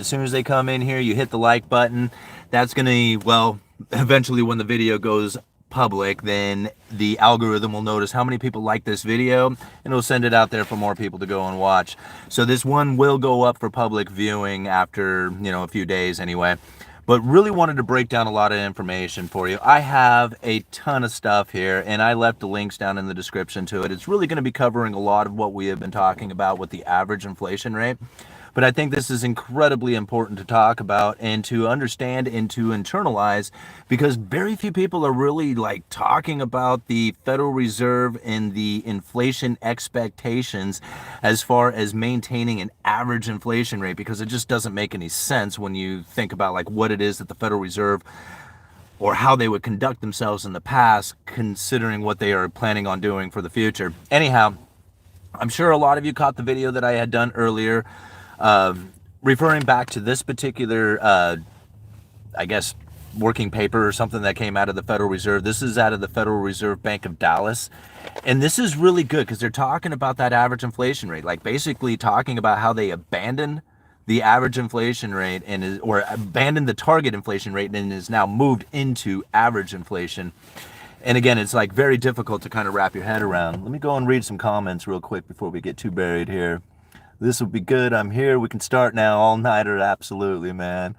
As soon as they come in here, you hit the like button. That's going to, well, eventually when the video goes public, then the algorithm will notice how many people like this video, and it'll send it out there for more people to go and watch. So this one will go up for public viewing after, a few days anyway. But really wanted to break down a lot of information for you. I have a ton of stuff here, and I left the links down in the description to it. It's really going to be covering a lot of what we have been talking about with the average inflation rate. But I think this is incredibly important to talk about and to understand and to internalize, because very few people are really talking about the Federal Reserve and the inflation expectations as far as maintaining an average inflation rate, because it just doesn't make any sense when you think about what it is that the Federal Reserve or how they would conduct themselves in the past, considering what they are planning on doing for the future. Anyhow, I'm sure a lot of you caught the video that I had done earlier, referring back to this particular, I guess, working paper or something that came out of the Federal Reserve. This is out of the Federal Reserve Bank of Dallas. And this is really good because they're talking about that average inflation rate, basically talking about how they abandoned the average inflation rate or abandoned the target inflation rate and is now moved into average inflation. And again, it's very difficult to kind of wrap your head around. Let me go and read some comments real quick before we get too buried here. This will be good. I'm here. We can start now. All-nighter. Absolutely, man.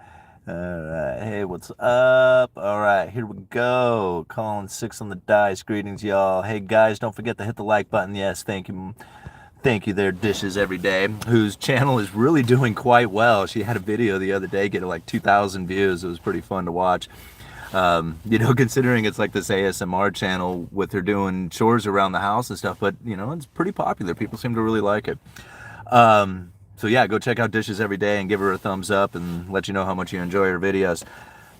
All right. Hey, what's up? All right. Here we go. Calling 6 on the dice. Greetings, y'all. Hey, guys, don't forget to hit the like button. Yes, thank you. Thank you there, Dishes Every Day, whose channel is really doing quite well. She had a video the other day getting 2,000 views. It was pretty fun to watch. Considering it's this ASMR channel with her doing chores around the house and stuff, but, it's pretty popular. People seem to really like it. So yeah, go check out Dishes Every Day and give her a thumbs up and let you know how much you enjoy her videos.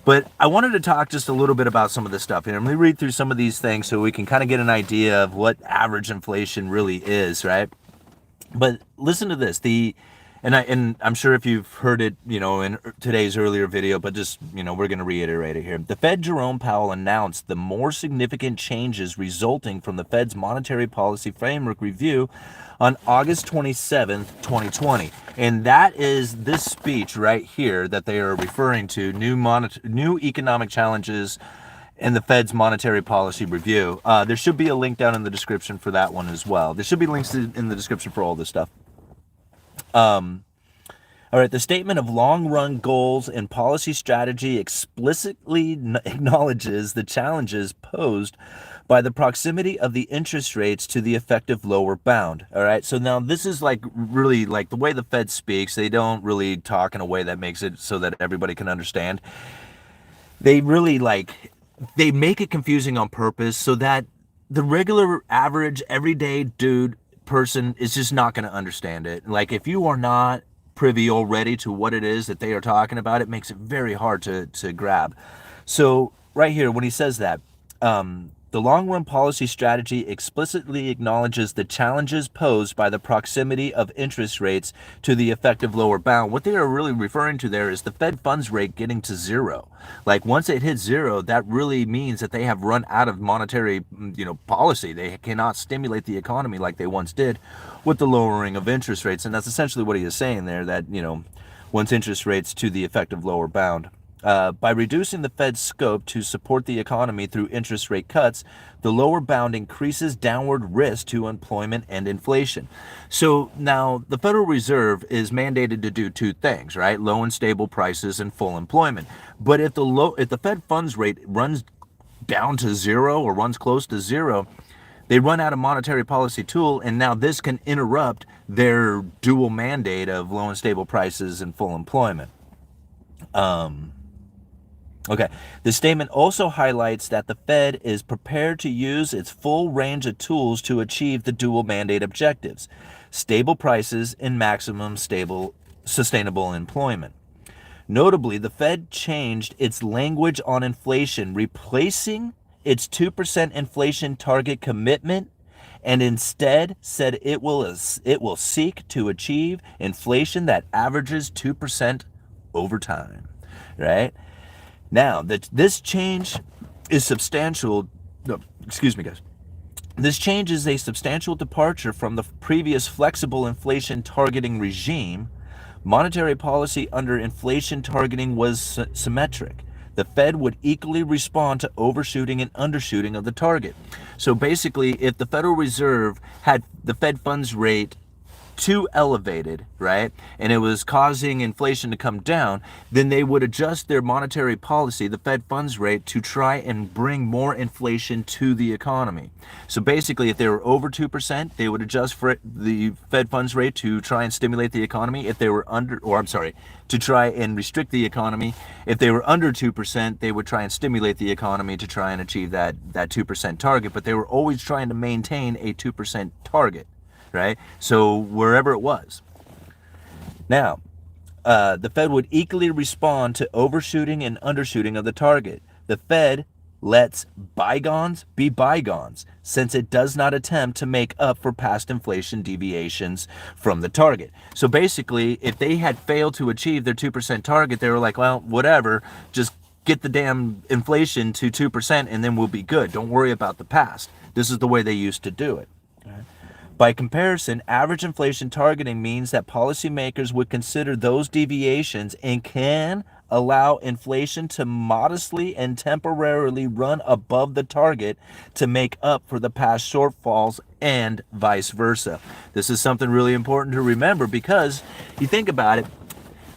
But I wanted to talk just a little bit about some of this stuff here. Let me read through some of these things so we can kind of get an idea of what average inflation really is, right? But listen to this. And I'm sure if you've heard it, in today's earlier video, but just, we're going to reiterate it here. The Fed Jerome Powell announced the more significant changes resulting from the Fed's monetary policy framework review on August 27th, 2020. And that is this speech right here that they are referring to, new economic challenges and the Fed's monetary policy review. There should be a link down in the description for that one as well. There should be links in the description for all this stuff. All right, the statement of long-run goals and policy strategy explicitly acknowledges the challenges posed by the proximity of the interest rates to the effective lower bound. All right, so now this is really the way the Fed speaks. They don't really talk in a way that makes it so that everybody can understand. They really they make it confusing on purpose so that the regular, average, everyday person is just not going to understand it. If you are not privy already to what it is that they are talking about, it makes it very hard to grab. So right here, when he says that, the long-run policy strategy explicitly acknowledges the challenges posed by the proximity of interest rates to the effective lower bound. What they are really referring to there is the Fed funds rate getting to zero. Once it hits zero, that really means that they have run out of monetary, policy. They cannot stimulate the economy like they once did with the lowering of interest rates. And that's essentially what he is saying there, that, once interest rates to the effective lower bound. By reducing the Fed's scope to support the economy through interest rate cuts, the lower bound increases downward risk to employment and inflation. So now the Federal Reserve is mandated to do two things, right? Low and stable prices and full employment. But if the Fed funds rate runs down to zero or runs close to zero, they run out of monetary policy tool, and now this can interrupt their dual mandate of low and stable prices and full employment. Okay, the statement also highlights that the Fed is prepared to use its full range of tools to achieve the dual mandate objectives: stable prices and maximum sustainable employment. Notably, the Fed changed its language on inflation, replacing its 2% inflation target commitment, and instead said it will seek to achieve inflation that averages 2% over time, right? Now, this change is substantial. No, excuse me, guys. This change is a substantial departure from the previous flexible inflation targeting regime, Monetary policy under inflation targeting was symmetric. The Fed would equally respond to overshooting and undershooting of the target. So basically, if the Federal Reserve had the Fed funds rate too elevated, right, and it was causing inflation to come down, then they would adjust their monetary policy, the Fed funds rate, to try and bring more inflation to the economy. So basically, if they were over 2%, they would adjust for the Fed funds rate to try and stimulate the economy. If they were under, or I'm sorry, to try and restrict the economy. If they were under 2%, they would try and stimulate the economy to try and achieve that 2% target, but they were always trying to maintain a 2% target. Right? So wherever it was. Now, the Fed would equally respond to overshooting and undershooting of the target. The Fed lets bygones be bygones, since it does not attempt to make up for past inflation deviations from the target. So basically, if they had failed to achieve their 2% target, they were like, well, whatever, just get the damn inflation to 2% and then we'll be good. Don't worry about the past. This is the way they used to do it. By comparison, average inflation targeting means that policymakers would consider those deviations and can allow inflation to modestly and temporarily run above the target to make up for the past shortfalls and vice versa. This is something really important to remember, because you think about it,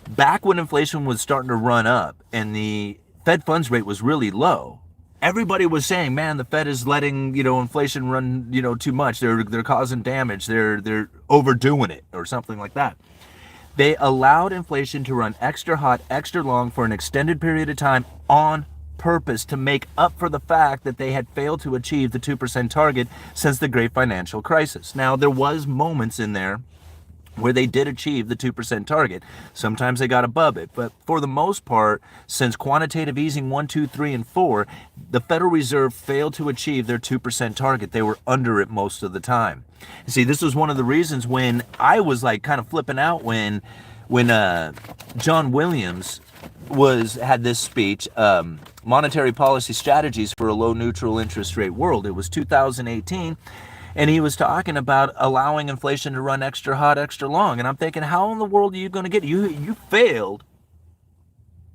back when inflation was starting to run up and the Fed funds rate was really low, everybody was saying, man, the Fed is letting, inflation run, too much. They're causing damage. They're overdoing it, or something like that. They allowed inflation to run extra hot, extra long for an extended period of time on purpose to make up for the fact that they had failed to achieve the 2% target since the great financial crisis. Now, there was moments in there where they did achieve the 2% target. Sometimes they got above it. But for the most part, since quantitative easing 1, 2, 3, and 4, the Federal Reserve failed to achieve their 2% target. They were under it most of the time. See, this was one of the reasons when I was like kind of flipping out when John Williams had this speech, Monetary Policy Strategies for a Low Neutral Interest Rate World. It was 2018. And he was talking about allowing inflation to run extra hot, extra long. And I'm thinking, how in the world are you going to get it? You failed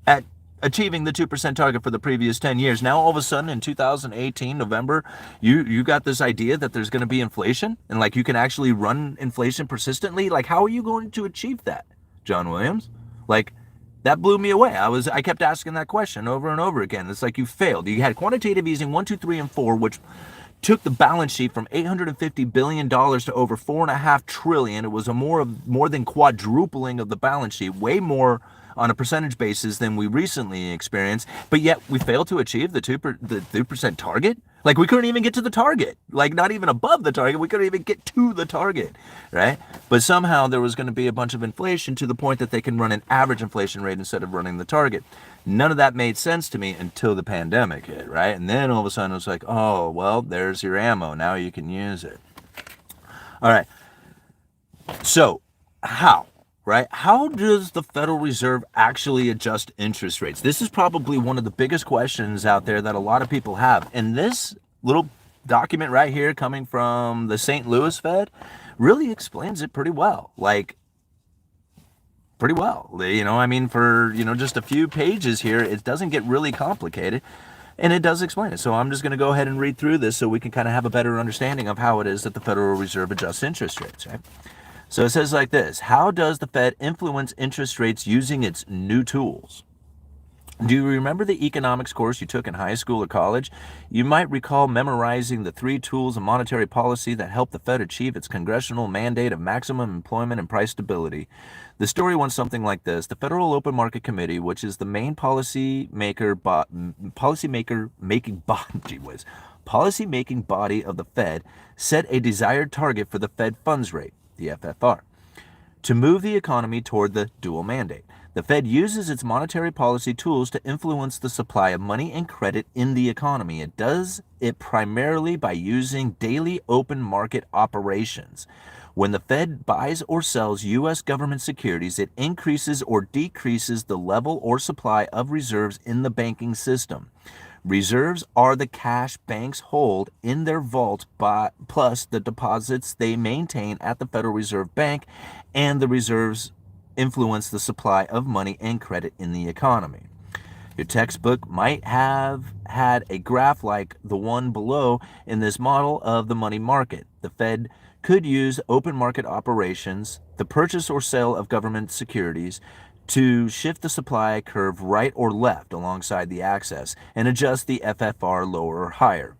at achieving the 2% target for the previous 10 years. Now, all of a sudden, in 2018, November, you got this idea that there's going to be inflation and like you can actually run inflation persistently. Like, how are you going to achieve that, John Williams? Like, that blew me away. I kept asking that question over and over again. It's like you failed. You had quantitative easing 1, 2, 3, and 4, which took the balance sheet from $850 billion to over $4.5 trillion. It was a more than quadrupling of the balance sheet, way more on a percentage basis than we recently experienced. But yet we failed to achieve the 2% target. Like, we couldn't even get to the target, like not even above the target. We couldn't even get to the target, right? But somehow there was going to be a bunch of inflation to the point that they can run an average inflation rate instead of running the target. None of that made sense to me until the pandemic hit, right? And then all of a sudden it was like, oh, well, there's your ammo. Now you can use it. All right. So how? Right? How does the Federal Reserve actually adjust interest rates? This is probably one of the biggest questions out there that a lot of people have. And this little document right here coming from the St. Louis Fed really explains it pretty well. Like, pretty well. For, just a few pages here, it doesn't get really complicated. And it does explain it. So I'm just going to go ahead and read through this so we can kind of have a better understanding of how it is that the Federal Reserve adjusts interest rates, right? So it says like this: how does the Fed influence interest rates using its new tools? Do you remember the economics course you took in high school or college? You might recall memorizing the 3 tools of monetary policy that help the Fed achieve its congressional mandate of maximum employment and price stability. The story went something like this. The Federal Open Market Committee, which is the main policy-making body of the Fed, set a desired target for the Fed funds rate, the FFR, to move the economy toward the dual mandate. The Fed uses its monetary policy tools to influence the supply of money and credit in the economy. It does it primarily by using daily open market operations. When the Fed buys or sells U.S. government securities, it increases or decreases the level or supply of reserves in the banking system. Reserves are the cash banks hold in their vault, plus the deposits they maintain at the Federal Reserve Bank and the reserves influence the supply of money and credit in the economy. Your textbook might have had a graph like the one below in this model of the money market. The Fed could use open market operations, the purchase or sale of government securities, to shift the supply curve right or left alongside the axis and adjust the FFR lower or higher.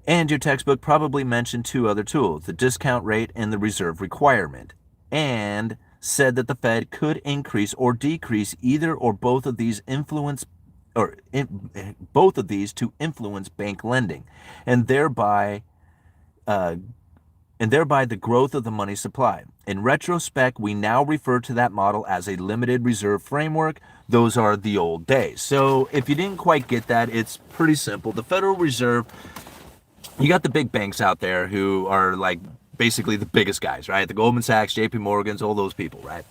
And your textbook probably mentioned two other tools, the discount rate and the reserve requirement, and said that the Fed could increase or decrease either or both of these both of these to influence bank lending, and thereby the growth of the money supply. In retrospect, we now refer to that model as a limited reserve framework. Those are the old days. So if you didn't quite get that, it's pretty simple. The Federal Reserve, you got the big banks out there who are like basically the biggest guys, right? The Goldman Sachs, JP Morgans, all those people, right?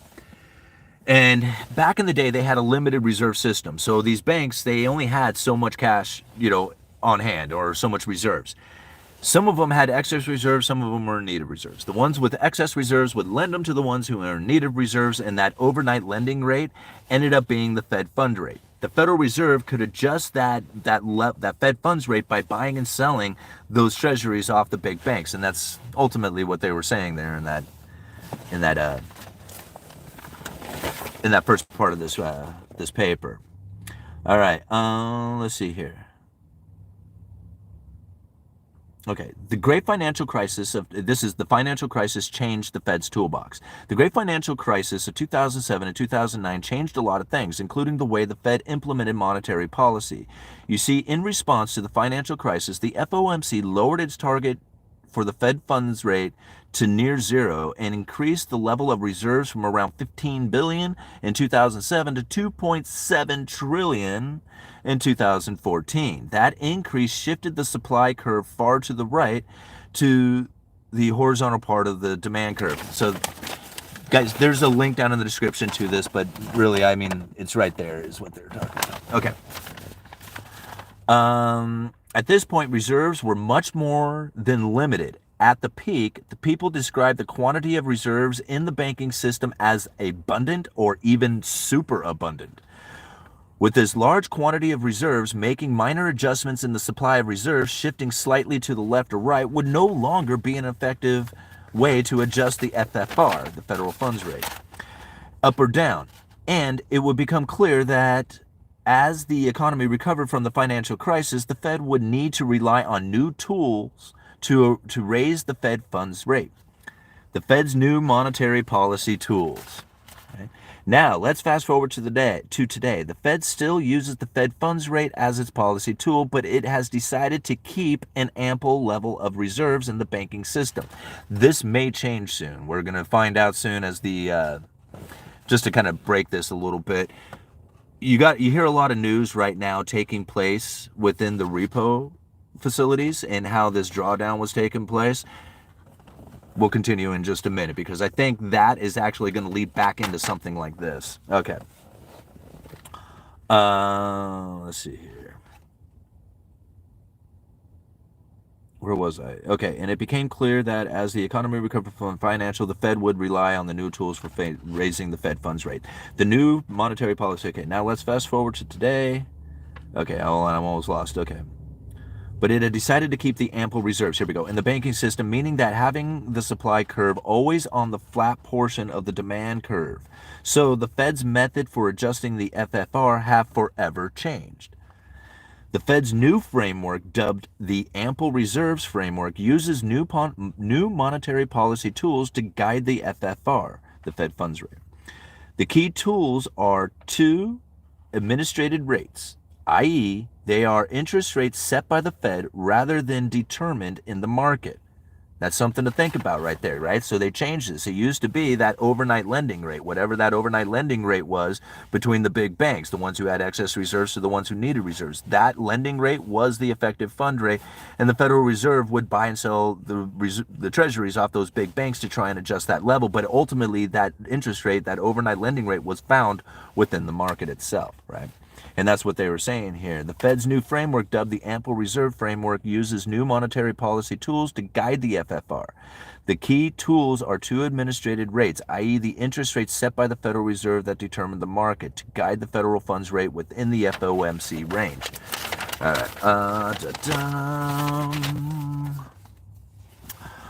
And back in the day, they had a limited reserve system. So these banks, they only had so much cash, on hand, or so much reserves. Some of them had excess reserves, some of them were in need of reserves. The ones with excess reserves would lend them to the ones who are in need of reserves, and that overnight lending rate ended up being the Fed fund rate. The Federal Reserve could adjust that Fed funds rate by buying and selling those treasuries off the big banks, and that's ultimately what they were saying there in that first part of this paper. All right, let's see here. Okay, the great financial crisis the financial crisis changed the Fed's toolbox. The great financial crisis of 2007 and 2009 changed a lot of things, including the way the Fed implemented monetary policy. You see, in response to the financial crisis, the FOMC lowered its target for the Fed funds rate to near zero and increased the level of reserves from around 15 billion in 2007 to 2.7 trillion in 2014. That increase shifted the supply curve far to the right to the horizontal part of the demand curve. So guys, there's a link down in the description to this, but really, I mean, it's right there is what they're talking about. Okay. At this point, reserves were much more than limited. At the peak, the people described the quantity of reserves in the banking system as abundant or even super abundant. With this large quantity of reserves, making minor adjustments in the supply of reserves, shifting slightly to the left or right, would no longer be an effective way to adjust the FFR, the federal funds rate, up or down. And it would become clear that as the economy recovered from the financial crisis, the Fed would need to rely on new tools to raise the Fed funds rate. The Fed's new monetary policy tools. Okay. Now, let's fast forward to today. The Fed still uses the Fed funds rate as its policy tool, but it has decided to keep an ample level of reserves in the banking system. This may change soon. We're going to find out soon as just to kind of break this a little bit. You hear a lot of news right now taking place within the repo facilities and how this drawdown was taking place. We'll continue in just a minute because I think that is actually going to lead back into something like this. Okay. Let's see here. Where was I? Okay, and it became clear that as the economy recovered from financial, the Fed would rely on the new tools for raising the Fed funds rate. The new monetary policy. Okay, now let's fast forward to today. Okay, I'm almost lost. Okay. But it had decided to keep the ample reserves, here we go, in the banking system, meaning that having the supply curve always on the flat portion of the demand curve. So the Fed's method for adjusting the FFR have forever changed. The Fed's new framework, dubbed the Ample Reserves Framework, uses new monetary policy tools to guide the FFR, the Fed funds rate. The key tools are two administrated rates, i.e., they are interest rates set by the Fed rather than determined in the market. That's something to think about right there, right? So they changed this. It used to be that overnight lending rate, whatever that overnight lending rate was between the big banks, the ones who had excess reserves to the ones who needed reserves. That lending rate was the effective fund rate, and the Federal Reserve would buy and sell the treasuries off those big banks to try and adjust that level. But ultimately, that interest rate, that overnight lending rate, was found within the market itself, right? And that's what they were saying here. The Fed's new framework, dubbed the Ample Reserve Framework, uses new monetary policy tools to guide the FFR. The key tools are two administrated rates, i.e. the interest rates set by the Federal Reserve that determine the market, to guide the federal funds rate within the FOMC range. All right.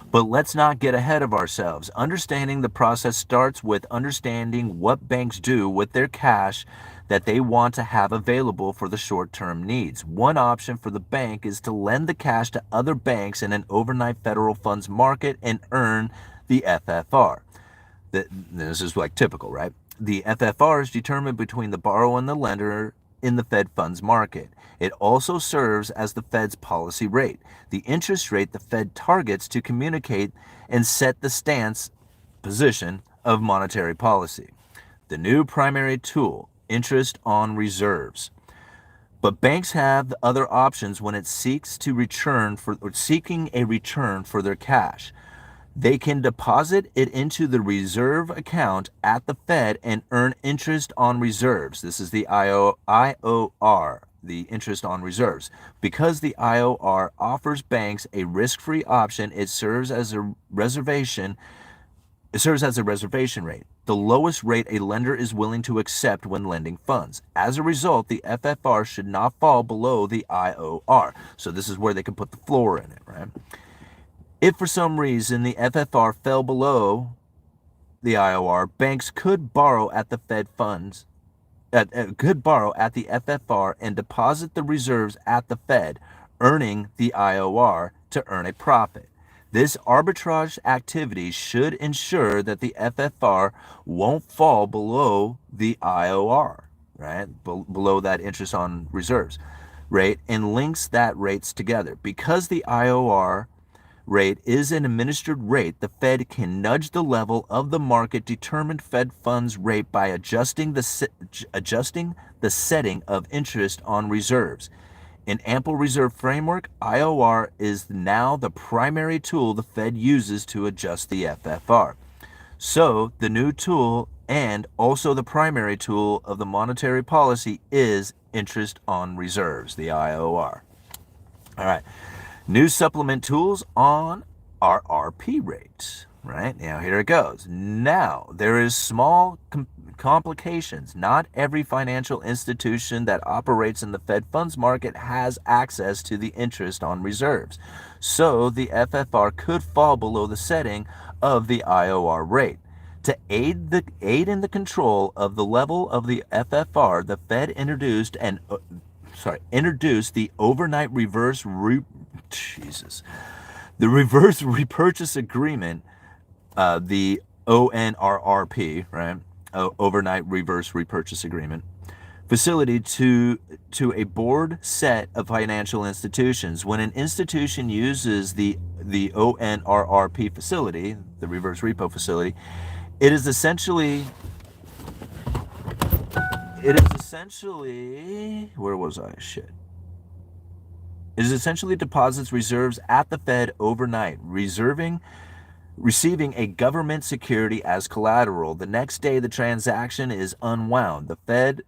But let's not get ahead of ourselves. Understanding the process starts with understanding what banks do with their cash that they want to have available for the short-term needs. One option for the bank is to lend the cash to other banks in an overnight federal funds market and earn the FFR. This is like typical, right? The FFR is determined between the borrower and the lender in the Fed funds market. It also serves as the Fed's policy rate, the interest rate the Fed targets to communicate and set the stance position of monetary policy. The new primary tool, interest on reserves. But banks have other options when it seeking a return for their cash. They can deposit it into the reserve account at the Fed and earn interest on reserves. This is the IOR, the interest on reserves. Because the IOR offers banks a risk-free option, it serves as a reservation rate, the lowest rate a lender is willing to accept when lending funds. As a result, the FFR should not fall below the IOR. So this is where they can put the floor in it, right? If for some reason the FFR fell below the IOR, banks could borrow at the Fed funds, could borrow at the FFR and deposit the reserves at the Fed, earning the IOR to earn a profit. This arbitrage activity should ensure that the FFR won't fall below the IOR, right? Below that interest on reserves rate, and links that rates together. Because the IOR rate is an administered rate, the Fed can nudge the level of the market determined Fed funds rate by adjusting the setting of interest on reserves. In Ample Reserve Framework, IOR is now the primary tool the Fed uses to adjust the FFR. So the new tool and also the primary tool of the monetary policy is interest on reserves, the IOR. All right. New supplement tools on RRP rates, right? Now, here it goes. Now, there is small complications. Not every financial institution that operates in the Fed funds market has access to the interest on reserves. So, the FFR could fall below the setting of the IOR rate. To aid in the control of the level of the FFR, the Fed introduced the overnight reverse repurchase agreement, the ONRRP, right? Overnight reverse repurchase agreement facility to a board set of financial institutions. When an institution uses the ONRRP facility, the reverse repo facility, it is essentially where was I? Shit. It is essentially deposits reserves at the Fed overnight, receiving a government security as collateral. The next day, the transaction is unwound. The Fed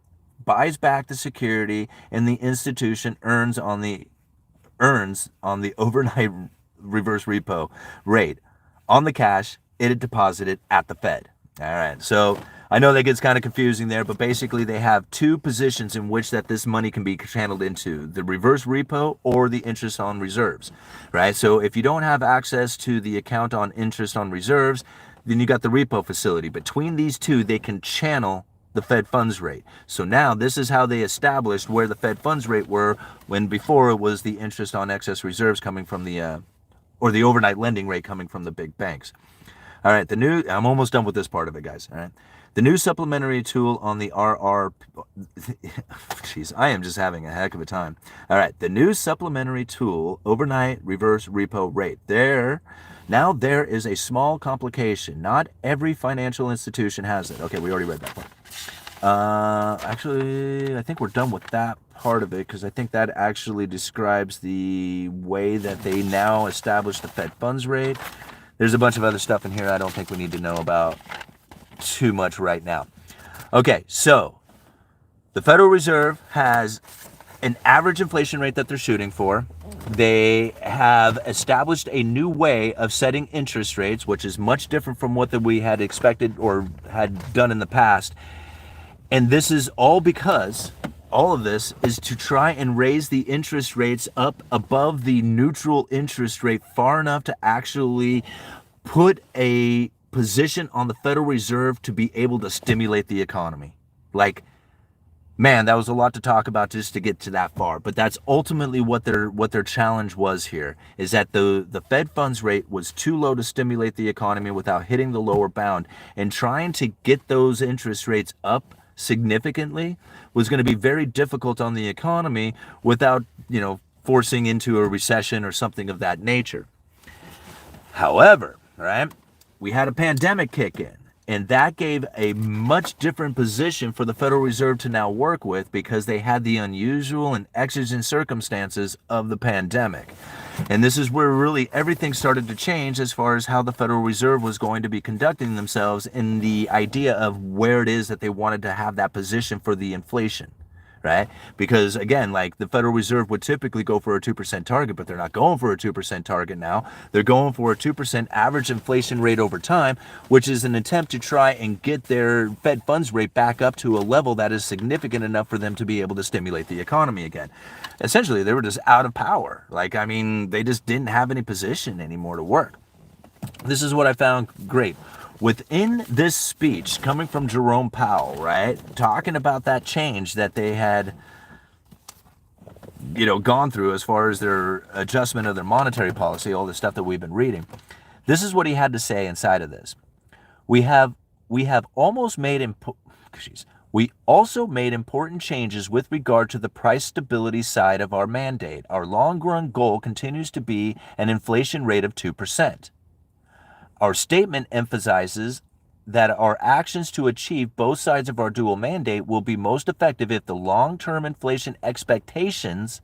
buys back the security, and the institution earns on the overnight reverse repo rate on the cash it had deposited at the Fed. All right, so I know that gets kind of confusing there, but basically they have two positions in which that this money can be channeled into, the reverse repo or the interest on reserves, right? So if you don't have access to the account on interest on reserves, then you got the repo facility. Between these two, they can channel the Fed funds rate. So now this is how they established where the Fed funds rate were, when before it was the interest on excess reserves coming from the, or the overnight lending rate coming from the big banks. All right, I'm almost done with this part of it, guys. All right. The new supplementary tool on the jeez, I am just having a heck of a time. All right, the new supplementary tool, overnight reverse repo rate. Now there is a small complication. Not every financial institution has it. Okay, we already read that part. Actually, I think we're done with that part of it, because I think that actually describes the way that they now establish the Fed funds rate. There's a bunch of other stuff in here I don't think we need to know about too much right now. Okay, so The Federal Reserve has an average inflation rate that they're shooting for. They have established a new way of setting interest rates, which is much different from what we had expected or had done in the past. And this is all because all of this is to try and raise the interest rates up above the neutral interest rate far enough to actually put a position on the Federal Reserve to be able to stimulate the economy. Like, man, that was a lot to talk about just to get to that far. But that's ultimately what their challenge was here, is that the Fed funds rate was too low to stimulate the economy without hitting the lower bound. And trying to get those interest rates up significantly was going to be very difficult on the economy without, forcing into a recession or something of that nature. However, right, we had a pandemic kick in. And that gave a much different position for the Federal Reserve to now work with, because they had the unusual and exigent circumstances of the pandemic. And this is where really everything started to change as far as how the Federal Reserve was going to be conducting themselves in the idea of where it is that they wanted to have that position for the inflation. Right? Because again, like the Federal Reserve would typically go for a 2% target, but they're not going for a 2% target now. They're going for a 2% average inflation rate over time, which is an attempt to try and get their Fed funds rate back up to a level that is significant enough for them to be able to stimulate the economy again. Essentially, they were just out of power. They just didn't have any position anymore to work. This is what I found great. Within this speech coming from Jerome Powell, right, talking about that change that they had, gone through as far as their adjustment of their monetary policy, all the stuff that we've been reading, this is what he had to say inside of this. We also made important changes with regard to the price stability side of our mandate. Our long-run goal continues to be an inflation rate of 2%. Our statement emphasizes that our actions to achieve both sides of our dual mandate will be most effective if the long-term inflation expectations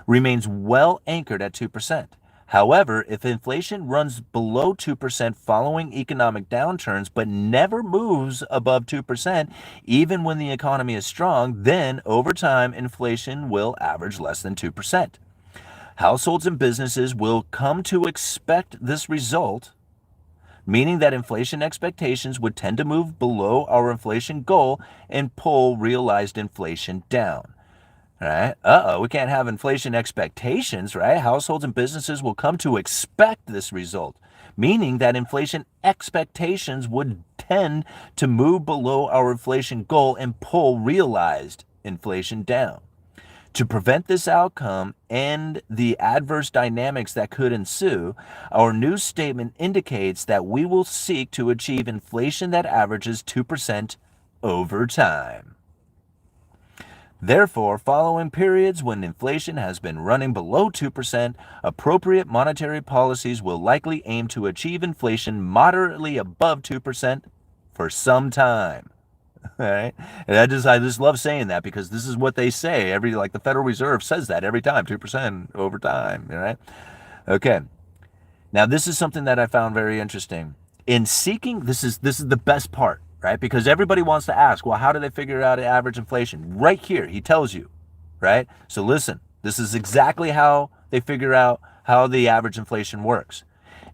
remains well anchored at 2%. However, if inflation runs below 2% following economic downturns but never moves above 2%, even when the economy is strong, then over time inflation will average less than 2%. Households and businesses will come to expect this result, meaning that inflation expectations would tend to move below our inflation goal and pull realized inflation down. Right? We can't have inflation expectations, right? Households and businesses will come to expect this result, meaning that inflation expectations would tend to move below our inflation goal and pull realized inflation down. To prevent this outcome and the adverse dynamics that could ensue, our new statement indicates that we will seek to achieve inflation that averages 2% over time. Therefore, following periods when inflation has been running below 2%, appropriate monetary policies will likely aim to achieve inflation moderately above 2% for some time. All right. And I just love saying that, because this is what they say the Federal Reserve says that every time, 2% over time. All right. Okay. Now, this is something that I found very interesting. In seeking, this is the best part, right? Because everybody wants to ask, well, how do they figure out average inflation? Right here, he tells you, right? So listen, this is exactly how they figure out how the average inflation works.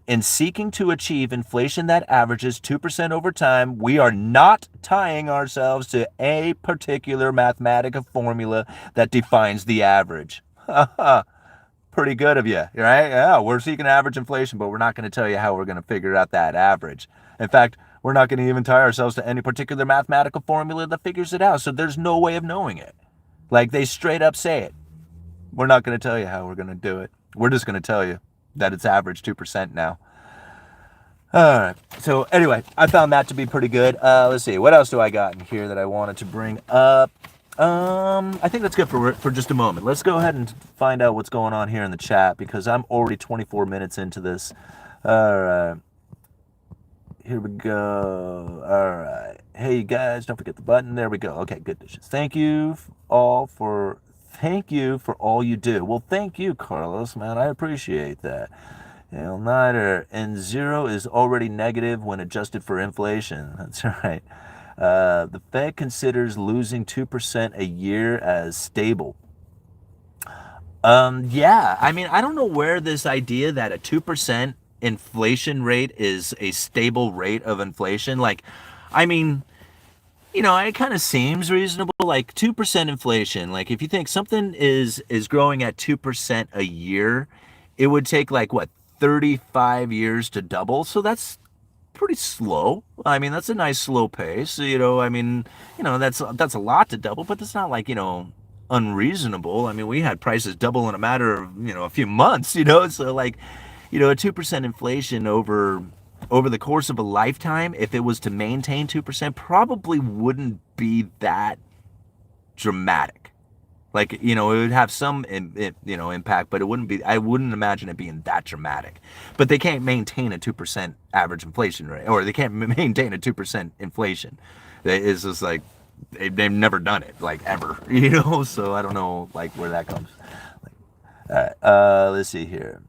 In seeking to achieve inflation that averages 2% over time, we are not tying ourselves to a particular mathematical formula that defines the average. Pretty good of you, right? Yeah, we're seeking average inflation, but we're not going to tell you how we're going to figure out that average. In fact, we're not going to even tie ourselves to any particular mathematical formula that figures it out, so there's no way of knowing it. They straight up say it. We're not going to tell you how we're going to do it. We're just going to tell you that it's average 2% now. All right. So anyway, I found that to be pretty good. Let's see. What else do I got in here that I wanted to bring up? I think that's good for just a moment. Let's go ahead and find out what's going on here in the chat, because I'm already 24 minutes into this. All right. Here we go. All right. Hey, you guys, don't forget the button. There we go. Okay, good dishes. Thank you for all you do. Well, thank you, Carlos, man. I appreciate that. Neither. And zero is already negative when adjusted for inflation. That's right. The Fed considers losing 2% a year as stable. Yeah, I mean, I don't know where this idea that a 2% inflation rate is a stable rate of inflation. Like, I mean, it kind of seems reasonable. Like 2% inflation. Like, if you think something is growing at 2% a year, it would take like what, 35 years to double. So that's pretty slow. I mean, that's a nice slow pace. I mean, that's a lot to double, but it's not like, unreasonable. I mean, we had prices double in a matter of, a few months, so like, a 2% inflation over the course of a lifetime, if it was to maintain 2%, probably wouldn't be that dramatic. Like, it would have some, impact, but I wouldn't imagine it being that dramatic. But they can't maintain a 2% average inflation rate, or they can't maintain a 2% inflation. It's just like, they've never done it, like, ever, So I don't know, like, where that comes. Let's see here.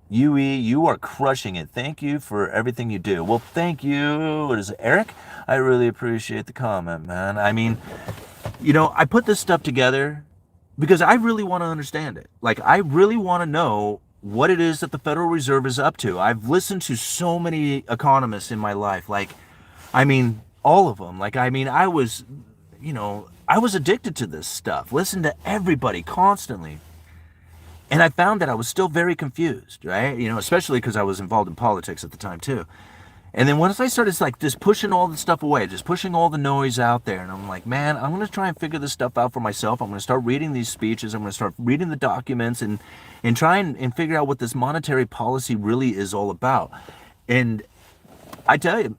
UE, you are crushing it. Thank you for everything you do. Well, thank you. What is it, Eric? I really appreciate the comment, man. I mean, I put this stuff together because I really want to understand it. Like, I really want to know what it is that the Federal Reserve is up to. I've listened to so many economists in my life. Like, I mean, all of them. Like, I mean, I was addicted to this stuff. Listen to everybody constantly. And I found that I was still very confused, right? Especially because I was involved in politics at the time too. And then once I started like just pushing all the stuff away, just pushing all the noise out there, and I'm like, man, I'm going to try and figure this stuff out for myself. I'm going to start reading these speeches. I'm going to start reading the documents and try and figure out what this monetary policy really is all about. And I tell you,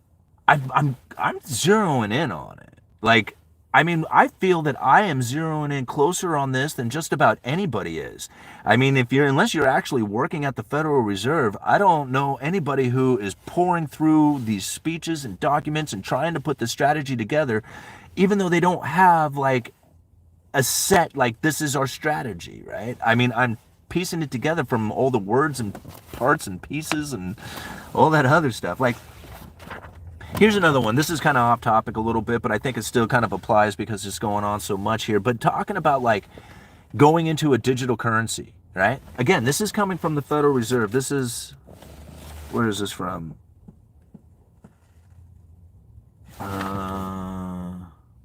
I'm zeroing in on it. Like, I mean, I feel that I am zeroing in closer on this than just about anybody is. I mean, unless you're actually working at the Federal Reserve, I don't know anybody who is pouring through these speeches and documents and trying to put the strategy together, even though they don't have like a set, like, this is our strategy, right? I mean, I'm piecing it together from all the words and parts and pieces and all that other stuff. Like, here's another one. This is kind of off topic a little bit, but I think it still kind of applies because it's going on so much here. But talking about like going into a digital currency, right? Again, this is coming from the Federal Reserve. Where is this from?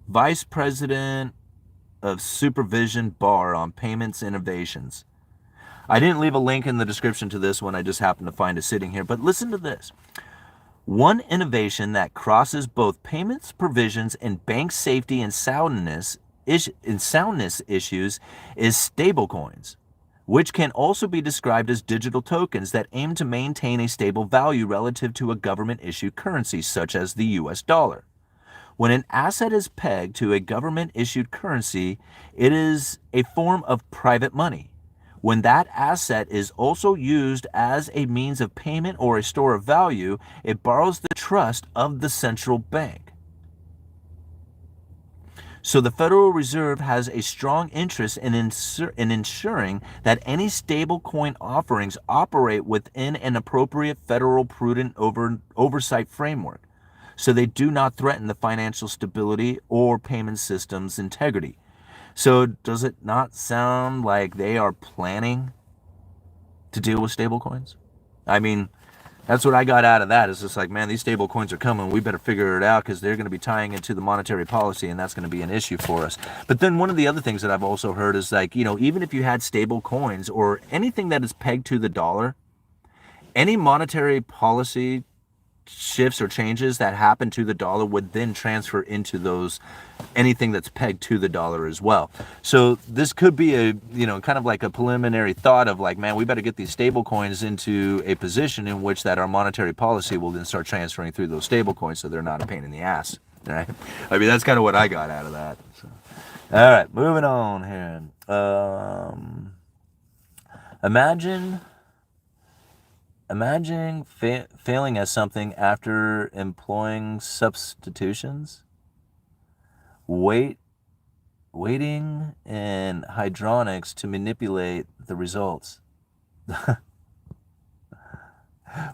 Vice President of Supervision Bar on Payments Innovations. I didn't leave a link in the description to this one. I just happened to find it sitting here. But listen to this. One innovation that crosses both payments provisions and bank safety and soundness issues is stablecoins, which can also be described as digital tokens that aim to maintain a stable value relative to a government-issued currency, such as the US dollar. When an asset is pegged to a government-issued currency, it is a form of private money. When that asset is also used as a means of payment or a store of value, it borrows the trust of the central bank. So the Federal Reserve has a strong interest in ensuring that any stablecoin offerings operate within an appropriate federal prudent oversight framework, so they do not threaten the financial stability or payment system's integrity. So does it not sound like they are planning to deal with stablecoins? I mean, that's what I got out of that. It's just like, man, these stablecoins are coming. We better figure it out because they're going to be tying into the monetary policy, and that's going to be an issue for us. But then one of the other things that I've also heard is like, even if you had stable coins or anything that is pegged to the dollar, any monetary policy shifts or changes that happen to the dollar would then transfer into anything that's pegged to the dollar as well. So this could be a, kind of like a preliminary thought of like, man, we better get these stable coins into a position in which that our monetary policy will then start transferring through those stable coins so they're not a pain in the ass, right? I mean, that's kind of what I got out of that. So. All right, moving on here. Imagine failing at something after employing substitutions, waiting in hydronics to manipulate the results.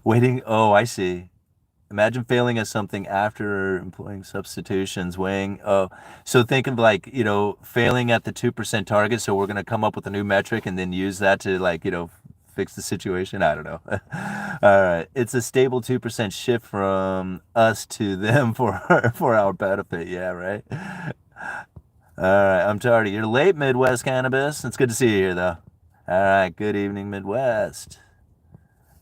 Oh, I see. Imagine failing at something after employing substitutions, weighing. Oh, so think of like, failing at the 2% target. So we're going to come up with a new metric and then use that to like, fix the situation. I don't know. All right. It's a stable 2% shift from us to them for our benefit. Yeah, right. All right. I'm tardy. You're late, Midwest Cannabis. It's good to see you here, though. All right. Good evening, Midwest.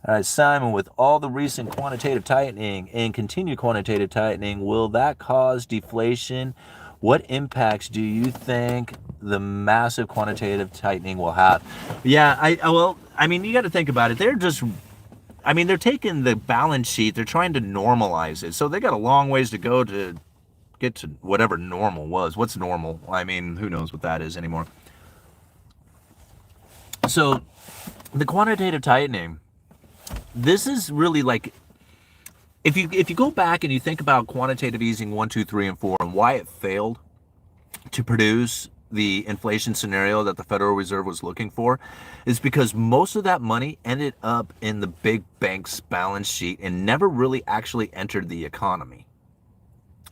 All right, Simon, with all the recent quantitative tightening and continued quantitative tightening, will that cause deflation? What impacts do you think the massive quantitative tightening will have? Yeah, I mean, you got to think about it. They're taking the balance sheet, they're trying to normalize it. So they got a long ways to go to get to whatever normal was. What's normal? I mean, who knows what that is anymore. So the quantitative tightening, this is really like, if you go back and you think about quantitative easing 1, 2, 3, and 4 and why it failed to produce the inflation scenario that the Federal Reserve was looking for, is because most of that money ended up in the big bank's balance sheet and never really actually entered the economy,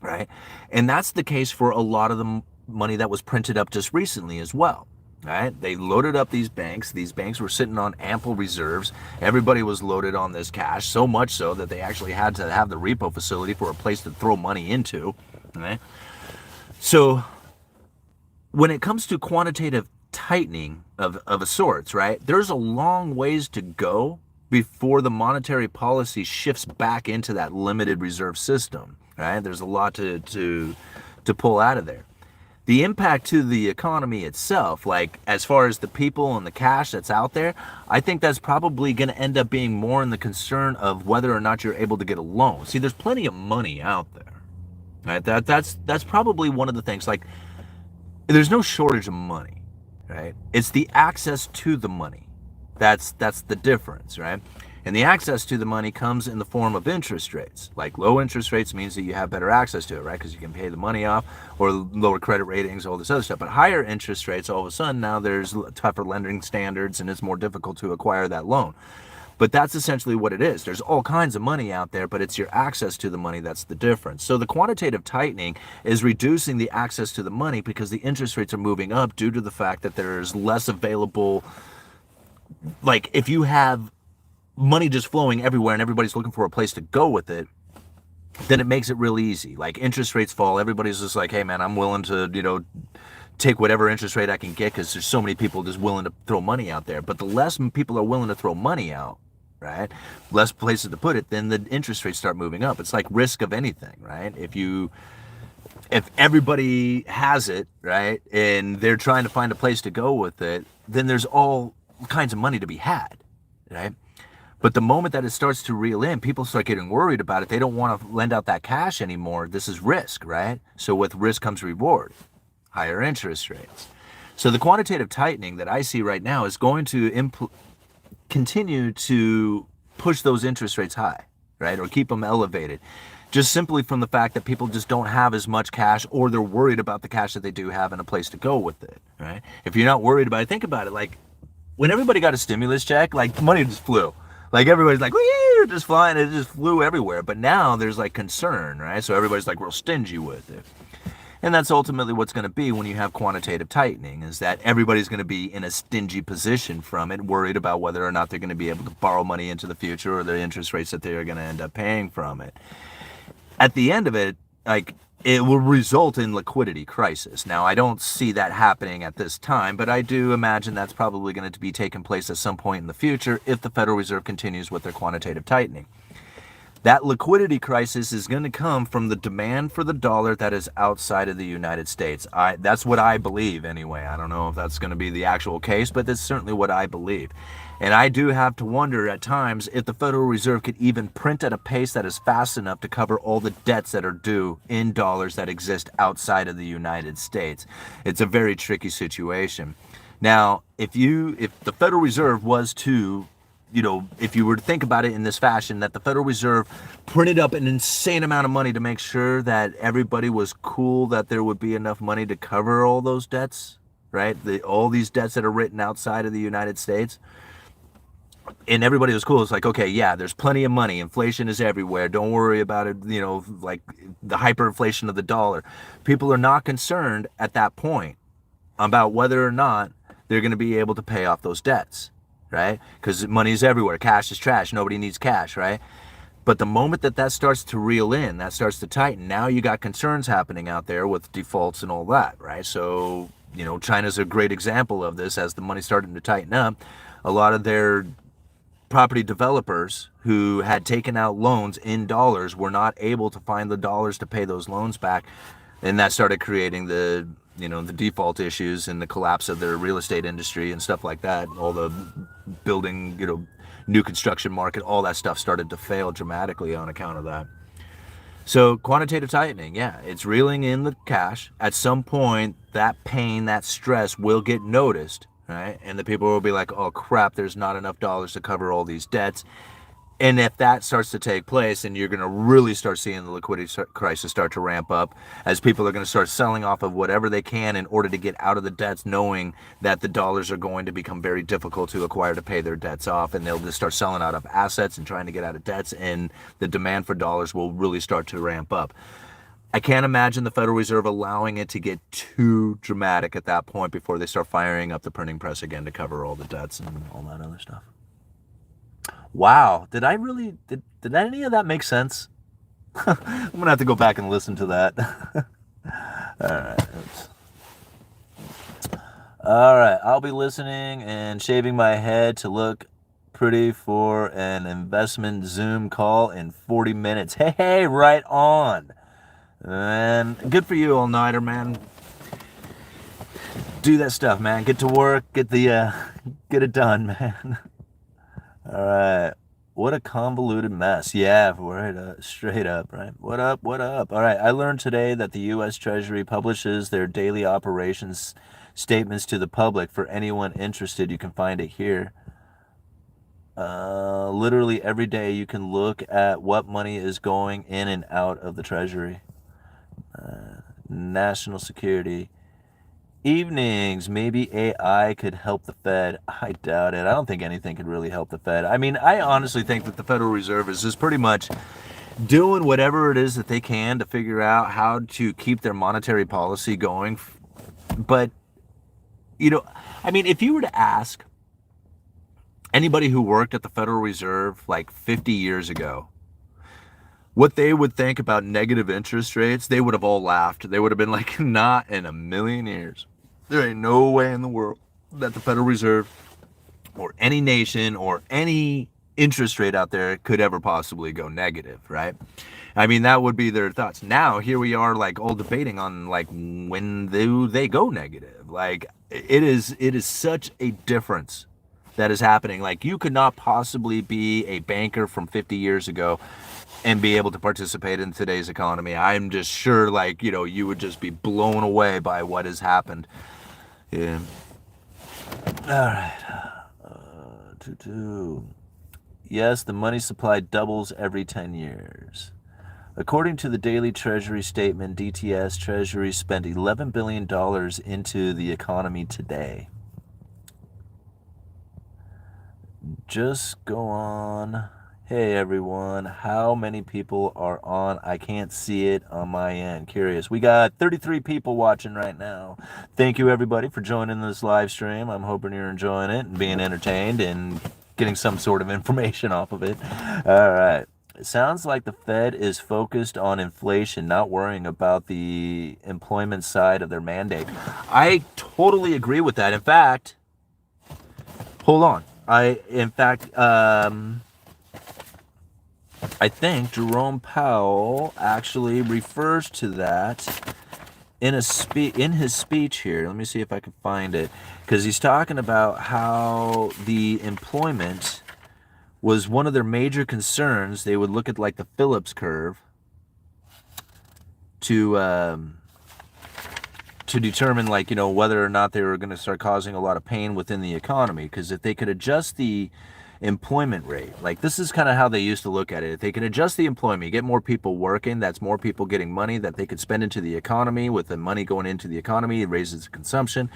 right? And that's the case for a lot of the money that was printed up just recently as well. Right? They loaded up these banks. These banks were sitting on ample reserves. Everybody was loaded on this cash, so much so that they actually had to have the repo facility for a place to throw money into. Right? So when it comes to quantitative tightening of a sorts, right, there's a long ways to go before the monetary policy shifts back into that limited reserve system. Right? There's a lot to pull out of there. The impact to the economy itself, like as far as the people and the cash that's out there, I think that's probably going to end up being more in the concern of whether or not you're able to get a loan. See, there's plenty of money out there, right? That's probably one of the things. Like, there's no shortage of money, right? It's the access to the money. That's the difference, right? And the access to the money comes in the form of interest rates. Like low interest rates means that you have better access to it, right? Because you can pay the money off, or lower credit ratings, all this other stuff. But higher interest rates, all of a sudden, now there's tougher lending standards and it's more difficult to acquire that loan. But that's essentially what it is. There's all kinds of money out there, but it's your access to the money that's the difference. So the quantitative tightening is reducing the access to the money because the interest rates are moving up due to the fact that there's less available. Like if you have money just flowing everywhere and everybody's looking for a place to go with it, then it makes it really easy. Like interest rates fall, everybody's just like, hey man, I'm willing to, take whatever interest rate I can get because there's so many people just willing to throw money out there. But the less people are willing to throw money out, right, less places to put it, then the interest rates start moving up. It's like risk of anything, right? If everybody has it, right, and they're trying to find a place to go with it, then there's all kinds of money to be had, right? But the moment that it starts to reel in, people start getting worried about it. They don't want to lend out that cash anymore. This is risk, right? So with risk comes reward, higher interest rates. So the quantitative tightening that I see right now is going to continue to push those interest rates high, right? Or keep them elevated. Just simply from the fact that people just don't have as much cash, or they're worried about the cash that they do have and a place to go with it, right? If you're not worried about it, think about it. Like when everybody got a stimulus check, like money just flew. Like everybody's like, we're just flying, it just flew everywhere. But now there's like concern, right? So everybody's like real stingy with it. And that's ultimately what's going to be when you have quantitative tightening, is that everybody's going to be in a stingy position from it, worried about whether or not they're going to be able to borrow money into the future, or the interest rates that they're going to end up paying from it. At the end of it, like, it will result in liquidity crisis. Now, I don't see that happening at this time, but I do imagine that's probably going to be taking place at some point in the future if the Federal Reserve continues with their quantitative tightening. That liquidity crisis is going to come from the demand for the dollar that is outside of the United States. That's what I believe anyway. I don't know if that's going to be the actual case, but that's certainly what I believe. And I do have to wonder at times if the Federal Reserve could even print at a pace that is fast enough to cover all the debts that are due in dollars that exist outside of the United States. It's a very tricky situation. Now, if the Federal Reserve was to, if you were to think about it in this fashion, that the Federal Reserve printed up an insane amount of money to make sure that everybody was cool, that there would be enough money to cover all those debts, right? All these debts that are written outside of the United States. and everybody was cool. It's like, okay, yeah, there's plenty of money. Inflation is everywhere. Don't worry about it. You know, like the hyperinflation of the dollar. People are not concerned at that point about whether or not they're going to be able to pay off those debts, right? Because money is everywhere. Cash is trash. Nobody needs cash, right? But the moment that that starts to reel in, that starts to tighten, now you got concerns happening out there with defaults and all that, right? So, you know, China's a great example of this. As the money's starting to tighten up, a lot of their property developers who had taken out loans in dollars were not able to find the dollars to pay those loans back, and that started creating the, you know, the default issues and the collapse of their real estate industry and stuff like that. All the building, you know, new construction market, all that stuff started to fail dramatically on account of that. So quantitative tightening, yeah, it's reeling in the cash. At some point, that pain, that stress will get noticed, right? And the people will be like, oh crap, there's not enough dollars to cover all these debts. And if that starts to take place, then you're going to really start seeing the liquidity crisis start to ramp up, as people are going to start selling off of whatever they can in order to get out of the debts, knowing that the dollars are going to become very difficult to acquire to pay their debts off. And they'll just start selling out of assets and trying to get out of debts, and the demand for dollars will really start to ramp up. I can't imagine the Federal Reserve allowing it to get too dramatic at that point before they start firing up the printing press again to cover all the debts and all that other stuff. Wow, did any of that make sense? I'm gonna have to go back and listen to that. All right, I'll be listening and shaving my head to look pretty for an investment Zoom call in 40 minutes. Hey, right on. And good for you, all-nighter, man. Do that stuff, man. Get to work, get it done, man. All right. What a convoluted mess. Yeah, right, straight up, right? What up? What up? All right. I learned today that the U.S. Treasury publishes their daily operations statements to the public. For anyone interested, you can find it here. Literally every day you can look at what money is going in and out of the Treasury. National security. Evenings, maybe AI could help the Fed. I doubt it. I don't think anything could really help the Fed. I mean, I honestly think that the Federal Reserve is just pretty much doing whatever it is that they can to figure out how to keep their monetary policy going. But, you know, I mean, if you were to ask anybody who worked at the Federal Reserve like 50 years ago what they would think about negative interest rates, they would have all laughed. They would have been like, not in a million years. There ain't no way in the world that the Federal Reserve or any nation or any interest rate out there could ever possibly go negative, right? I mean, that would be their thoughts. Now, here we are, like, all debating on, like, when do they go negative? Like, it is such a difference that is happening. Like, you could not possibly be a banker from 50 years ago and be able to participate in today's economy. I'm just sure, like, you know, you would just be blown away by what has happened. Yeah. All right. Yes, the money supply doubles every 10 years. According to the daily Treasury statement, DTS Treasury spent $11 billion into the economy today. Just go on. Hey everyone, how many people are on? I can't see it on my end. Curious. We got 33 people watching right now. Thank you everybody for joining this live stream. I'm hoping you're enjoying it and being entertained and getting some sort of information off of it. All right. It sounds like the Fed is focused on inflation, not worrying about the employment side of their mandate. I totally agree with that. In fact, hold on. I think Jerome Powell actually refers to that in his speech here. Let me see if I can find it, because he's talking about how the employment was one of their major concerns. They would look at like the Phillips curve to determine, like, you know, whether or not they were going to start causing a lot of pain within the economy. Because if they could adjust the employment rate, like, this is kind of how they used to look at it. If they can adjust the employment, get more people working, that's more people getting money that they could spend into the economy. With the money going into the economy, it raises consumption.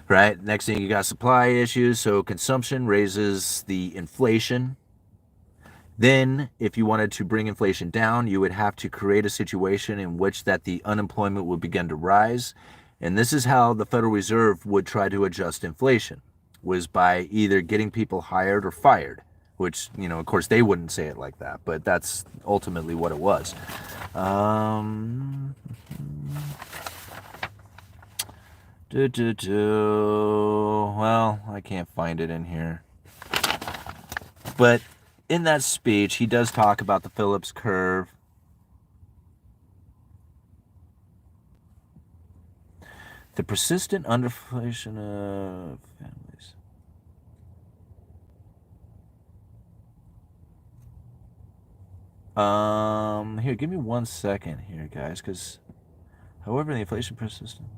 right? Next thing, you got supply issues, so consumption raises the inflation. Then, if you wanted to bring inflation down, you would have to create a situation in which that the unemployment would begin to rise. And this is how the Federal Reserve would try to adjust inflation, was by either getting people hired or fired, which, of course, they wouldn't say it like that, but that's ultimately what it was. Well, I can't find it in here. But in that speech, he does talk about the Phillips curve. The persistent underinflation of families. Here, give me 1 second here, guys, because however the inflation persistent.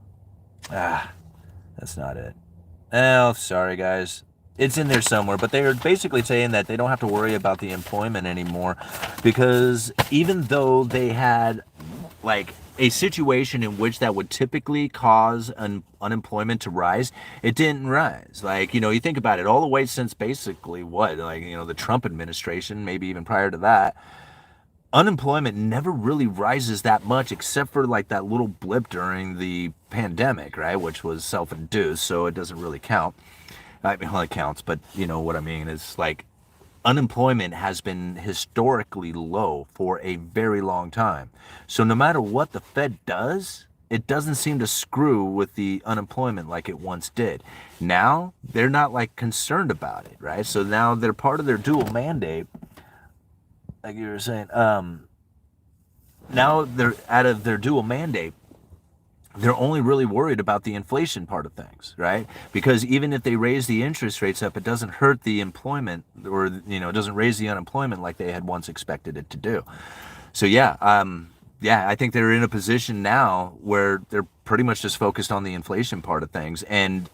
That's not it. Oh, sorry, guys. It's in there somewhere, but they're basically saying that they don't have to worry about the employment anymore, because even though they had like a situation in which that would typically cause unemployment to rise, it didn't rise. Like, you think about it, all the way since basically the Trump administration, maybe even prior to that, unemployment never really rises that much, except for like that little blip during the pandemic, right? Which was self-induced, so it doesn't really count. I mean, well, it counts, but you know what I mean? It's like unemployment has been historically low for a very long time. So no matter what the Fed does, it doesn't seem to screw with the unemployment like it once did. Now they're not like concerned about it, right? So now they're part of their dual mandate, like you were saying. Now they're out of their dual mandate. They're only really worried about the inflation part of things, right? Because even if they raise the interest rates up, it doesn't hurt the employment, or it doesn't raise the unemployment like they had once expected it to do. So I think they're in a position now where they're pretty much just focused on the inflation part of things. And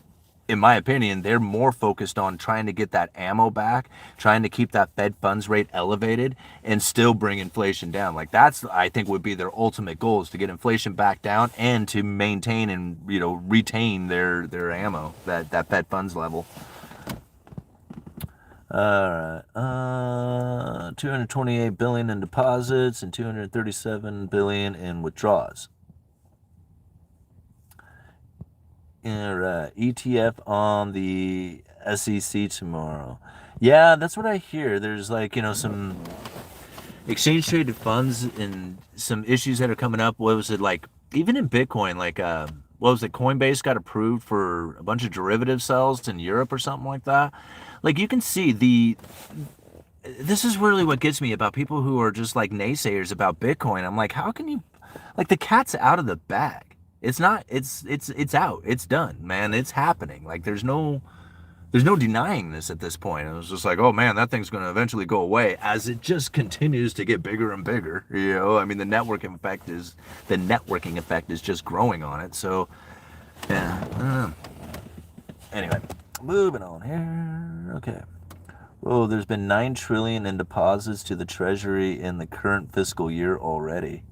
in my opinion, they're more focused on trying to get that ammo back, trying to keep that Fed funds rate elevated and still bring inflation down. Like that's, I think, would be their ultimate goal, is to get inflation back down and to maintain and, retain their ammo, that Fed funds level. All right, 228 billion in deposits and 237 billion in withdrawals. All right, ETF on the SEC tomorrow. Yeah, that's what I hear. There's like, some exchange traded funds and some issues that are coming up. What was it like? Even in Bitcoin, like what was it? Coinbase got approved for a bunch of derivative sales in Europe or something like that. Like you can see this is really what gets me about people who are just like naysayers about Bitcoin. I'm like, how can you, like, the cat's out of the bag. It's not, it's out. It's done, man. It's happening. Like there's no denying this at this point. It was just like, oh man, that thing's going to eventually go away as it just continues to get bigger and bigger. I mean, the networking effect is just growing on it. So yeah. Anyway, moving on here. Okay. Oh, there's been 9 trillion in deposits to the Treasury in the current fiscal year already.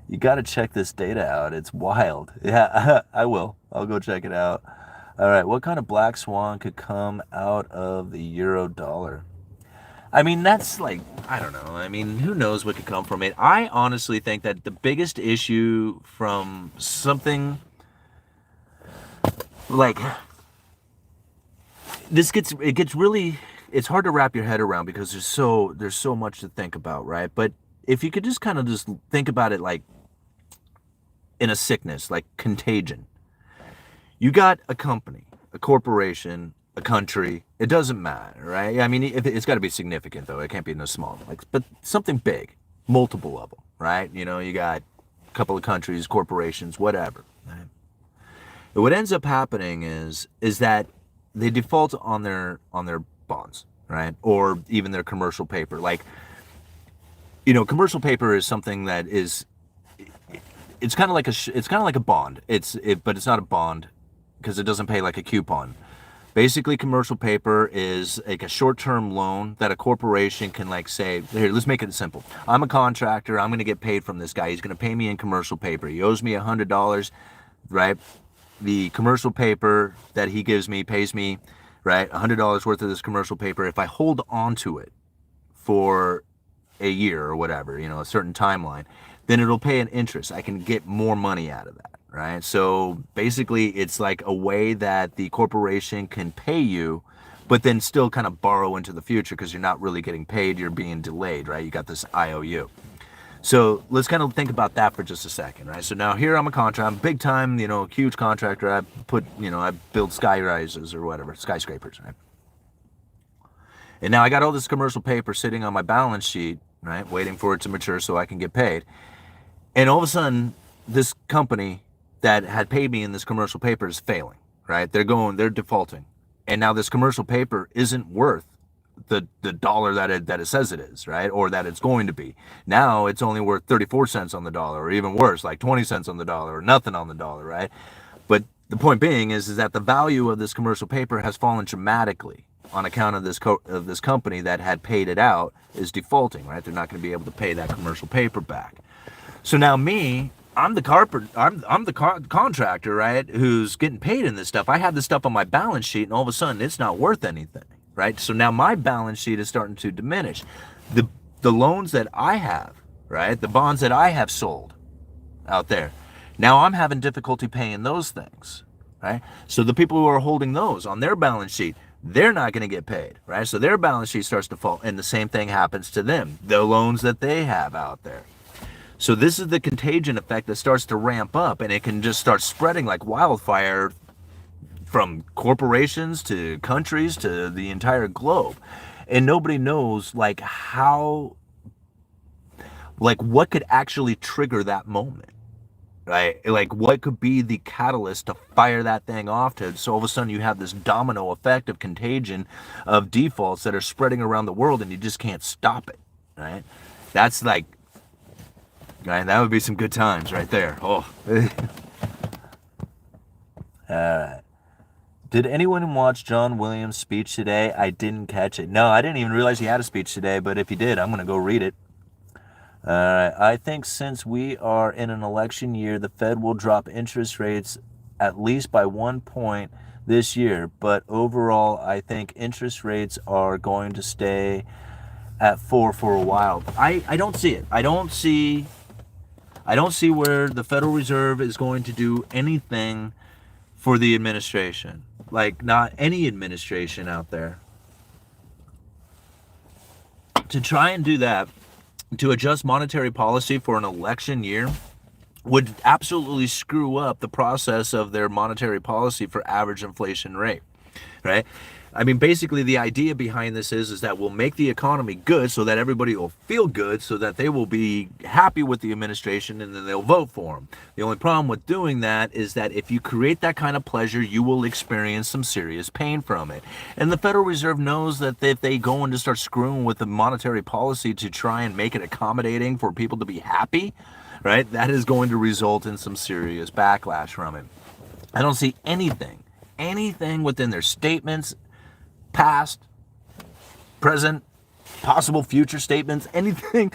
You got to check this data out. It's wild. Yeah, I will. I'll go check it out. All right, what kind of black swan could come out of the euro dollar? I mean, that's like, I don't know. I mean, who knows what could come from it? I honestly think that the biggest issue from something like this gets really, it's hard to wrap your head around because there's so much to think about, right? But if you could just kind of just think about it like in a sickness, like contagion. You got a company, a corporation, a country, it doesn't matter, right? I mean, it's got to be significant though. It can't be no small, but something big, multiple of them, right? You got a couple of countries, corporations, whatever. Right? And what ends up happening is that they default on their bonds, right? Or even their commercial paper. Like, commercial paper is something that is, it's kind of like a bond. But it's not a bond because it doesn't pay like a coupon. Basically, commercial paper is like a short-term loan that a corporation can like say, here, let's make it simple. I'm a contractor. I'm going to get paid from this guy. He's going to pay me in commercial paper. He owes me $100. right? The commercial paper that he gives me pays me, right, $100 worth of this commercial paper. If I hold on to it for a year or whatever, a certain timeline, then it'll pay an interest. I can get more money out of that, right? So basically, it's like a way that the corporation can pay you, but then still kind of borrow into the future because you're not really getting paid. You're being delayed, right? You got this IOU. So let's kind of think about that for just a second, right? So now here I'm a contractor, I'm big time, huge contractor. I I build sky rises or whatever, skyscrapers, right? And now I got all this commercial paper sitting on my balance sheet, right? Waiting for it to mature so I can get paid. And all of a sudden, this company that had paid me in this commercial paper is failing, right? They're defaulting. And now this commercial paper isn't worth the dollar that it says it is, right? Or that it's going to be. Now it's only worth 34 cents on the dollar, or even worse, like 20 cents on the dollar, or nothing on the dollar, right? But the point being is that the value of this commercial paper has fallen dramatically on account of this company that had paid it out is defaulting, right? They're not going to be able to pay that commercial paper back. So now I'm the contractor, right? Who's getting paid in this stuff. I have this stuff on my balance sheet, and all of a sudden it's not worth anything, right? So now my balance sheet is starting to diminish. The loans that I have, right? The bonds that I have sold out there, now I'm having difficulty paying those things, right? So the people who are holding those on their balance sheet, they're not going to get paid, right? So their balance sheet starts to fall, and the same thing happens to them, the loans that they have out there. So this is the contagion effect that starts to ramp up, and it can just start spreading like wildfire from corporations to countries to the entire globe. And nobody knows like what could actually trigger that moment. Right? Like what could be the catalyst to fire that thing off to, so all of a sudden you have this domino effect of contagion of defaults that are spreading around the world and you just can't stop it, right? That's like, right, that would be some good times right there. Oh. Did anyone watch John Williams' speech today? I didn't catch it. No, I didn't even realize he had a speech today, but if he did, I'm going to go read it. I think since we are in an election year, the Fed will drop interest rates at least by 1 point this year. But overall, I think interest rates are going to stay at 4 for a while. I don't see it. I don't see where the Federal Reserve is going to do anything for the administration. Like, not any administration out there. To try and do that, to adjust monetary policy for an election year, would absolutely screw up the process of their monetary policy for average inflation rate, right? I mean, basically the idea behind this is that we'll make the economy good so that everybody will feel good, so that they will be happy with the administration and then they'll vote for them. The only problem with doing that is that if you create that kind of pleasure, you will experience some serious pain from it. And the Federal Reserve knows that if they go in to start screwing with the monetary policy to try and make it accommodating for people to be happy, right, that is going to result in some serious backlash from it. I don't see anything within their statements, past, present, possible future statements, anything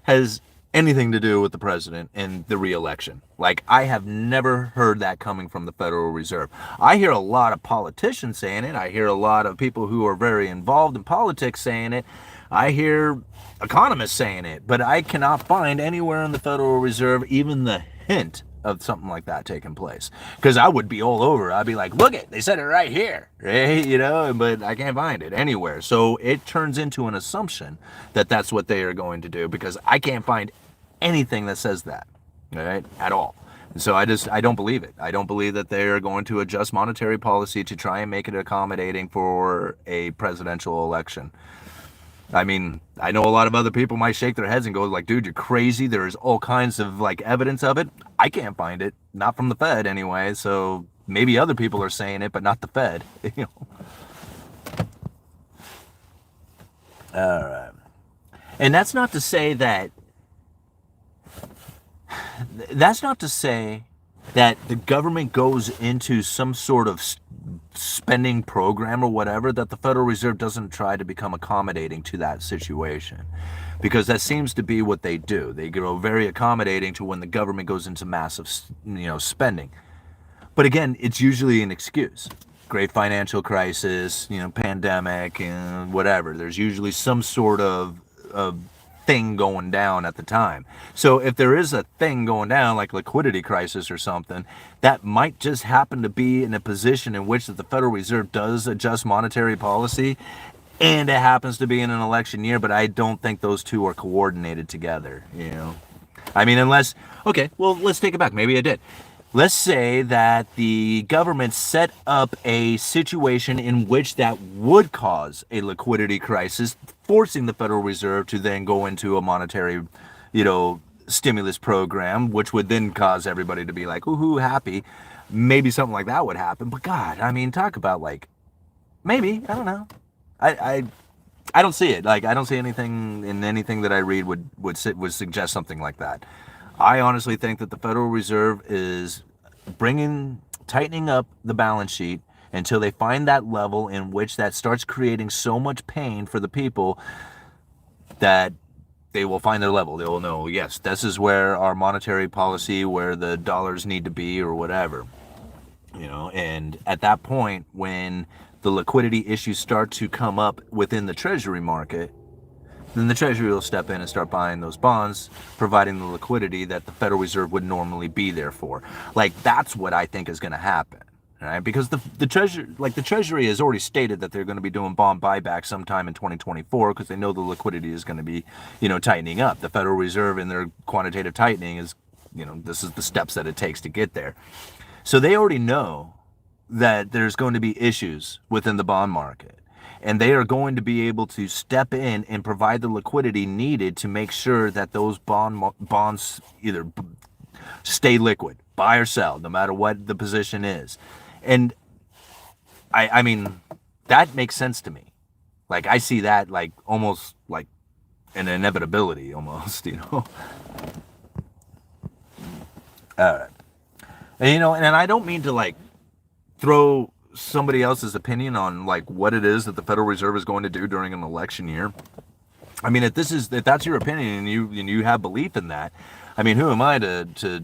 has anything to do with the president and the re-election. Like, I have never heard that coming from the Federal Reserve. I hear a lot of politicians saying it. I hear a lot of people who are very involved in politics saying it. I hear economists saying it, but I cannot find anywhere in the Federal Reserve even the hint of something like that taking place, because I would be all over. I'd be like, look it, they said it right here, right? But I can't find it anywhere. So it turns into an assumption that that's what they are going to do, because I can't find anything that says that, right, at all. And so I don't believe it. I don't believe that they are going to adjust monetary policy to try and make it accommodating for a presidential election. I mean, I know a lot of other people might shake their heads and go like, dude, you're crazy. There's all kinds of like evidence of it. I can't find it. Not from the Fed anyway. So maybe other people are saying it, but not the Fed. All right. And that's not to say that the government goes into some sort of spending program or whatever, that the Federal Reserve doesn't try to become accommodating to that situation, because that seems to be what they do. They grow very accommodating to when the government goes into massive, spending. But again, it's usually an excuse. Great financial crisis, pandemic, and whatever. There's usually some sort of thing going down at the time. So if there is a thing going down, like liquidity crisis or something, that might just happen to be in a position in which that the Federal Reserve does adjust monetary policy, and it happens to be in an election year. But I don't think those two are coordinated together. I mean, unless, okay, well, let's take it back. Maybe I did. Let's say that the government set up a situation in which that would cause a liquidity crisis, forcing the Federal Reserve to then go into a monetary, stimulus program, which would then cause everybody to be like, ooh, happy. Maybe something like that would happen. But God, I mean, talk about like, maybe, I don't know. I don't see it. Like, I don't see anything in anything that I read would suggest something like that. I honestly think that the Federal Reserve is tightening up the balance sheet until they find that level in which that starts creating so much pain for the people that they will find their level. They will know, yes, this is where our monetary policy, where the dollars need to be or whatever. And at that point, when the liquidity issues start to come up within the Treasury market, then the Treasury will step in and start buying those bonds, providing the liquidity that the Federal Reserve would normally be there for. Like, that's what I think is going to happen, right? Because the Treasury has already stated that they're going to be doing bond buybacks sometime in 2024 because they know the liquidity is going to be, tightening up. The Federal Reserve in their quantitative tightening is, this is the steps that it takes to get there. So they already know that there's going to be issues within the bond market. And they are going to be able to step in and provide the liquidity needed to make sure that those bonds either stay liquid, buy or sell, no matter what the position is. And I mean, that makes sense to me. Like, I see that like almost like an inevitability almost, All right. And, and I don't mean to like throw somebody else's opinion on like what it is that the Federal Reserve is going to do during an election year. I mean, if that's your opinion and you have belief in that, I mean, who am I to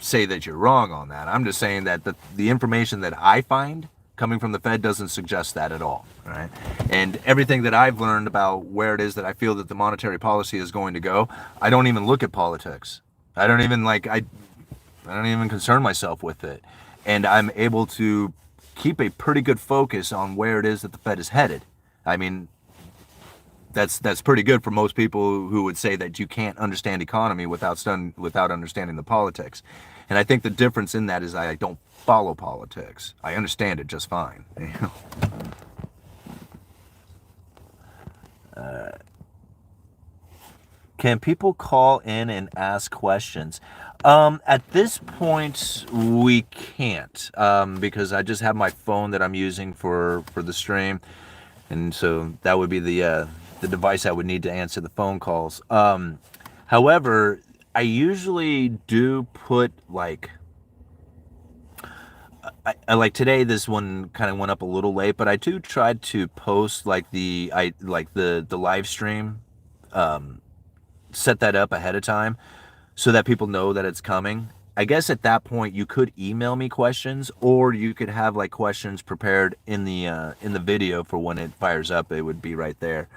say that you're wrong on that? I'm just saying that the information that I find coming from the Fed doesn't suggest that at all, right? And everything that I've learned about where it is that I feel that the monetary policy is going to go, I don't even look at politics. I don't even concern myself with it. And I'm able to keep a pretty good focus on where it is that the Fed is headed. I mean, that's pretty good for most people who would say that you can't understand economy without understanding the politics. And I think the difference in that is I don't follow politics. I understand it just fine. Can people call in and ask questions? At this point, we can't, because I just have my phone that I'm using for the stream, and so that would be the device I would need to answer the phone calls. However, I usually do put like like today, this one kind of went up a little late, but I do try to post like the live stream, set that up ahead of time so that people know that it's coming. I guess at that point you could email me questions, or you could have like questions prepared in the video for when it fires up. It would be right there.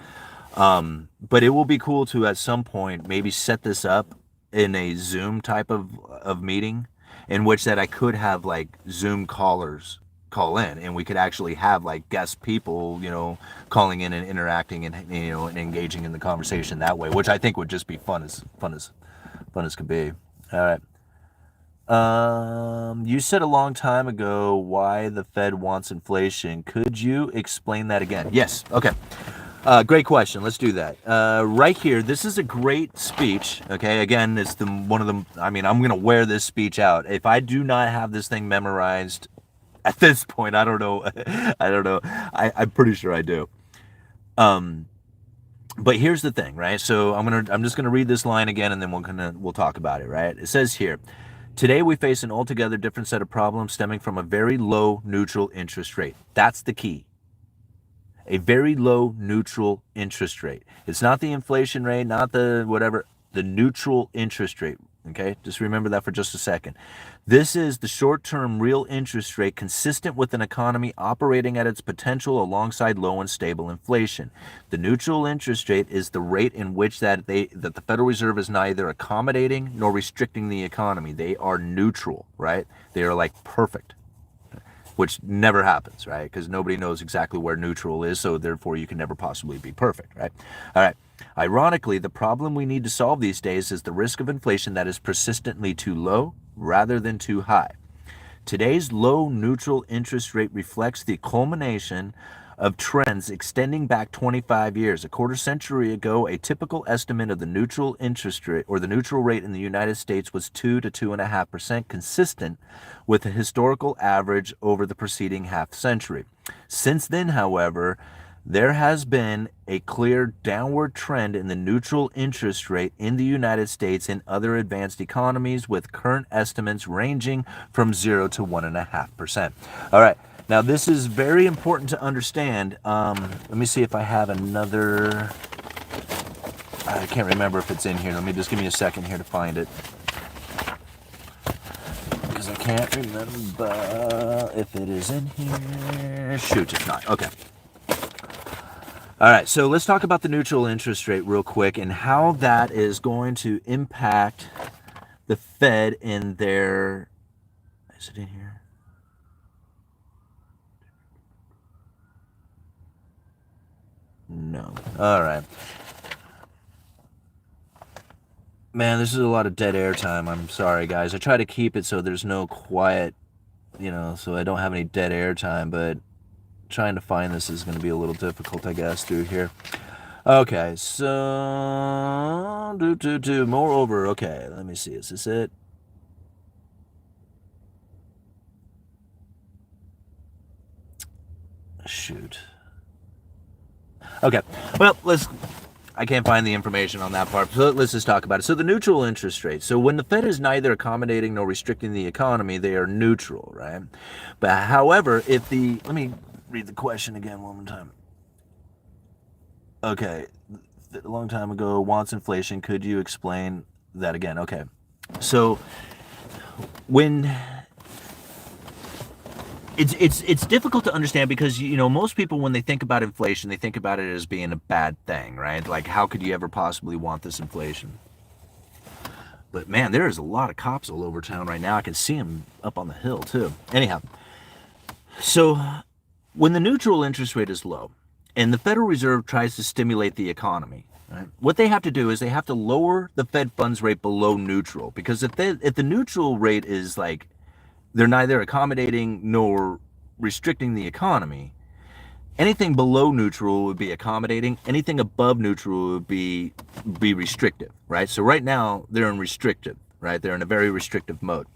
But it will be cool to at some point maybe set this up in a Zoom type of meeting, in which that I could have like Zoom callers call in, and we could actually have like guest people, calling in and interacting and and engaging in the conversation that way, which I think would just be fun as could be. All right. You said a long time ago why the Fed wants inflation. Could you explain that again? Yes. Okay. Great question. Let's do that. Right here, this is a great speech. Okay. Again, it's one of them. I mean, I'm going to wear this speech out. If I do not have this thing memorized at this point, I don't know. I don't know. I'm pretty sure I do. But here's the thing, right? So I'm just gonna read this line again, and then we'll talk about it, right? It says here, today we face an altogether different set of problems stemming from a very low neutral interest rate. That's the key. A very low neutral interest rate. It's not the inflation rate, not the whatever, the neutral interest rate, Okay, just remember that for just a second. This is the short-term real interest rate consistent with an economy operating at its potential alongside low and stable inflation. The neutral interest rate is the rate in which that the Federal Reserve is neither accommodating nor restricting the economy. They are neutral, right? They are like perfect, which never happens, right? Because nobody knows exactly where neutral is, so therefore you can never possibly be perfect, right? All right. Ironically, the problem we need to solve these days is the risk of inflation that is persistently too low rather than too high. Today's low neutral interest rate reflects the culmination of trends extending back 25 years. A quarter century ago, a typical estimate of the neutral interest rate or the neutral rate in the United States was 2 to 2.5%, consistent with the historical average over the preceding half century. Since then, however, there has been a clear downward trend in the neutral interest rate in the United States and other advanced economies, with current estimates ranging from 0 to 1.5%. All right, now this is very important to understand. Let me see if I have another. I can't remember if it's in here. Let me just give me a second here to find it, because I can't remember if it is in here. Shoot, it's not. Okay. All right, so let's talk about the neutral interest rate real quick and how that is going to impact the Fed in their, is it in here? No. All right. Man, this is a lot of dead air time. I'm sorry, guys. I try to keep it so there's no quiet, so I don't have any dead air time, but trying to find this is going to be a little difficult, I guess, through here. Okay, so moreover, okay, let me see, is this it? Shoot. Okay, well, I can't find the information on that part, so let's just talk about it. So the neutral interest rate. So when the Fed is neither accommodating nor restricting the economy, they are neutral, right? But however, let me read the question again one more time. Okay, a long time ago, wants inflation. Could you explain that again? Okay, so when it's difficult to understand, because most people, when they think about inflation, they think about it as being a bad thing, right? Like, how could you ever possibly want this inflation? But man, there is a lot of cops all over town right now. I can see them up on the hill too. Anyhow, so when the neutral interest rate is low and the Federal Reserve tries to stimulate the economy, right, what they have to do is they have to lower the Fed funds rate below neutral, because if the neutral rate is like they're neither accommodating nor restricting the economy, anything below neutral would be accommodating. Anything above neutral would be restrictive, right? So right now they're in restrictive, right? They're in a very restrictive mode.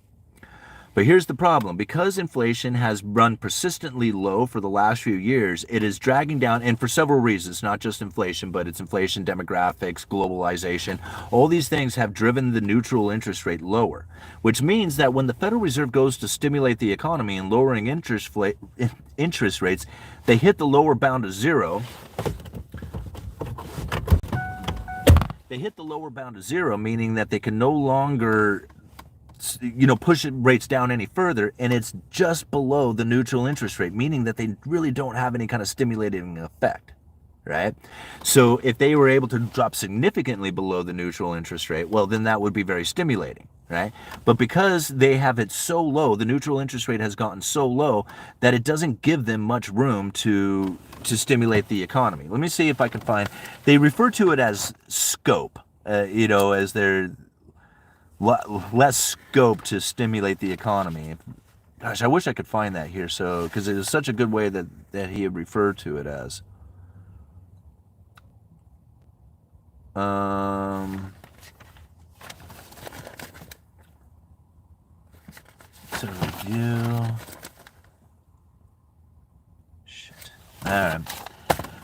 But here's the problem. Because inflation has run persistently low for the last few years, it is dragging down, and for several reasons, not just inflation, but it's inflation, demographics, globalization. All these things have driven the neutral interest rate lower, which means that when the Federal Reserve goes to stimulate the economy and lowering interest rates, they hit the lower bound of zero. They hit the lower bound of zero, meaning that they can no longer push rates down any further, and it's just below the neutral interest rate, meaning that they really don't have any kind of stimulating effect, right? So if they were able to drop significantly below the neutral interest rate, well, then that would be very stimulating, right? But because they have it so low, the neutral interest rate has gotten so low that it doesn't give them much room to stimulate the economy. Let me see if I can find, they refer to it as scope, as their less scope to stimulate the economy. Gosh, I wish I could find that here, so because it was such a good way that he had referred to it as. So review. Shit. All right.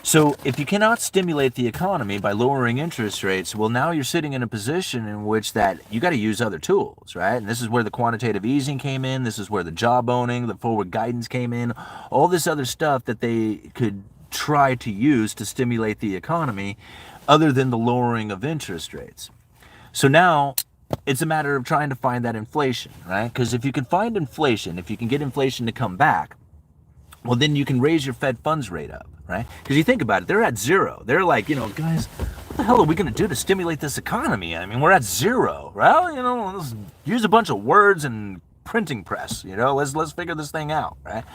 So if you cannot stimulate the economy by lowering interest rates, well, now you're sitting in a position in which that you got to use other tools, right? And this is where the quantitative easing came in. This is where the job owning, the forward guidance came in. All this other stuff that they could try to use to stimulate the economy other than the lowering of interest rates. So now it's a matter of trying to find that inflation, right? Because if you can find inflation, if you can get inflation to come back, well, then you can raise your Fed funds rate up, right? Because you think about it, they're at zero. They're like, guys, what the hell are we going to do to stimulate this economy? I mean, we're at zero. Well, let's use a bunch of words and printing press. Let's figure this thing out, right?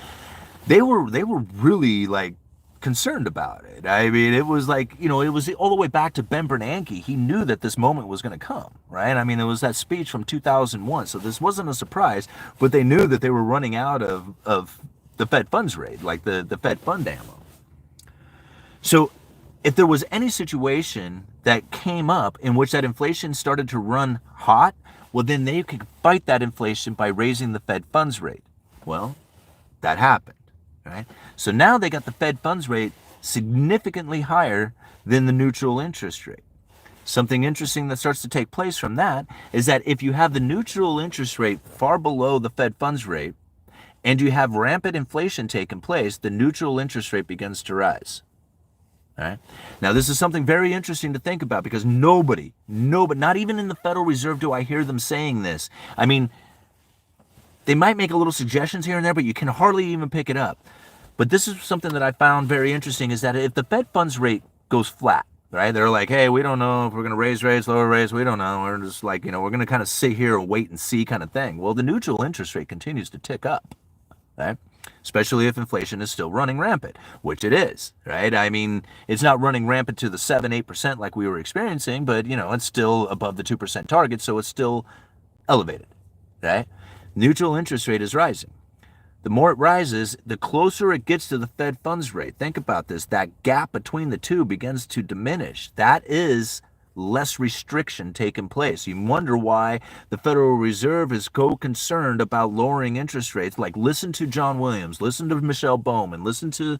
They were really like concerned about it. I mean, it was like, it was all the way back to Ben Bernanke. He knew that this moment was going to come, right? I mean, it was that speech from 2001, so this wasn't a surprise, but they knew that they were running out of the Fed funds rate, like the Fed fund ammo. So if there was any situation that came up in which that inflation started to run hot, well, then they could fight that inflation by raising the Fed funds rate. Well, that happened, right? So now they got the Fed funds rate significantly higher than the neutral interest rate. Something interesting that starts to take place from that is that if you have the neutral interest rate far below the Fed funds rate, and you have rampant inflation taking place, the neutral interest rate begins to rise. All right? Now, this is something very interesting to think about because nobody, not even in the Federal Reserve do I hear them saying this. I mean, they might make a little suggestions here and there, but you can hardly even pick it up. But this is something that I found very interesting is that if the Fed funds rate goes flat, right? They're like, hey, we don't know if we're going to raise rates, lower rates. We don't know. We're just like, we're going to kind of sit here and wait and see kind of thing. Well, the neutral interest rate continues to tick up. Right? Especially if inflation is still running rampant, which it is, right? I mean, it's not running rampant to the 7-8% like we were experiencing, but, it's still above the 2% target, so it's still elevated, right? Neutral interest rate is rising. The more it rises, the closer it gets to the Fed funds rate. Think about this. That gap between the two begins to diminish. That is less restriction taking place. You wonder why the Federal Reserve is so concerned about lowering interest rates. Like, listen to John Williams, listen to Michelle Bowman, listen to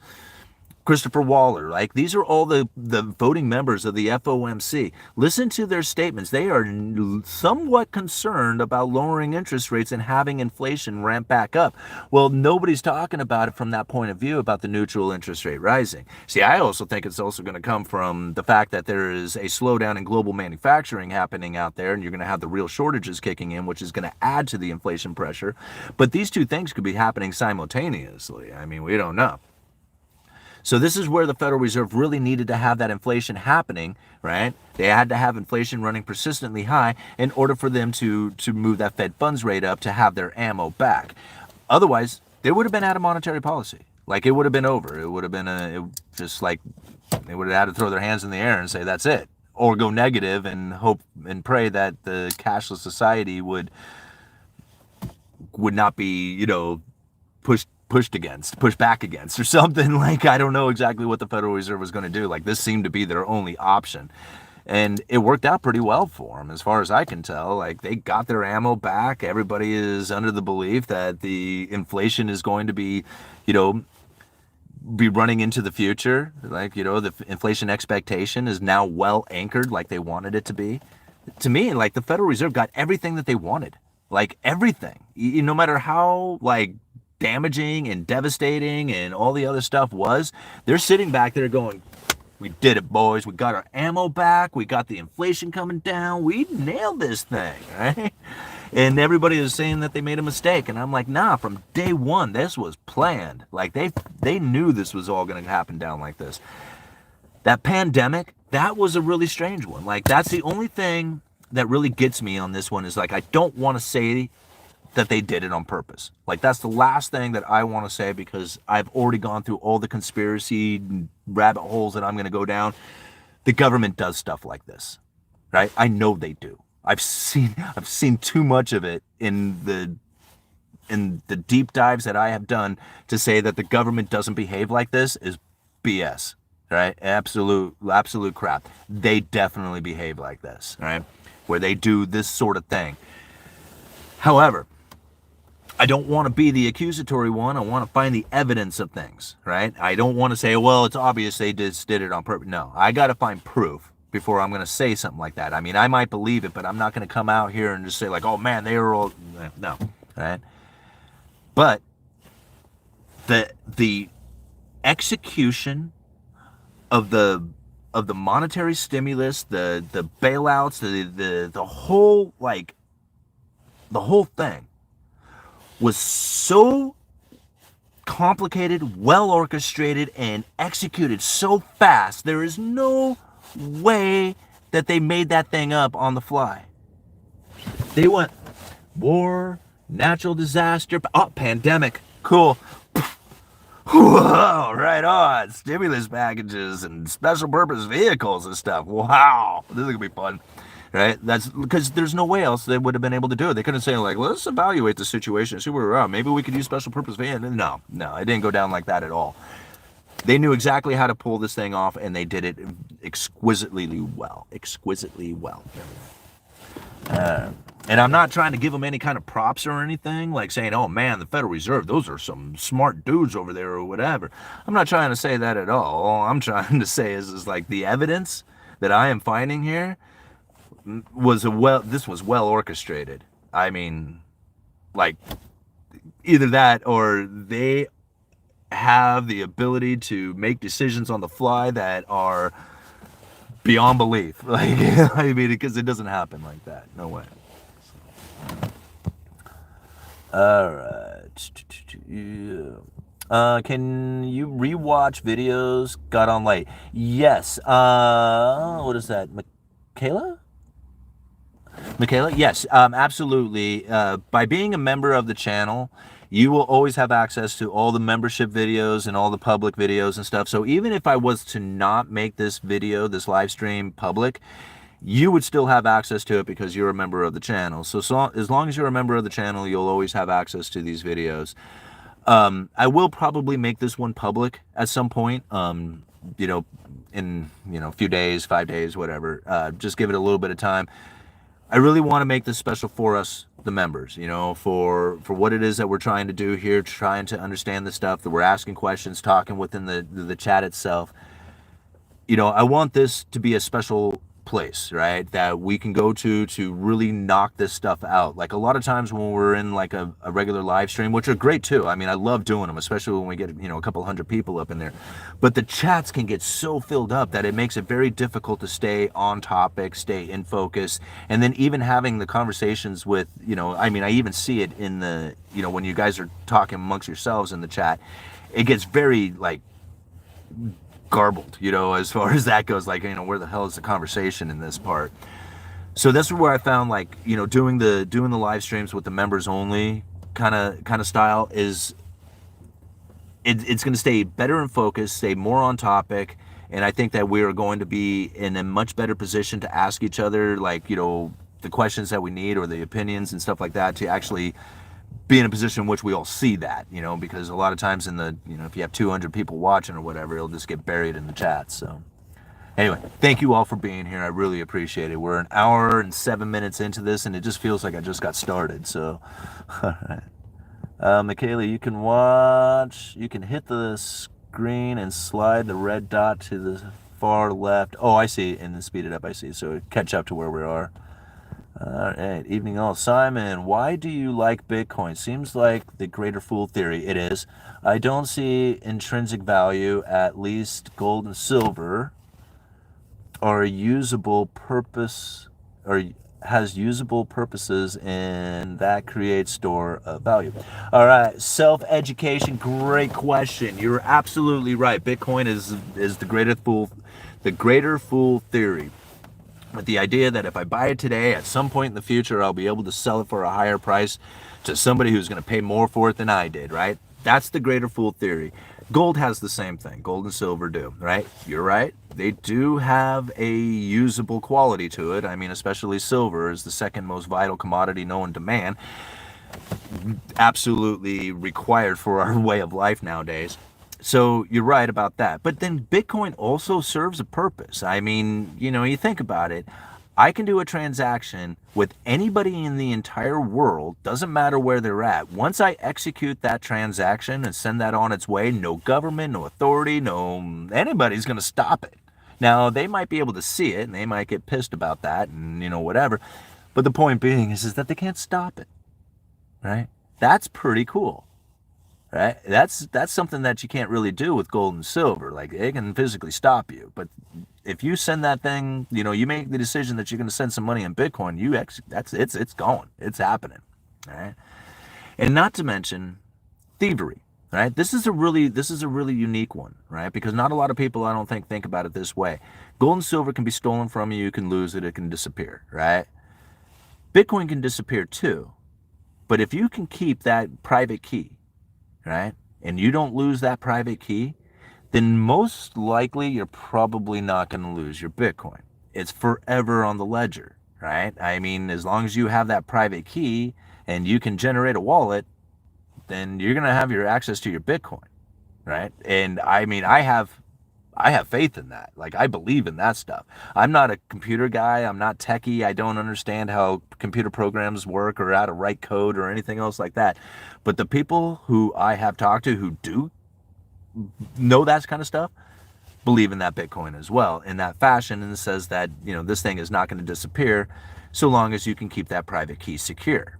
Christopher Waller. Like, these are all the voting members of the FOMC. Listen to their statements. They are somewhat concerned about lowering interest rates and having inflation ramp back up. Well, nobody's talking about it from that point of view about the neutral interest rate rising. See, I also think it's also going to come from the fact that there is a slowdown in global manufacturing happening out there, and you're going to have the real shortages kicking in, which is going to add to the inflation pressure. But these two things could be happening simultaneously. I mean, we don't know. So this is where the Federal Reserve really needed to have that inflation happening, right? They had to have inflation running persistently high in order for them to move that Fed funds rate up to have their ammo back. Otherwise, they would have been out of monetary policy. Like, it would have been over. It would have been they would have had to throw their hands in the air and say, that's it. Or go negative and hope and pray that the cashless society would not be, pushed back against or something. Like, I don't know exactly what the Federal Reserve was going to do. Like, this seemed to be their only option. And it worked out pretty well for them, as far as I can tell. Like, they got their ammo back. Everybody is under the belief that the inflation is going to be, be running into the future. Like, the inflation expectation is now well anchored like they wanted it to be. To me, like, the Federal Reserve got everything that they wanted. Like, everything. No matter how, like, damaging and devastating and all the other stuff was, they're sitting back there going, we did it, boys. We got our ammo back. We got the inflation coming down. We nailed this thing, right? And everybody is saying that they made a mistake. And I'm like, nah, from day one, this was planned. Like, they knew this was all going to happen down like this. That pandemic, that was a really strange one. Like, that's the only thing that really gets me on this one is, like, I don't want to say that they did it on purpose. Like, that's the last thing that I want to say, because I've already gone through all the conspiracy rabbit holes that I'm going to go down. The government does stuff like this, right? I know they do. I've seen too much of it in the deep dives that I have done to say that the government doesn't behave like this is BS, right? Absolute crap. They definitely behave like this, right? Where they do this sort of thing. However, I don't want to be the accusatory one. I want to find the evidence of things, right? I don't want to say, well, it's obvious they just did it on purpose. No, I got to find proof before I'm going to say something like that. I mean, I might believe it, but I'm not going to come out here and just say, like, oh man, they were all, no, right? But the execution of the of the monetary stimulus, the bailouts, the whole, like, the whole thing was so complicated, well orchestrated, and executed so fast. There is no way that they made that thing up on the fly. They went war, natural disaster, oh, pandemic, cool. Whoa, right on. Stimulus packages and special purpose vehicles and stuff. Wow, this is gonna be fun. Right? That's because there's no way else they would have been able to do it. They couldn't say, like, let's evaluate the situation, see where we're at. Maybe we could use special purpose van. No, it didn't go down like that at all. They knew exactly how to pull this thing off, and they did it exquisitely well. Exquisitely well. And I'm not trying to give them any kind of props or anything, like saying, oh man, the Federal Reserve, those are some smart dudes over there or whatever. I'm not trying to say that at all. All I'm trying to say is like the evidence that I am finding here this was well orchestrated. I mean, like, either that or they have the ability to make decisions on the fly that are beyond belief. Like, I mean, because it doesn't happen like that. No way. All right. Can you rewatch videos? Got on late. Yes. What is that? Michaela? Yes, absolutely. By being a member of the channel, you will always have access to all the membership videos and all the public videos and stuff. So even if I was to not make this video, this live stream public, you would still have access to it because you're a member of the channel. So as long as you're a member of the channel, you'll always have access to these videos. I will probably make this one public at some point, in, a few days, 5 days, whatever. Just give it a little bit of time. I really want to make this special for us, the members, for what it is that we're trying to do here, trying to understand the stuff that we're asking questions, talking within the chat itself. I want this to be a special place, right, that we can go to really knock this stuff out. Like a lot of times when we're in like a regular live stream, which are great too. I mean, I love doing them, especially when we get, a couple hundred people up in there. But the chats can get so filled up that it makes it very difficult to stay on topic, stay in focus. And then even having the conversations with, I mean, I even see it in the, when you guys are talking amongst yourselves in the chat, it gets very like garbled, as far as that goes, like, where the hell is the conversation in this part? So that's where I found, like, doing the live streams with the members only kind of style is it's going to stay better in focus, stay more on topic, and I think that we are going to be in a much better position to ask each other, like, the questions that we need or the opinions and stuff like that, to actually be in a position in which we all see that, because a lot of times in the, if you have 200 people watching or whatever, it'll just get buried in the chat. So anyway, thank you all for being here. I really appreciate it. We're an hour and 7 minutes into this, and it just feels like I just got started. So, all right. Michaela, you can hit the screen and slide the red dot to the far left. Oh, I see, and then speed it up. I see. So catch up to where we are. All right, evening all. Simon, why do you like Bitcoin? Seems like the greater fool theory. It is. I don't see intrinsic value, at least gold and silver are usable purpose, or has usable purposes, and that creates store of value. All right, self-education, great question. You're absolutely right. Bitcoin is the greater fool theory. With the idea that if I buy it today, at some point in the future, I'll be able to sell it for a higher price to somebody who's going to pay more for it than I did, right? That's the greater fool theory. Gold has the same thing. Gold and silver do, right? You're right. They do have a usable quality to it. I mean, especially silver is the second most vital commodity known to man. Absolutely required for our way of life nowadays. So you're right about that. But then Bitcoin also serves a purpose. I mean, you think about it. I can do a transaction with anybody in the entire world, doesn't matter where they're at. Once I execute that transaction and send that on its way, no government, no authority, anybody's going to stop it. Now, they might be able to see it and they might get pissed about that and, whatever. But the point being is that they can't stop it, right? That's pretty cool. right? That's something that you can't really do with gold and silver. Like, it can physically stop you, but if you send that thing, you know, you make the decision that you're going to send some money in Bitcoin, it's going, it's happening, all right? And not to mention thievery, right? This is a really unique one, right? Because not a lot of people, I don't think about it this way. Gold and silver can be stolen from you, you can lose it, it can disappear, right? Bitcoin can disappear too, but if you can keep that private key, right, and you don't lose that private key, then most likely you're probably not going to lose your Bitcoin. It's forever on the ledger, right? I mean, as long as you have that private key and you can generate a wallet, then you're going to have your access to your Bitcoin, right? And I mean, I have faith in that. Like, I believe in that stuff. I'm not a computer guy. I'm not techie. I don't understand how computer programs work or how to write code or anything else like that. But the people who I have talked to who do know that kind of stuff believe in that Bitcoin as well in that fashion, and says that, you know, this thing is not going to disappear so long as you can keep that private key secure.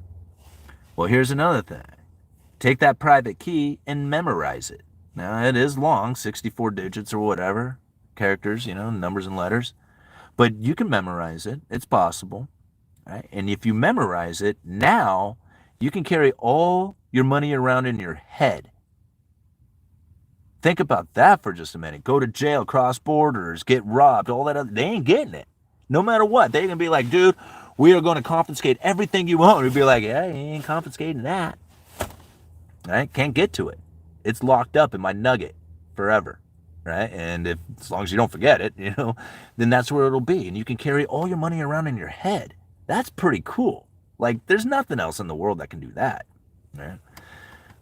Well, here's another thing. Take that private key and memorize it. Now, it is long, 64 digits or whatever, characters, you know, numbers and letters, but you can memorize it. It's possible, right? And if you memorize it, now you can carry all your money around in your head. Think about that for just a minute. Go to jail, cross borders, get robbed, all that other, they ain't getting it. No matter what, they're going to be like, dude, we are going to confiscate everything you own. We'd be like, yeah, you ain't confiscating that. Right? Can't get to it. It's locked up in my nugget forever, right? And as long as you don't forget it, you know, then that's where it'll be. And you can carry all your money around in your head. That's pretty cool. Like, there's nothing else in the world that can do that, right?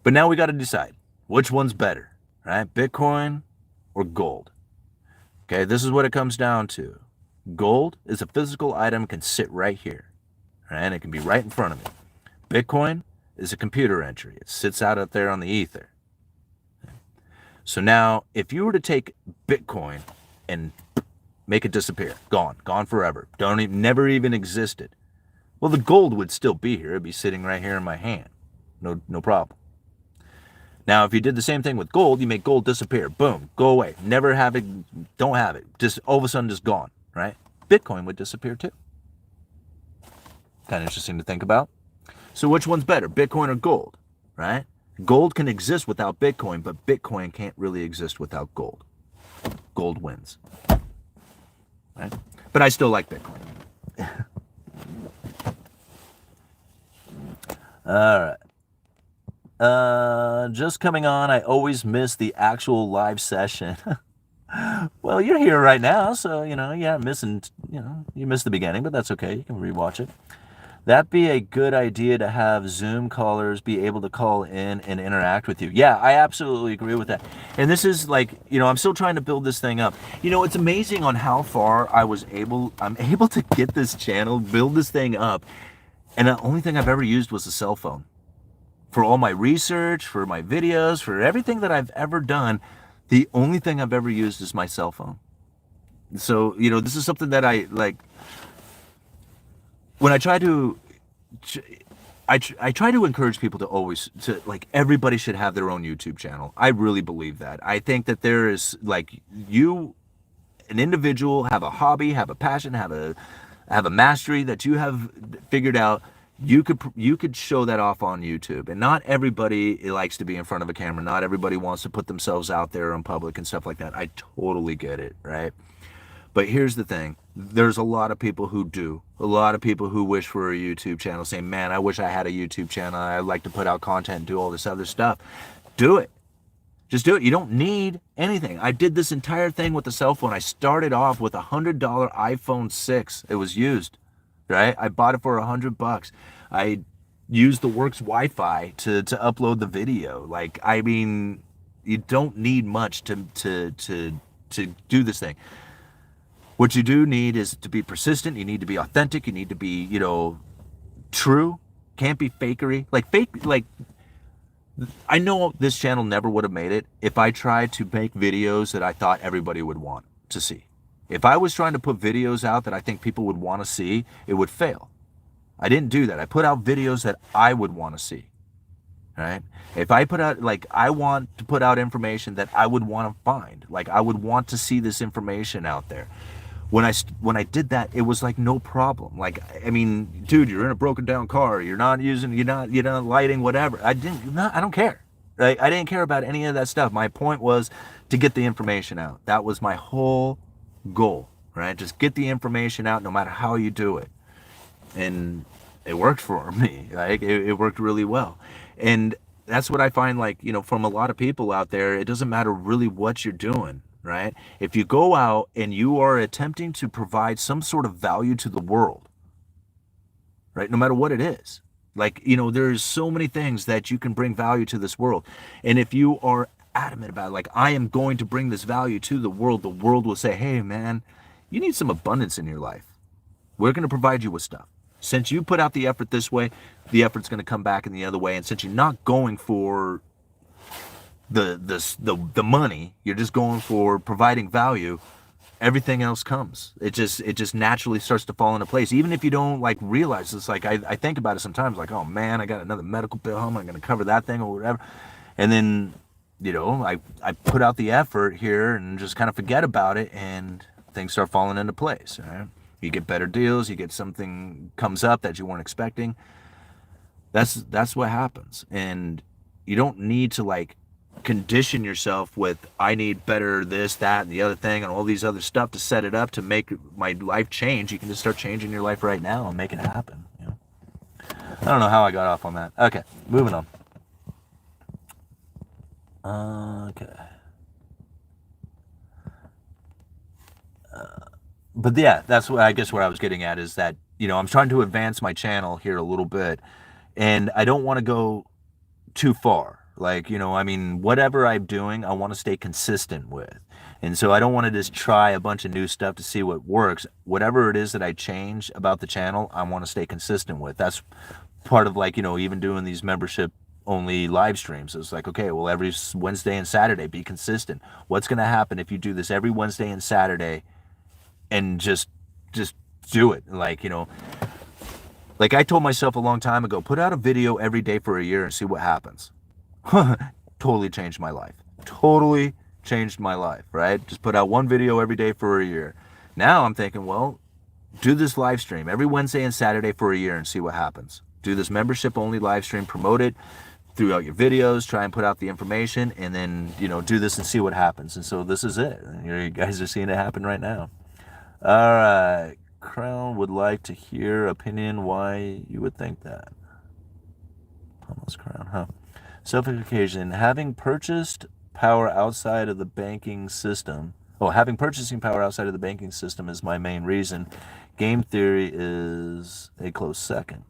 But now we got to decide which one's better, right? Bitcoin or gold? Okay, this is what it comes down to. Gold is a physical item, can sit right here, right? And it can be right in front of me. Bitcoin is a computer entry. It sits out there on the ether. So now, if you were to take Bitcoin and make it disappear, gone forever, never even existed, well, the gold would still be here. It'd be sitting right here in my hand. No problem. Now, if you did the same thing with gold, you make gold disappear. Boom, go away. Never have it, don't have it. Just all of a sudden, just gone, right? Bitcoin would disappear too. Kind of interesting to think about. So which one's better, Bitcoin or gold, right? Gold can exist without Bitcoin, but Bitcoin can't really exist without gold. Gold wins, right? But I still like Bitcoin. All right. Just coming on, I always miss the actual live session. Well, you're here right now, so, you know, yeah, you missed the beginning, but that's okay. You can rewatch it. That'd be a good idea to have Zoom callers be able to call in and interact with you. Yeah, I absolutely agree with that. And this is like, you know, I'm still trying to build this thing up. You know, it's amazing on how far I'm able to get this channel, build this thing up. And the only thing I've ever used was a cell phone. For all my research, for my videos, for everything that I've ever done, the only thing I've ever used is my cell phone. So, you know, this is something that I like. When I try to encourage people to like, everybody should have their own YouTube channel. I really believe that. I think that there is, like, you, an individual, have a hobby, have a passion, have a mastery that you have figured out. You could show that off on YouTube. And not everybody likes to be in front of a camera. Not everybody wants to put themselves out there in public and stuff like that. I totally get it, right? But here's the thing. There's a lot of people who do. A lot of people who wish for a YouTube channel, saying, man, I wish I had a YouTube channel. I'd like to put out content and do all this other stuff. Do it. Just do it. You don't need anything. I did this entire thing with the cell phone. I started off with a $100 iPhone 6. It was used, right? I bought it for $100. I used the Works Wi-Fi to upload the video. Like, I mean, you don't need much to do this thing. What you do need is to be persistent. You need to be authentic. You need to be, you know, true. Can't be fakery. Like, I know this channel never would have made it if I tried to make videos that I thought everybody would want to see. If I was trying to put videos out that I think people would want to see, it would fail. I didn't do that. I put out videos that I would want to see. right? If I put out, like, I want to put out information that I would want to find, like I would want to see this information out there. When I did that, it was like no problem. Like, I mean, dude, you're in a broken down car, you're not lighting, whatever. I don't care. Right? I didn't care about any of that stuff. My point was to get the information out. That was my whole goal, right? Just get the information out no matter how you do it. And it worked for me. Like, it worked really well. And that's what I find, like, from a lot of people out there, it doesn't matter really what you're doing, right? If you go out and you are attempting to provide some sort of value to the world, right? No matter what it is, like, there's so many things that you can bring value to this world. And if you are adamant about it, like, I am going to bring this value to the world will say, hey, man, you need some abundance in your life. We're going to provide you with stuff. Since you put out the effort this way, the effort's going to come back in the other way. And since you're not going for the money, you're just going for providing value, everything else comes. It just naturally starts to fall into place. Even if you don't like realize this, like I think about it sometimes, like, oh man, I got another medical bill, how am I going to cover that thing or whatever? And then, I put out the effort here and just kind of forget about it, and things start falling into place, right? You get better deals, you get something comes up that you weren't expecting. That's what happens. And you don't need to like condition yourself with, I need better this, that, and the other thing, and all these other stuff to set it up to make my life change. You can just start changing your life right now and make it happen. I don't know how I got off on that. Okay, moving on. Okay. But yeah, that's what I guess what I was getting at is that, I'm trying to advance my channel here a little bit, and I don't want to go too far. Like, whatever I'm doing, I want to stay consistent with. And so I don't want to just try a bunch of new stuff to see what works. Whatever it is that I change about the channel, I want to stay consistent with. That's part of, like, even doing these membership only live streams. It's like, okay, well, every Wednesday and Saturday, be consistent. What's going to happen if you do this every Wednesday and Saturday and just do it? Like, like I told myself a long time ago, put out a video every day for a year and see what happens. Totally changed my life. Totally changed my life, right? Just put out one video every day for a year. Now I'm thinking, well, do this live stream every Wednesday and Saturday for a year and see what happens. Do this membership only live stream, promote it throughout your videos, try and put out the information, and then, do this and see what happens. And so this is it. You guys are seeing it happen right now. All right. Crown would like to hear opinion why you would think that. Thomas Crown, huh? Self-education. Having purchasing power outside of the banking system is my main reason. Game theory is a close second.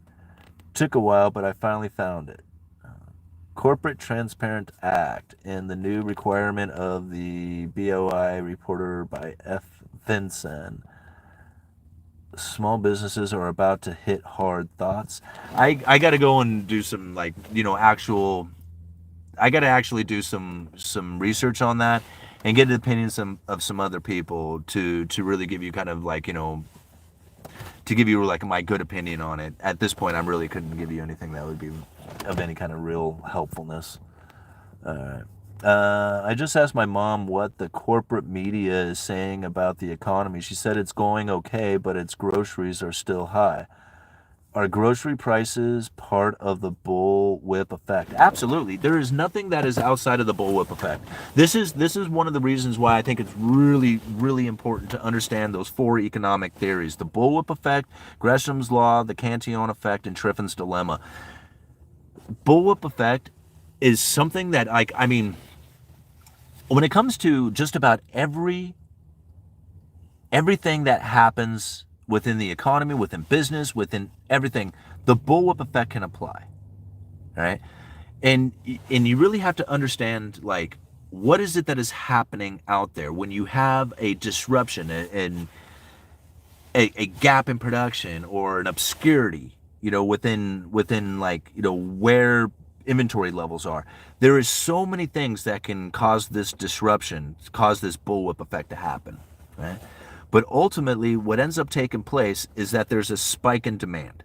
Took a while, but I finally found it. Corporate Transparent Act and the new requirement of the BOI reporter by F. Vinson. Small businesses are about to hit hard. Thoughts? I got to go and do some, like, I got to actually do some research on that and get the opinions of some other people to really give you kind of like, to give you like my good opinion on it. At this point, I really couldn't give you anything that would be of any kind of real helpfulness. All right. I just asked my mom what the corporate media is saying about the economy. She said it's going okay, but its groceries are still high. Are grocery prices part of the bullwhip effect? Absolutely. There is nothing that is outside of the bullwhip effect. This is one of the reasons why I think it's really, really important to understand those four economic theories: the bullwhip effect, Gresham's law, the Cantillon effect, and Triffin's dilemma. Bullwhip effect is something that, like, I mean, when it comes to just about everything that happens within the economy, within business, within everything, the bullwhip effect can apply, right? And you really have to understand, like, what is it that is happening out there when you have a disruption and a gap in production or an obscurity, within like, where inventory levels are. There is so many things that can cause this disruption, cause this bullwhip effect to happen, right? But ultimately, what ends up taking place is that there's a spike in demand,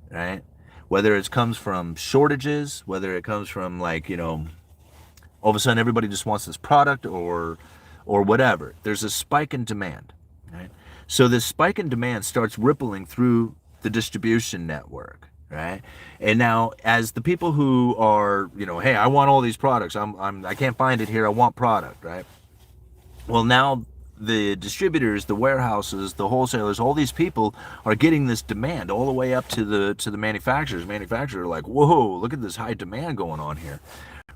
right? Whether it comes from shortages, whether it comes from like, all of a sudden everybody just wants this product or whatever. There's a spike in demand, right? So this spike in demand starts rippling through the distribution network, right? And now as the people who are, hey, I want all these products. I can't find it here. I want product, right? Well, now the distributors, the warehouses, the wholesalers, all these people are getting this demand all the way up to the manufacturers. Manufacturers are like, whoa, look at this high demand going on here,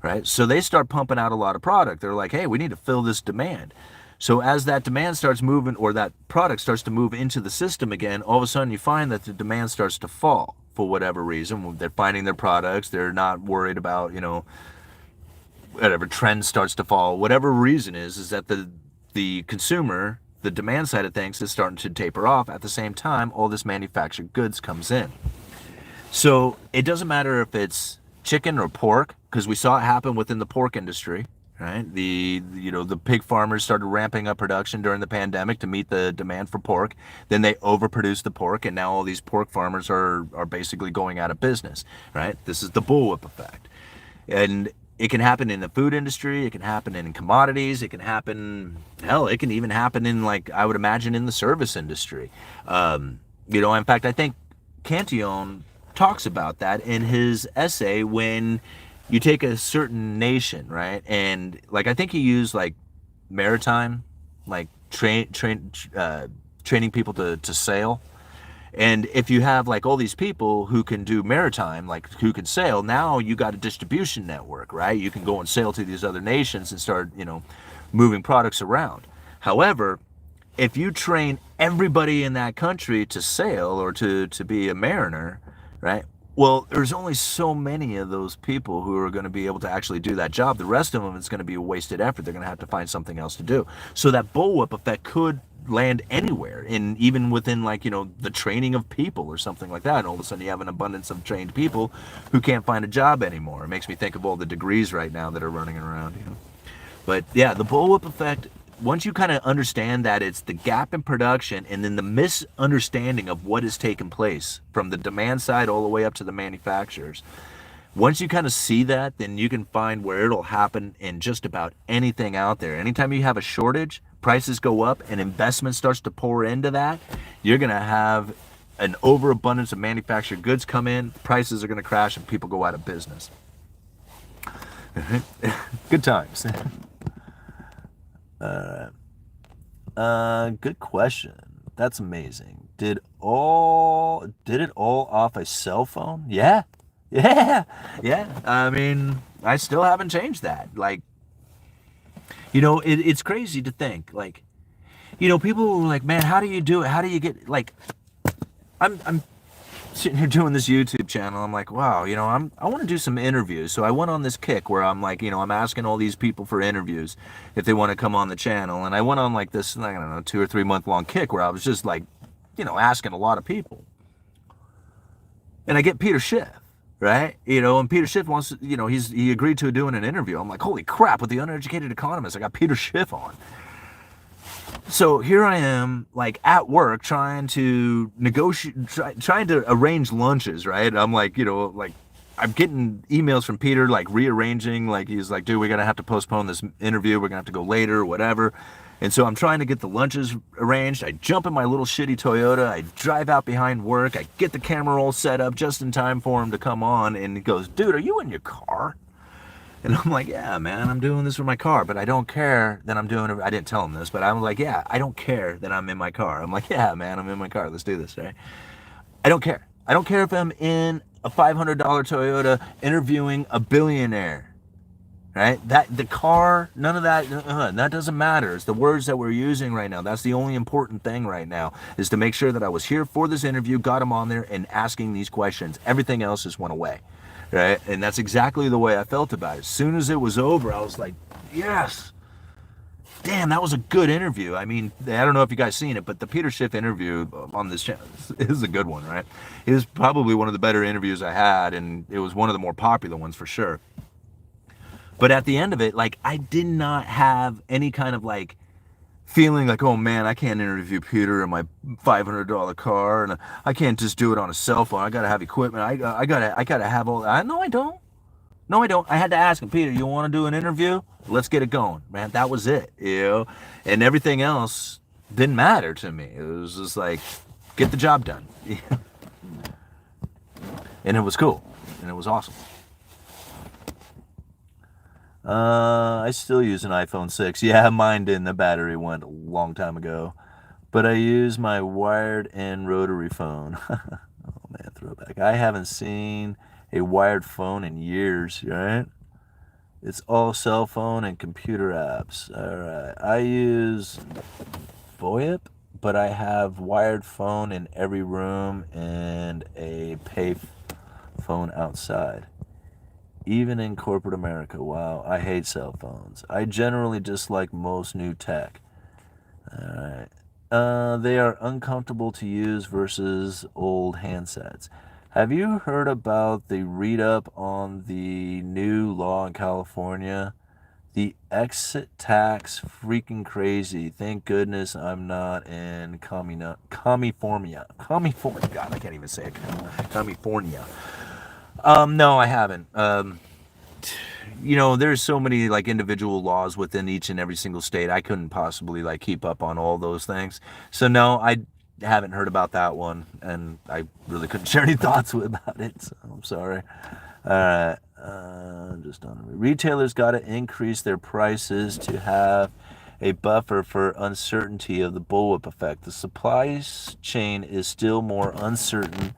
right? So they start pumping out a lot of product. They're like, hey, we need to fill this demand. So as that demand starts moving, or that product starts to move into the system again, all of a sudden you find that the demand starts to fall for whatever reason. They're finding their products. They're not worried about, whatever trend starts to fall. Whatever reason is that the consumer, the demand side of things is starting to taper off. At the same time, all this manufactured goods comes in. So it doesn't matter if it's chicken or pork, because we saw it happen within the pork industry, right? The pig farmers started ramping up production during the pandemic to meet the demand for pork. Then they overproduced the pork, and now all these pork farmers are basically going out of business, right? This is the bullwhip effect. And it can happen in the food industry, it can happen in commodities, it can happen, hell, it can even happen in, like, I would imagine, in the service industry. In fact, I think Cantillon talks about that in his essay when you take a certain nation, right? And, like, I think he used, like, maritime, like, training people to sail. And if you have like all these people who can do maritime, like who can sail, now you got a distribution network, right? You can go and sail to these other nations and start, moving products around. However, if you train everybody in that country to sail or to be a mariner, right? Well, there's only so many of those people who are going to be able to actually do that job. The rest of them, it's going to be a wasted effort. They're going to have to find something else to do. So that bullwhip effect could land anywhere, in even within, like, the training of people or something like that. And all of a sudden you have an abundance of trained people who can't find a job anymore. It makes me think of all the degrees right now that are running around, But yeah, the bullwhip effect, once you kind of understand that it's the gap in production and then the misunderstanding of what has taken place from the demand side all the way up to the manufacturers, once you kind of see that, then you can find where it'll happen in just about anything out there. Anytime you have a shortage, prices go up and investment starts to pour into that, you're going to have an overabundance of manufactured goods come in, prices are going to crash, and people go out of business. Good times. Good question. That's amazing. Did it all off a cell phone? Yeah. I mean, I still haven't changed that. Like, it's crazy to think, like, people were like, man, how do you do it? How do you get, like, I'm sitting here doing this YouTube channel. I'm like, wow, I want to do some interviews. So I went on this kick where I'm like, I'm asking all these people for interviews if they want to come on the channel. And I went on like this, I don't know, 2 or 3 month long kick where I was just like, asking a lot of people. And I get Peter Schiff, right? And Peter Schiff wants, he agreed to doing an interview. I'm like, holy crap, with the Uneducated Economist, I got Peter Schiff on. So here I am, like, at work trying to negotiate, trying to arrange lunches, right? I'm like, I'm getting emails from Peter, like, rearranging, like, he's like, dude, we're going to have to postpone this interview. We're going to have to go later or whatever. And so I'm trying to get the lunches arranged. I jump in my little shitty Toyota. I drive out behind work. I get the camera roll set up just in time for him to come on. And he goes, dude, are you in your car? And I'm like, yeah, man, I'm doing this with my car, but I don't care that I'm doing it. I didn't tell him this, but I'm like, yeah, I don't care that I'm in my car. I'm like, yeah, man, I'm in my car. Let's do this, right? I don't care. I don't care if I'm in a $500 Toyota interviewing a billionaire, right? That the car, none of that, that doesn't matter. It's the words that we're using right now. That's the only important thing right now, is to make sure that I was here for this interview, got him on there, and asking these questions. Everything else just went away. Right? And that's exactly the way I felt about it. As soon as it was over, I was like, yes, damn, that was a good interview. I mean, I don't know if you guys seen it, but the Peter Schiff interview on this channel is a good one, right? It was probably one of the better interviews I had, and it was one of the more popular ones for sure. But at the end of it, like, I did not have any kind of, like, feeling like, oh man, I can't interview Peter in my $500 car, and I can't just do it on a cell phone. I gotta have equipment. I gotta have all that. No, I don't. No, I don't. I had to ask him, Peter, you want to do an interview? Let's get it going, man. That was it, and everything else didn't matter to me. It was just like, get the job done. And it was cool, and it was awesome. I still use an iPhone 6. Yeah, mine didn't. The battery went a long time ago. But I use my wired and rotary phone. Oh man, throwback. I haven't seen a wired phone in years, right? It's all cell phone and computer apps. All right. I use PSYOP, but I have wired phone in every room and a pay phone outside. Even in corporate America. Wow, I hate cell phones. I generally dislike most new tech. Alright. They are uncomfortable to use versus old handsets. Have you heard about the read-up on the new law in California? The exit tax, freaking crazy. Thank goodness I'm not in California. God, I can't even say it. California. No, I haven't. There's so many like individual laws within each and every single state. I couldn't possibly like keep up on all those things. So no, I haven't heard about that one, and I really couldn't share any thoughts about it. So I'm sorry. All right. Just on retailers got to increase their prices to have a buffer for uncertainty of the bullwhip effect. The supply chain is still more uncertain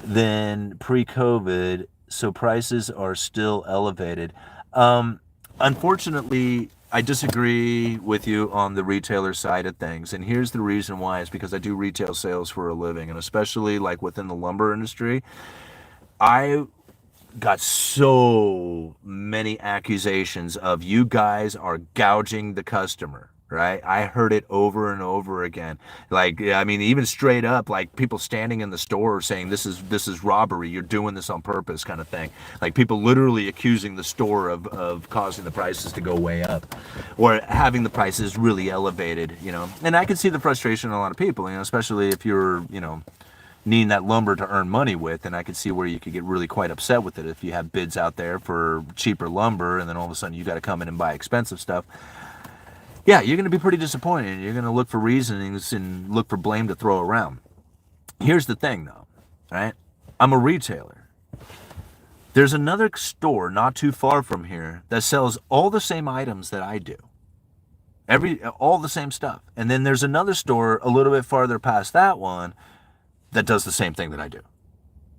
than pre-COVID, so prices are still elevated. Unfortunately, I disagree with you on the retailer side of things, and here's the reason why. Is because I do retail sales for a living, and especially like within the lumber industry, I got so many accusations of you guys are gouging the customer. Right? I heard it over and over again. Like, I mean, even straight up, like people standing in the store saying this is robbery. You're doing this on purpose, kind of thing. Like people literally accusing the store of causing the prices to go way up, or having the prices really elevated. And I can see the frustration in a lot of people. Especially if you're needing that lumber to earn money with, and I could see where you could get really quite upset with it if you have bids out there for cheaper lumber, and then all of a sudden you got to come in and buy expensive stuff. Yeah, you're going to be pretty disappointed. You're going to look for reasonings and look for blame to throw around. Here's the thing, though, right? I'm a retailer. There's another store not too far from here that sells all the same items that I do. All the same stuff. And then there's another store a little bit farther past that one that does the same thing that I do,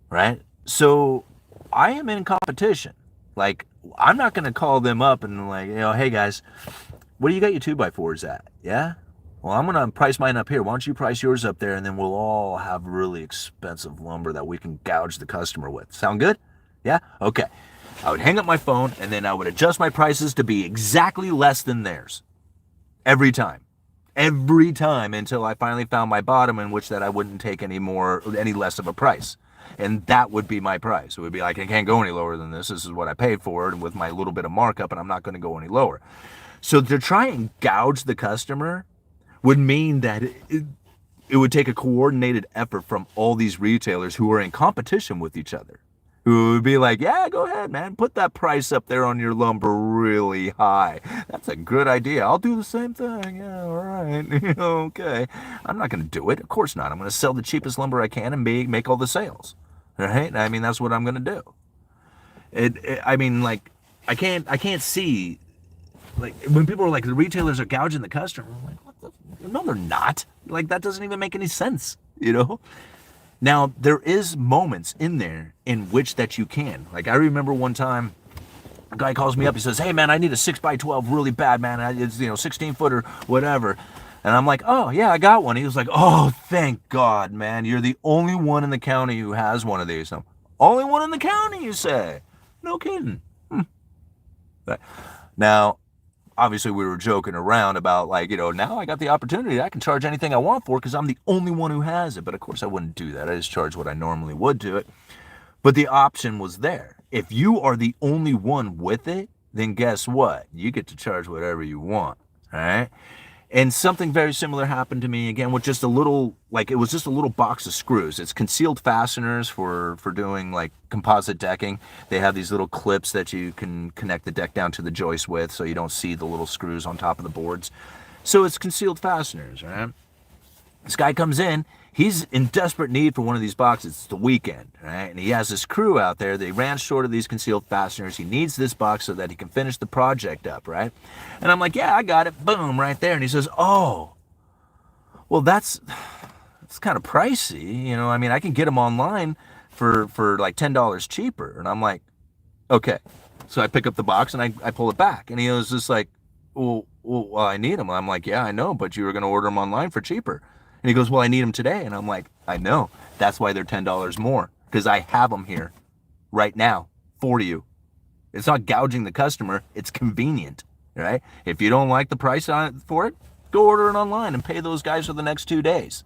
right? So I am in competition. Like, I'm not going to call them up and like, hey guys, what do you got your 2x4s at? Yeah? Well, I'm going to price mine up here. Why don't you price yours up there, and then we'll all have really expensive lumber that we can gouge the customer with. Sound good? Yeah? Okay. I would hang up my phone, and then I would adjust my prices to be exactly less than theirs. Every time. Every time, until I finally found my bottom in which that I wouldn't take any less of a price. And that would be my price. It would be like, I can't go any lower than this. This is what I paid for it, and with my little bit of markup, and I'm not going to go any lower. So to try and gouge the customer would mean that it would take a coordinated effort from all these retailers who are in competition with each other, who would be like, yeah, go ahead, man. Put that price up there on your lumber really high. That's a good idea. I'll do the same thing. Yeah, all right. Okay. I'm not going to do it. Of course not. I'm going to sell the cheapest lumber I can and make all the sales. Right? I mean, that's what I'm going to do. I mean, like, I can't see... Like, when people are like, the retailers are gouging the customer, I'm like, what the? No, they're not. Like, that doesn't even make any sense, Now, there is moments in there in which that you can. Like, I remember one time, a guy calls me up, he says, hey, man, I need a 6x12 really bad, man. It's, 16-foot or whatever. And I'm like, oh, yeah, I got one. He was like, oh, thank God, man. You're the only one in the county who has one of these. So, only one in the county, you say? No kidding. Now, obviously we were joking around about like, now I got the opportunity. I can charge anything I want for it because I'm the only one who has it. But of course I wouldn't do that. I just charge what I normally would to it. But the option was there. If you are the only one with it, then guess what? You get to charge whatever you want. All right. And something very similar happened to me again with just a little, like it was just a little box of screws. It's concealed fasteners for doing like composite decking. They have these little clips that you can connect the deck down to the joist with so you don't see the little screws on top of the boards. So it's concealed fasteners, right? This guy comes in, he's in desperate need for one of these boxes. It's the weekend, right? And he has this crew out there. They ran short of these concealed fasteners. He needs this box so that he can finish the project up, right? And I'm like, yeah, I got it. Boom, right there. And he says, oh, well, that's kind of pricey. You know, I mean, I can get them online for like $10 cheaper. And I'm like, okay. So I pick up the box and I pull it back. And he was just like, well, I need them. I'm like, yeah, I know, but you were going to order them online for cheaper. And he goes, well, I need them today. And I'm like, I know. That's why they're $10 more, because I have them here right now for you. It's not gouging the customer. It's convenient, right? If you don't like the price on it for it, go order it online and pay those guys for the next 2 days,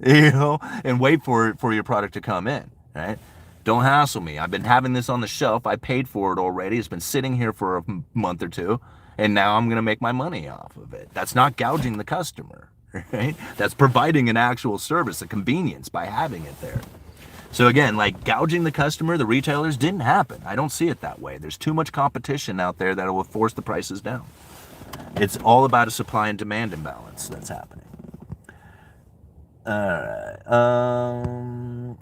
you know, and wait for your product to come in, right? Don't hassle me. I've been having this on the shelf. I paid for it already. It's been sitting here for a month or two, and now I'm going to make my money off of it. That's not gouging the customer. Right? That's providing an actual service, a convenience by having it there. So again, like gouging the customer, the retailers didn't happen. I don't see it that way. There's too much competition out there that will force the prices down. It's all about a supply and demand imbalance that's happening. All right.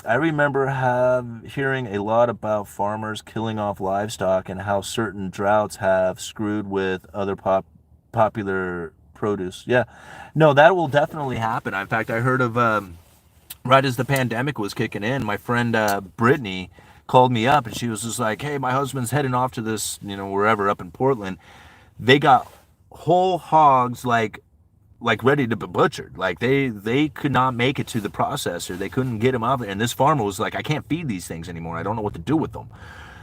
I remember hearing a lot about farmers killing off livestock and how certain droughts have screwed with other popular produce. Yeah, no, that will definitely happen. In fact, I heard of right as the pandemic was kicking in, my friend Brittany called me up and she was just like, hey, my husband's heading off to this, you know, wherever up in Portland. They got whole hogs like ready to be butchered. Like they could not make it to the processor. They couldn't get them out there. And this farmer was like, I can't feed these things anymore. I don't know what to do with them.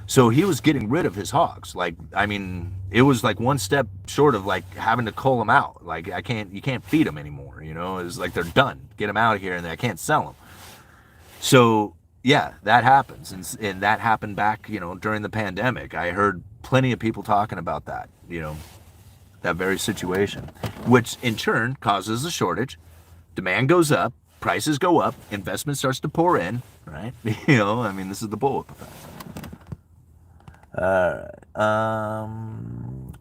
So he was getting rid of his hogs. Like, I mean, it was like one step short of like having to cull them out. Like, you can't feed them anymore. You know, it's like they're done. Get them out of here, and I can't sell them. So yeah, that happens, and that happened back, you know, during the pandemic. I heard plenty of people talking about that. You know, that very situation, which in turn causes a shortage. Demand goes up, prices go up, investment starts to pour in. Right? You know, I mean, this is the bullwhip effect.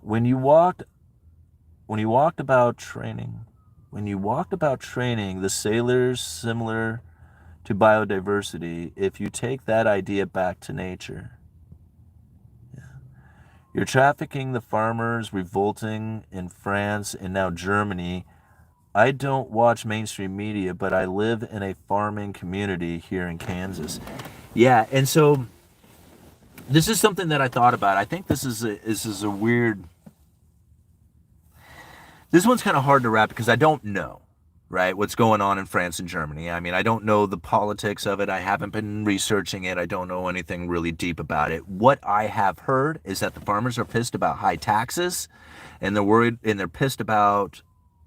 When you walked about training, the sailors similar to biodiversity, if you take that idea back to nature. Yeah. You're trafficking the farmers revolting in France and now Germany. I don't watch mainstream media, but I live in a farming community here in Kansas. Yeah, and so this is something that I thought about. I think this is a weird. This one's kind of hard to wrap because I don't know, right, what's going on in France and Germany. I mean, I don't know the politics of it. I haven't been researching it. I don't know anything really deep about it. What I have heard is that the farmers are pissed about high taxes, and they're worried, and they're pissed about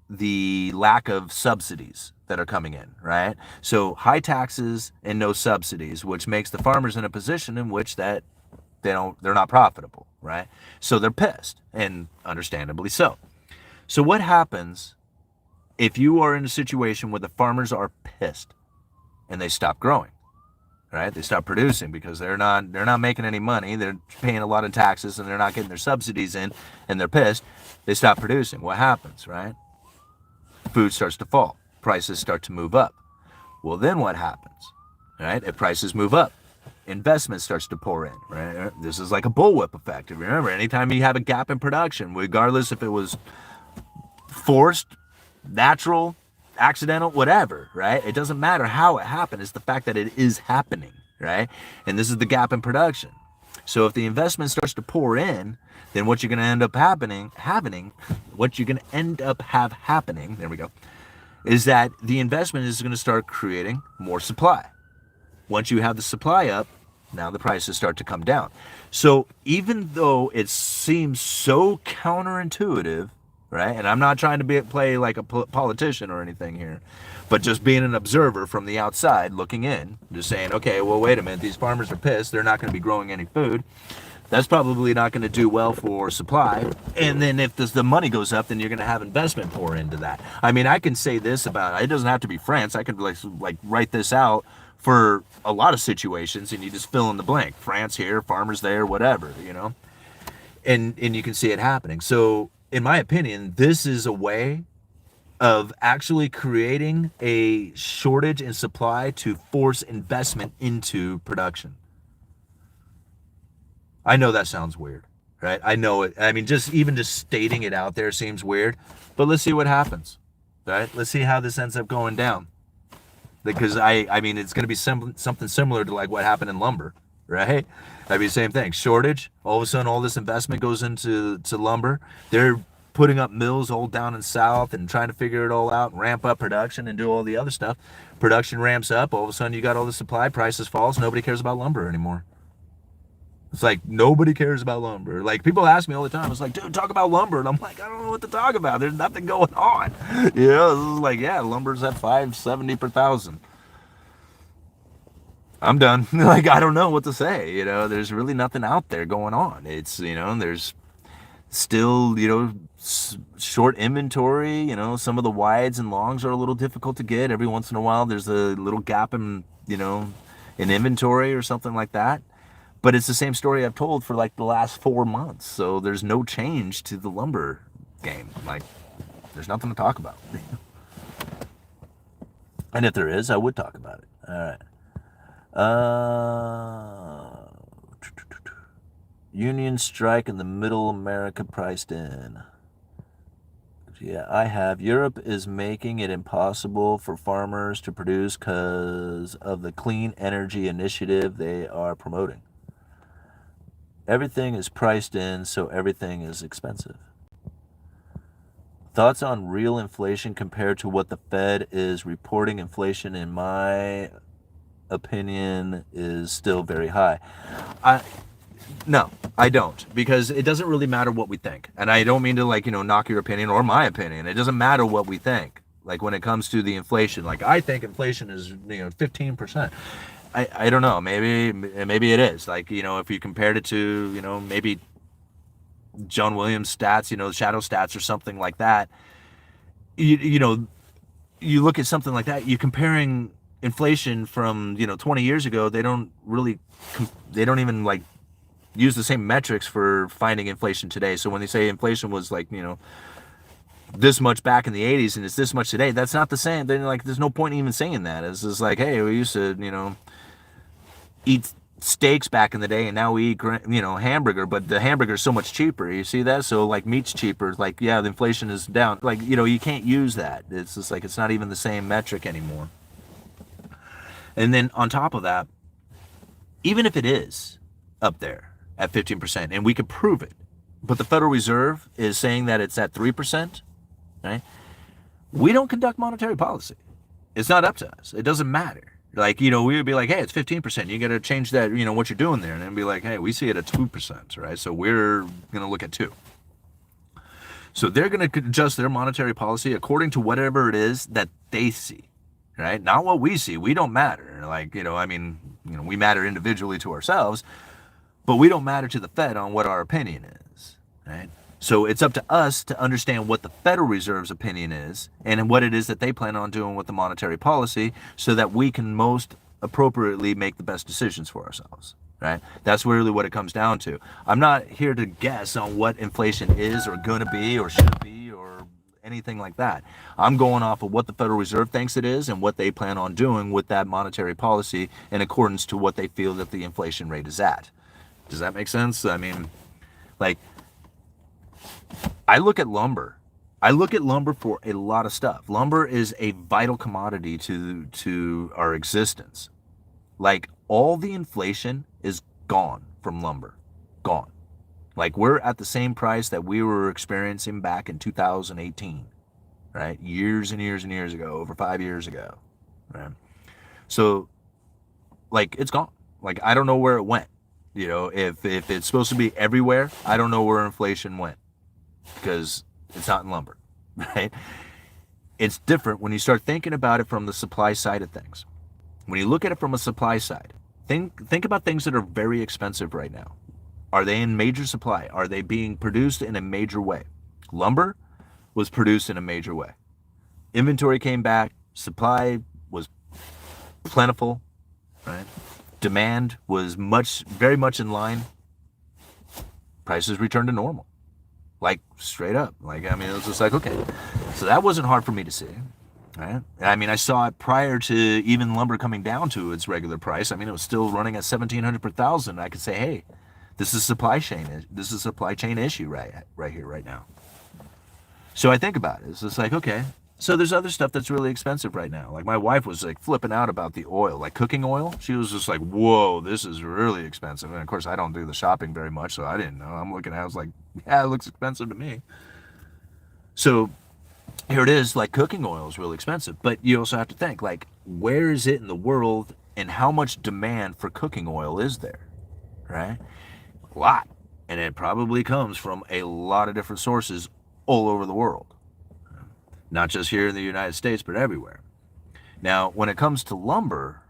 the lack of subsidies that are coming in, right? So high taxes and no subsidies, which makes the farmers in a position in which that they're not profitable, right? So they're pissed, and understandably so. So what happens if you are in a situation where the farmers are pissed and they stop growing, right? They stop producing because they're not making any money. They're paying a lot of taxes and they're not getting their subsidies in, and they're pissed. They stop producing. What happens, right? Food starts to fall. Prices start to move up. Well, then what happens, right? If prices move up, investment starts to pour in, right? This is like a bullwhip effect. Remember, anytime you have a gap in production, regardless if it was forced, natural, accidental, whatever, right? It doesn't matter how it happened. It's the fact that it is happening, right? And this is the gap in production. So if the investment starts to pour in, then what you're going to end up happening, there we go, is that the investment is going to start creating more supply. Once you have the supply up, now the prices start to come down. So even though it seems so counterintuitive, right? And I'm not trying to play like a politician or anything here, but just being an observer from the outside looking in, just saying, okay, well, wait a minute, these farmers are pissed. They're not going to be growing any food. That's probably not going to do well for supply. And then if the money goes up, then you're going to have investment pour into that. I mean, I can say this about it doesn't have to be France. I could like write this out for a lot of situations, and you just fill in the blank. France here, farmers there, whatever, you know. And you can see it happening. So, in my opinion, this is a way of actually creating a shortage in supply to force investment into production. I know that sounds weird, right? I know it. I mean, just stating it out there seems weird, but let's see what happens, right? Let's see how this ends up going down. Because I mean, it's going to be something similar to like what happened in lumber, right? I mean, same thing. Shortage. All of a sudden, all this investment goes into lumber. They're putting up mills all down in South and trying to figure it all out, ramp up production and do all the other stuff. Production ramps up. All of a sudden, you got all the supply. Prices falls. Nobody cares about lumber anymore. It's like nobody cares about lumber. Like people ask me all the time. It's like, dude, talk about lumber, and I'm like, I don't know what to talk about. There's nothing going on. You know, this is like, yeah, lumber's at $570 per thousand. I'm done. Like I don't know what to say. You know, there's really nothing out there going on. It's there's still short inventory. You know, some of the wides and longs are a little difficult to get. Every once in a while, there's a little gap in in inventory or something like that. But it's the same story I've told for like the last 4 months. So there's no change to the lumber game. Like, there's nothing to talk about. And if there is, I would talk about it. All right. Union strike in the middle America priced in. Yeah, I have. Europe is making it impossible for farmers to produce because of the clean energy initiative they are promoting. Everything is priced in, so everything is expensive. Thoughts on real inflation compared to what the Fed is reporting? Inflation, in my opinion, is still very high. No, I don't, because it doesn't really matter what we think. And I don't mean to knock your opinion or my opinion. It doesn't matter what we think. Like when it comes to the inflation, like I think inflation is 15%. I don't know. Maybe it is. Like, if you compared it to, maybe John Williams stats, shadow stats or something like that, you look at something like that, you're comparing inflation from, 20 years ago. They don't even like use the same metrics for finding inflation today. So when they say inflation was like, this much back in the 80s and it's this much today, that's not the same. Then like, there's no point in even saying that. It's just like, hey, we used to, eat steaks back in the day, and now we eat hamburger, but the hamburger is so much cheaper. You see that? So like meat's cheaper. Like, yeah, the inflation is down. Like, you can't use that. It's just like it's not even the same metric anymore. And then on top of that, even if it is up there at 15%, and we could prove it, but the Federal Reserve is saying that it's at 3%, right? We don't conduct monetary policy. It's not up to us. It doesn't matter. Like, we would be like, hey, it's 15%. You got to change that, what you're doing there. And then be like, hey, we see it at 2%, right? So we're going to look at 2. So they're going to adjust their monetary policy according to whatever it is that they see, right? Not what we see. We don't matter. Like, we matter individually to ourselves, but we don't matter to the Fed on what our opinion is, right? So it's up to us to understand what the Federal Reserve's opinion is and what it is that they plan on doing with the monetary policy so that we can most appropriately make the best decisions for ourselves, right? That's really what it comes down to. I'm not here to guess on what inflation is or going to be or should be or anything like that. I'm going off of what the Federal Reserve thinks it is and what they plan on doing with that monetary policy in accordance to what they feel that the inflation rate is at. Does that make sense? I mean, like, I look at lumber. I look at lumber for a lot of stuff. Lumber is a vital commodity to our existence. Like, all the inflation is gone from lumber. Gone. Like, we're at the same price that we were experiencing back in 2018, right? Years and years and years ago, over 5 years ago, right? So, like, it's gone. Like, I don't know where it went. If it's supposed to be everywhere, I don't know where inflation went. Because it's not in lumber, right? It's different when you start thinking about it from the supply side of things. When you look at it from a supply side, think about things that are very expensive right now. Are they in major supply? Are they being produced in a major way? Lumber was produced in a major way. Inventory came back, supply was plentiful, right? Demand was very much in line. Prices returned to normal. Like, straight up. Like, I mean, it was just like, okay. So that wasn't hard for me to see, right? I mean, I saw it prior to even lumber coming down to its regular price. I mean, it was still running at $1,700 per thousand. I could say, hey, this is supply chain. This is a supply chain issue right here, right now. So I think about it. It's just like, okay. So there's other stuff that's really expensive right now. Like my wife was like flipping out about the oil, like cooking oil. She was just like, whoa, this is really expensive. And of course, I don't do the shopping very much, so I didn't know. I'm looking at it, I was like, yeah, it looks expensive to me. So here it is, like cooking oil is really expensive. But you also have to think, like, where is it in the world and how much demand for cooking oil is there, right? A lot. And it probably comes from a lot of different sources all over the world. Not just here in the United States, but everywhere. Now, when it comes to lumber,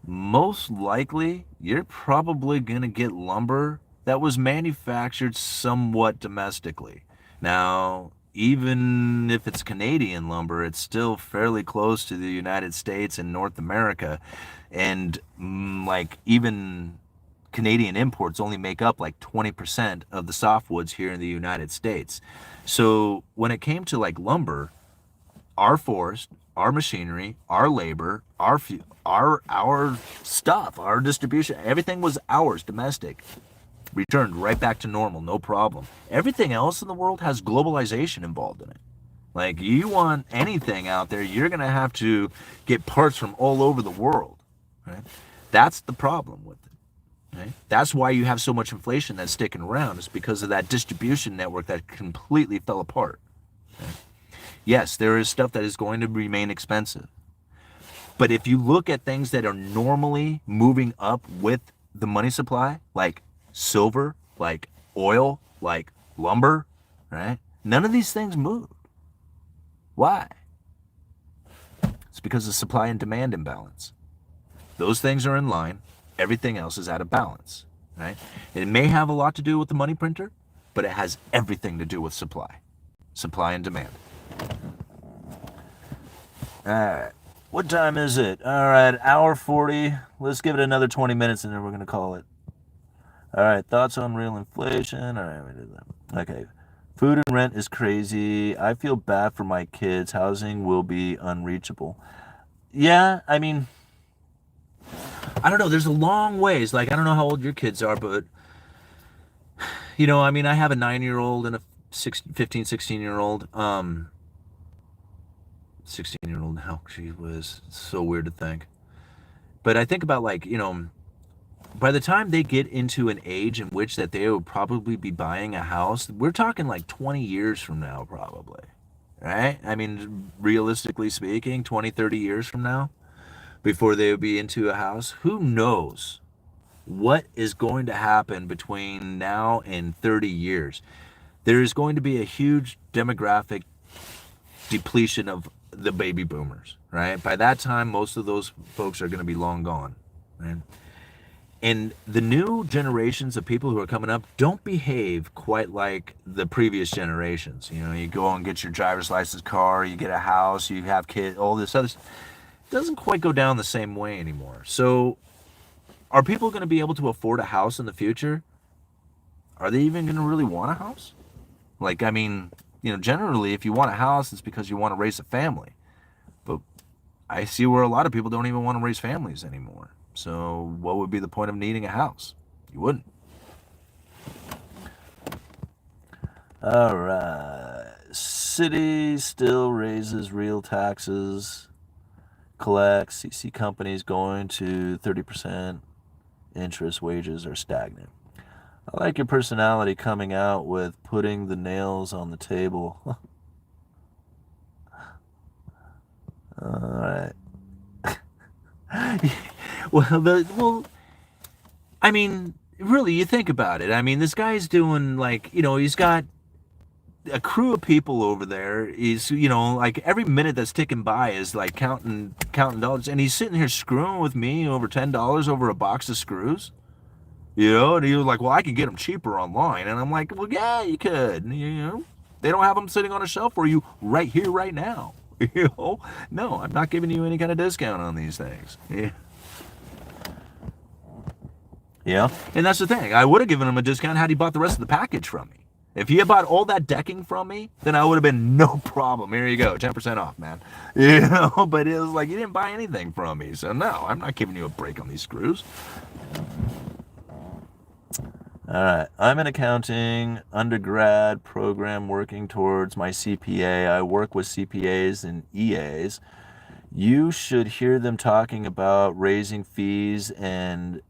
most likely you're probably going to get lumber that was manufactured somewhat domestically. Now, even if it's Canadian lumber, it's still fairly close to the United States and North America. And like even Canadian imports only make up like 20% of the softwoods here in the United States. So when it came to like lumber, our forest, our machinery, our labor, our stuff, our distribution, everything was ours, domestic. Returned right back to normal, no problem. Everything else in the world has globalization involved in it. Like, you want anything out there, you're going to have to get parts from all over the world. Right? That's the problem with it. Right? That's why you have so much inflation that's sticking around, is because of that distribution network that completely fell apart. Right? Yes, there is stuff that is going to remain expensive. But if you look at things that are normally moving up with the money supply, like silver, like oil, like lumber, right? None of these things moved. Why? It's because of supply and demand imbalance. Those things are in line. Everything else is out of balance, right? It may have a lot to do with the money printer, but it has everything to do with supply and demand. All right. What time is it? All right, hour 40. Let's give it another 20 minutes and then we're going to call it. All right, thoughts on real inflation. All right, we did that. Okay. Food and rent is crazy. I feel bad for my kids. Housing will be unreachable. Yeah, I mean, I don't know. There's a long ways. Like, I don't know how old your kids are, but, you know, I mean, I have a 9-year-old and a 15, 16-year-old. 16-year-old now. She was so weird to think. But I think about, like, you know, by the time they get into an age in which that they will probably be buying a house, we're talking like 20 years from now, probably. Right? I mean, realistically speaking, 20, 30 years from now, before they will be into a house. Who knows what is going to happen between now and 30 years? There is going to be a huge demographic depletion of the baby boomers, right? By that time, most of those folks are going to be long gone, right? And the new generations of people who are coming up don't behave quite like the previous generations. You know, you go and get your driver's license car, you get a house, you have kids, all this other stuff. It doesn't quite go down the same way anymore. So are people going to be able to afford a house in the future? Are they even going to really want a house? Like, I mean, you know, generally, if you want a house, it's because you want to raise a family. But I see where a lot of people don't even want to raise families anymore. So what would be the point of needing a house? You wouldn't. All right. City still raises real taxes, collects. CC companies going to 30% interest. Wages are stagnant. I like your personality coming out with putting the nails on the table. All right. Well, I mean, really, you think about it. I mean, this guy's doing, like, you know, he's got a crew of people over there. He's, you know, like every minute that's ticking by is like counting dollars, and he's sitting here screwing with me over $10 over a box of screws. You know, and he was like, well, I could get them cheaper online. And I'm like, well, yeah, you could. You know, they don't have them sitting on a shelf for you right here, right now. You know, no, I'm not giving you any kind of discount on these things. Yeah. Yeah. And that's the thing. I would have given him a discount had he bought the rest of the package from me. If he had bought all that decking from me, then I would have been no problem. Here you go, 10% off, man. You know, but it was like, you didn't buy anything from me. So no, I'm not giving you a break on these screws. All right, I'm an accounting undergrad program working towards my CPA. I work with CPAs and EAs. You should hear them talking about raising fees and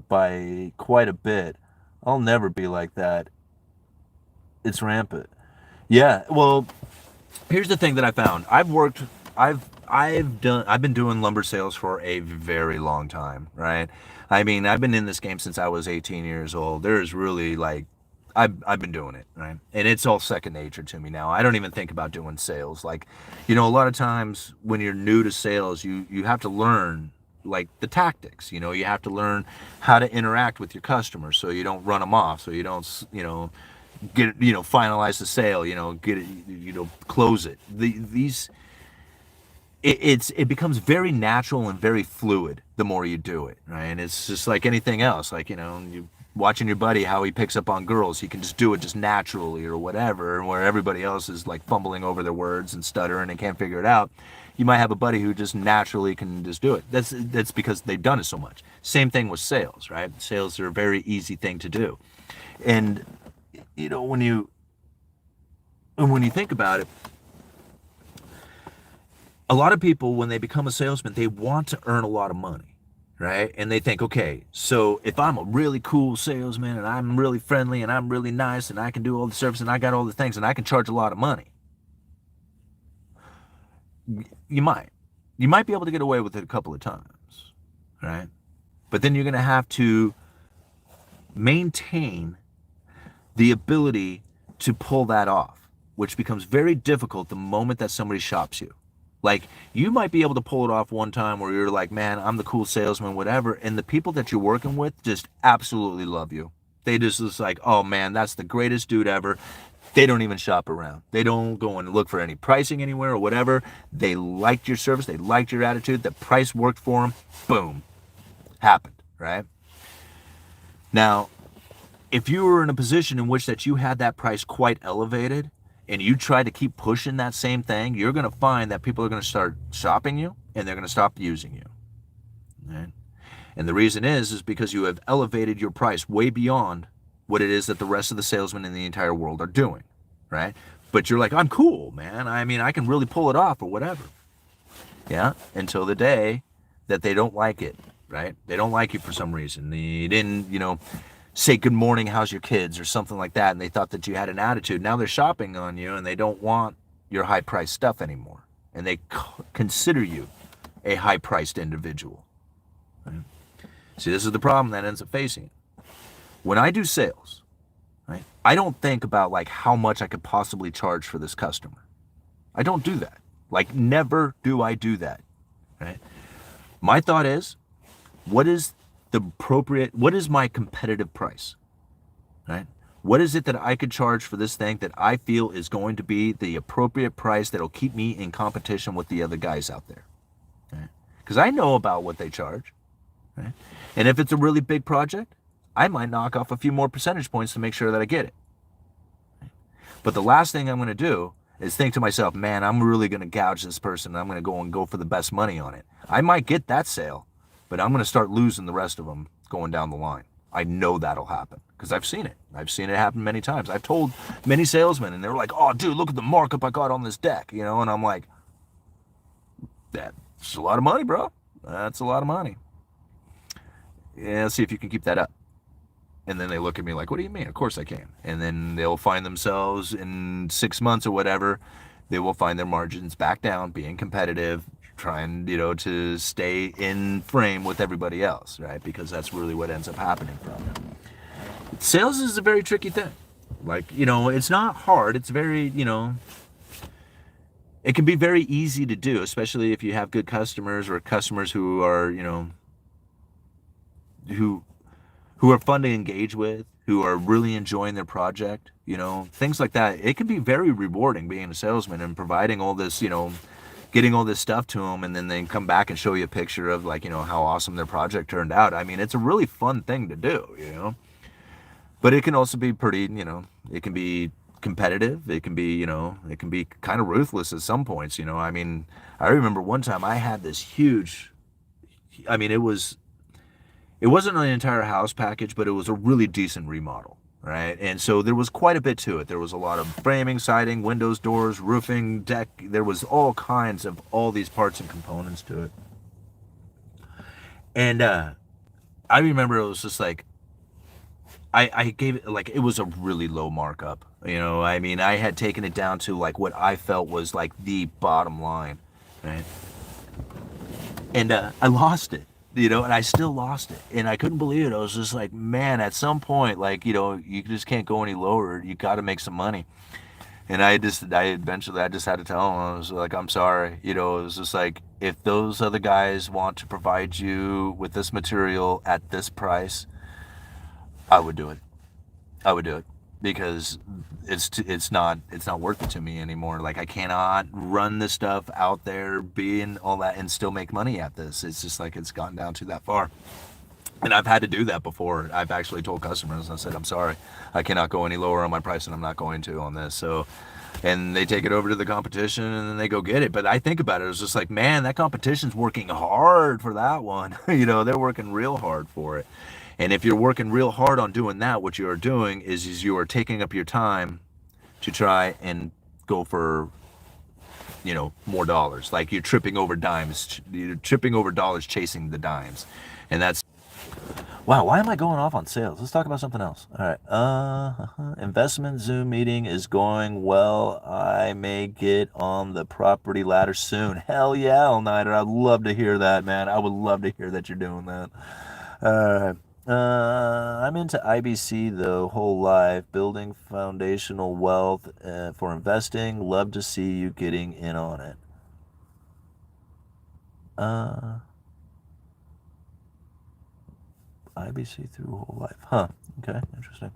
by quite a bit. I'll never be like that. It's rampant. Yeah, well, here's the thing that I found. I've been doing lumber sales for a very long time, right? I mean, I've been in this game since I was 18 years old. There's really like I've been doing it, right? And it's all second nature to me now. I don't even think about doing sales. Like, you know, a lot of times when you're new to sales, you have to learn like the tactics. You know, you have to learn how to interact with your customers so you don't run them off, so you don't, you know, get, you know, finalize the sale, you know, get it, you know, close it. It becomes very natural and very fluid the more you do it, right? And it's just like anything else, like, you know, you watching your buddy how he picks up on girls, he can just do it just naturally or whatever, and where everybody else is like fumbling over their words and stuttering and can't figure it out. You might have a buddy who just naturally can just do it. That's because they've done it so much. Same thing with sales, right? Sales are a very easy thing to do. And you know, when you think about it, a lot of people, when they become a salesman, they want to earn a lot of money, right? And they think, okay, so if I'm a really cool salesman and I'm really friendly and I'm really nice and I can do all the service and I got all the things and I can charge a lot of money, you might be able to get away with it a couple of times, right? But then you're going to have to maintain the ability to pull that off, which becomes very difficult the moment that somebody shops you. Like, you might be able to pull it off one time where you're like, man, I'm the cool salesman, whatever, and the people that you're working with just absolutely love you. They just like, oh man, that's the greatest dude ever. They don't even shop around. They don't go and look for any pricing anywhere or whatever. They liked your service. They liked your attitude. The price worked for them. Boom. Happened, right? Now, if you were in a position in which that you had that price quite elevated and you try to keep pushing that same thing, you're going to find that people are going to start shopping you and they're going to stop using you. Right? And the reason is because you have elevated your price way beyond what it is that the rest of the salesmen in the entire world are doing, right? But you're like, I'm cool, man. I mean, I can really pull it off or whatever. Yeah, until the day that they don't like it, right? They don't like you for some reason. They didn't, you know, say good morning, how's your kids or something like that, and they thought that you had an attitude. Now they're shopping on you and they don't want your high-priced stuff anymore, and they consider you a high-priced individual. Right? See, this is the problem that ends up facing it. When I do sales, right, I don't think about like how much I could possibly charge for this customer. I don't do that. Like, never do I do that. Right? My thought is, what is my competitive price, right? What is it that I could charge for this thing that I feel is going to be the appropriate price that'll keep me in competition with the other guys out there, right? Because I know about what they charge, right? And if it's a really big project, I might knock off a few more percentage points to make sure that I get it. But the last thing I'm going to do is think to myself, man, I'm really going to gouge this person. I'm going to go for the best money on it. I might get that sale, but I'm going to start losing the rest of them going down the line. I know that'll happen because I've seen it. I've seen it happen many times. I've told many salesmen and they're like, oh, dude, look at the markup I got on this deck, you know? And I'm like, that's a lot of money, bro. That's a lot of money. Yeah, let's see if you can keep that up. And then they look at me like, what do you mean? Of course I can. And then they'll find themselves in 6 months or whatever, they will find their margins back down, being competitive, trying, you know, to stay in frame with everybody else, right? Because that's really what ends up happening from them. Sales is a very tricky thing. Like, you know, it's not hard. It's very, you know, it can be very easy to do, especially if you have good customers or customers who are, you know, who who are fun to engage with, who are really enjoying their project, things like that. It can be very rewarding being a salesman and providing all this, getting all this stuff to them, and then they come back and show you a picture of like, how awesome their project turned out. I mean, it's a really fun thing to do. But it can also be pretty, it can be competitive. It can be, it can be kind of ruthless at some points. I mean, I remember one time I had this huge, I mean, it wasn't an entire house package, but it was a really decent remodel, right? And so there was quite a bit to it. There was a lot of framing, siding, windows, doors, roofing, deck. There was all kinds of all these parts and components to it. And I remember it was just like, I gave it, like, it was a really low markup. I mean, I had taken it down to like what I felt was like the bottom line, right? And I lost it. And I still lost it. And I couldn't believe it. I was just like, man, at some point, like, you just can't go any lower. You got to make some money. And I eventually, I just had to tell him, I was like, I'm sorry. It was just like, if those other guys want to provide you with this material at this price, I would do it. I would do it. Because it's not worth it to me anymore. Like, I cannot run this stuff out there, be in all that, and still make money at this. It's just like, it's gone down to that far. And I've had to do that before. I've actually told customers, I said, I'm sorry, I cannot go any lower on my price, and I'm not going to on this. So, and they take it over to the competition, and then they go get it. But I think about it, it's just like, man, that competition's working hard for that one. They're working real hard for it. And if you're working real hard on doing that, what you are doing is you are taking up your time to try and go for, more dollars. Like, you're tripping over dimes. You're tripping over dollars chasing the dimes. And that's... Wow, why am I going off on sales? Let's talk about something else. All right. Investment Zoom meeting is going well. I may get on the property ladder soon. Hell yeah, All-Nighter. I'd love to hear that, man. I would love to hear that you're doing that. All right. I'm into IBC though, whole life, building foundational wealth for investing. Love to see you getting in on it. IBC through whole life. Huh. Okay, interesting.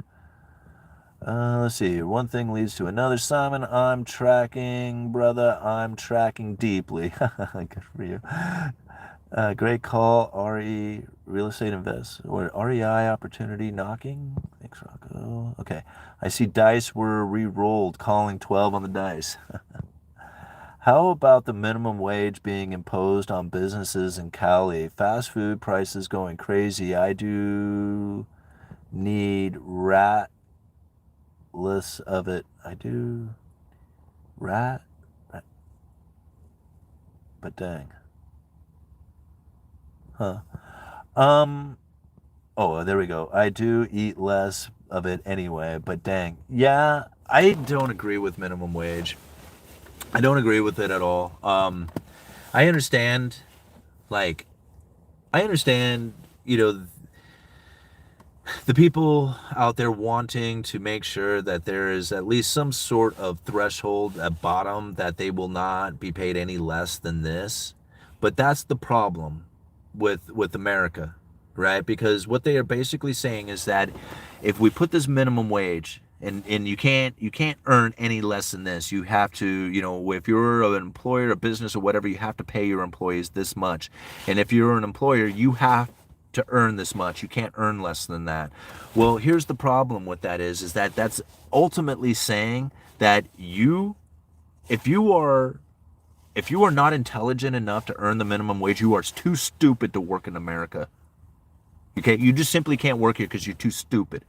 Let's see. One thing leads to another. Simon, I'm tracking, brother. I'm tracking deeply. Good for you. Great call, RE Real Estate Invest, or REI Opportunity Knocking. Thanks, Rocco. Okay, I see dice were re-rolled, calling 12 on the dice. How about the minimum wage being imposed on businesses in Cali? Fast food prices going crazy. I do need ratless of it. I do rat, but dang. Huh. Oh, there we go. I do eat less of it anyway, but dang. Yeah, I don't agree with minimum wage. I don't agree with it at all. I understand, like, the people out there wanting to make sure that there is at least some sort of threshold at bottom that they will not be paid any less than this. But that's the problem with America, right? Because what they are basically saying is that if we put this minimum wage, and you can't earn any less than this, you have to, if you're an employer, a business, or whatever, you have to pay your employees this much. And if you're an employer, you have to earn this much. You can't earn less than that. Well, here's the problem with that is that that's ultimately saying that if you are not intelligent enough to earn the minimum wage, you are too stupid to work in America. You just simply can't work here because you're too stupid,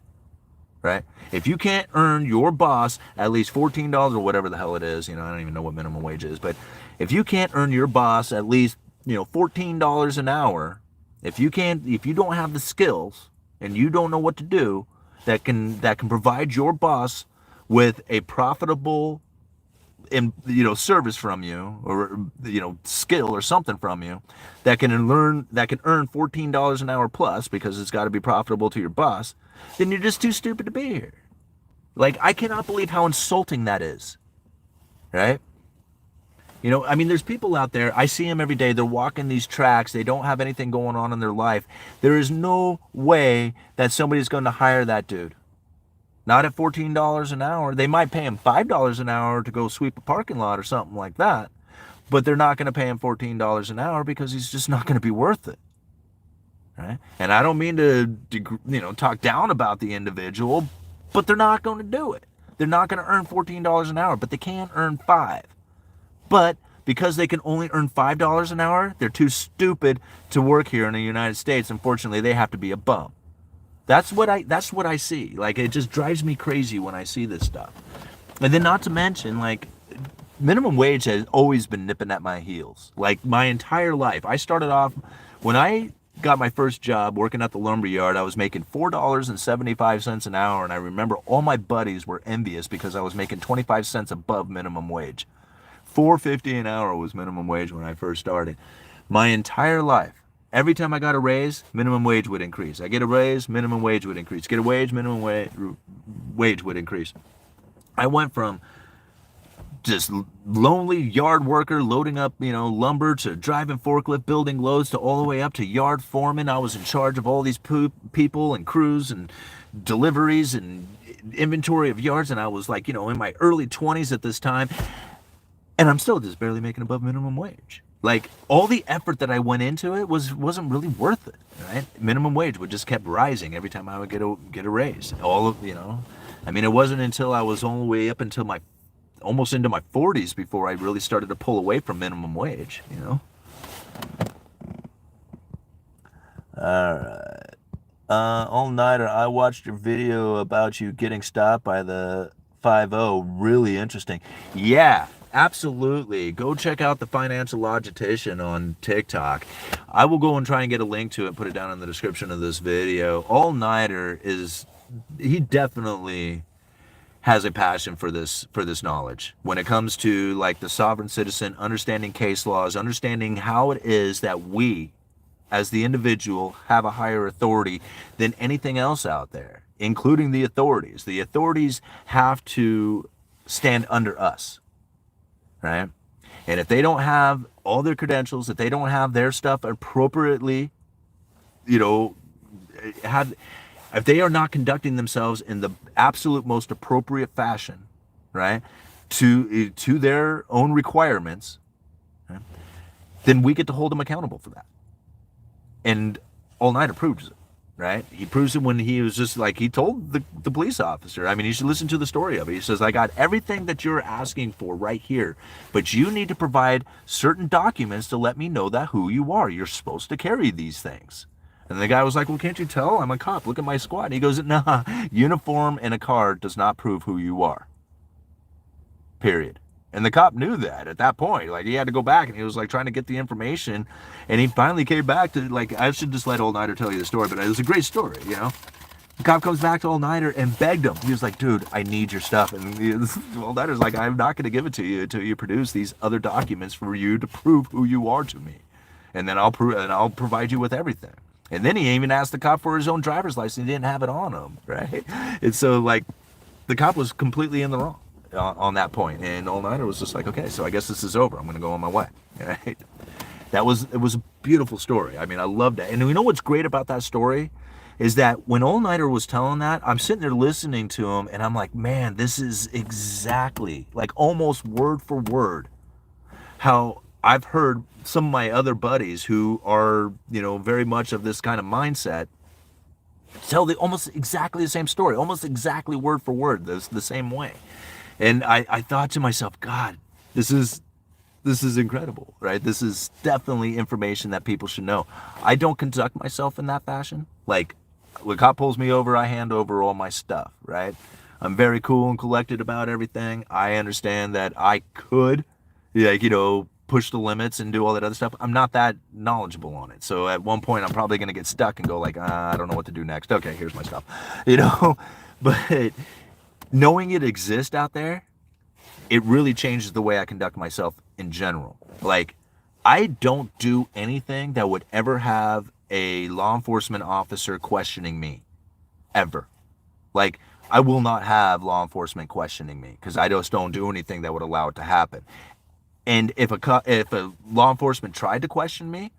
right? If you can't earn your boss at least $14 or whatever the hell it is, I don't even know what minimum wage is, but if you can't earn your boss at least, $14 an hour, if you don't have the skills and you don't know what to do that can provide your boss with a profitable service from you, or skill or something from you that can earn $14 an hour plus, because it's got to be profitable to your boss, then you're just too stupid to be here. Like, I cannot believe how insulting that is, right? You know, I mean, there's people out there, I see them every day, they're walking these tracks, they don't have anything going on in their life. There is no way that somebody's going to hire that dude. Not at $14 an hour. They might pay him $5 an hour to go sweep a parking lot or something like that, but they're not going to pay him $14 an hour because he's just not going to be worth it. Right? And I don't mean to, talk down about the individual, but they're not going to do it. They're not going to earn $14 an hour, but they can earn $5. But because they can only earn $5 an hour, they're too stupid to work here in the United States. Unfortunately, they have to be a bum. That's what I see. Like, it just drives me crazy when I see this stuff. And then not to mention, like, minimum wage has always been nipping at my heels. Like, my entire life. I started off, when I got my first job working at the lumber yard, I was making $4.75 an hour. And I remember all my buddies were envious because I was making 25 cents above minimum wage. $4.50 an hour was minimum wage when I first started. My entire life, every time I got a raise, minimum wage would increase. I get a raise, minimum wage would increase. Get a wage, minimum wage would increase. I went from just lonely yard worker loading up, lumber, to driving forklift, building loads, to all the way up to yard foreman. I was in charge of all these people and crews and deliveries and inventory of yards. And I was like, in my early 20s at this time. And I'm still just barely making above minimum wage. Like, all the effort that I went into it wasn't really worth it, right? Minimum wage would just kept rising every time I would get a raise. I mean, it wasn't until I was all the way up until almost into my 40s before I really started to pull away from minimum wage, All right. All-nighter, I watched your video about you getting stopped by the 5-0. Really interesting. Yeah. Absolutely. Go check out the financial logistician on TikTok. I will go and try and get a link to it, put it down in the description of this video. All-nighter he definitely has a passion for this knowledge. When it comes to, like, the sovereign citizen, understanding case laws, understanding how it is that we, as the individual, have a higher authority than anything else out there, including the authorities. The authorities have to stand under us. Right? And if they don't have all their credentials, if they don't have their stuff appropriately, if they are not conducting themselves in the absolute most appropriate fashion, right, to their own requirements, right, then we get to hold them accountable for that. And All-Nighter proves it. Right? He proves it when he was just like, he told the police officer, I mean, you should listen to the story of it. He says, I got everything that you're asking for right here, but you need to provide certain documents to let me know that who you are. You're supposed to carry these things. And the guy was like, well, can't you tell? I'm a cop. Look at my squad. And he goes, nah, uniform and a card does not prove who you are. Period. And the cop knew that at that point. Like, he had to go back, and he was like trying to get the information, and he finally came back to, like, I should just let All-Nighter tell you the story, but it was a great story, The cop comes back to All-Nighter and begged him. He was like, dude, I need your stuff. And All-Nighter's like, I'm not going to give it to you until you produce these other documents for you to prove who you are to me. And then I'll provide you with everything. And then he even asked the cop for his own driver's license. He didn't have it on him, right? And so, like, the cop was completely in the wrong on that point. And All-Nighter was just like, okay, so I guess this is over. I'm going to go on my way. Right? It was a beautiful story. I mean, I loved it. And you know what's great about that story is that when All-Nighter was telling that, I'm sitting there listening to him, and I'm like, man, this is exactly, like, almost word for word how I've heard some of my other buddies who are, very much of this kind of mindset tell almost exactly the same story, almost exactly word for word, the same way. And I thought to myself, God, this is incredible, right? This is definitely information that people should know. I don't conduct myself in that fashion. Like, when a cop pulls me over, I hand over all my stuff, right? I'm very cool and collected about everything. I understand that I could, push the limits and do all that other stuff. I'm not that knowledgeable on it. So at one point, I'm probably going to get stuck and go like, I don't know what to do next. Okay, here's my stuff, But knowing it exists out there, it really changes the way I conduct myself in general. Like, I don't do anything that would ever have a law enforcement officer questioning me, ever. Like, I will not have law enforcement questioning me because I just don't do anything that would allow it to happen. And if a law enforcement tried to question me,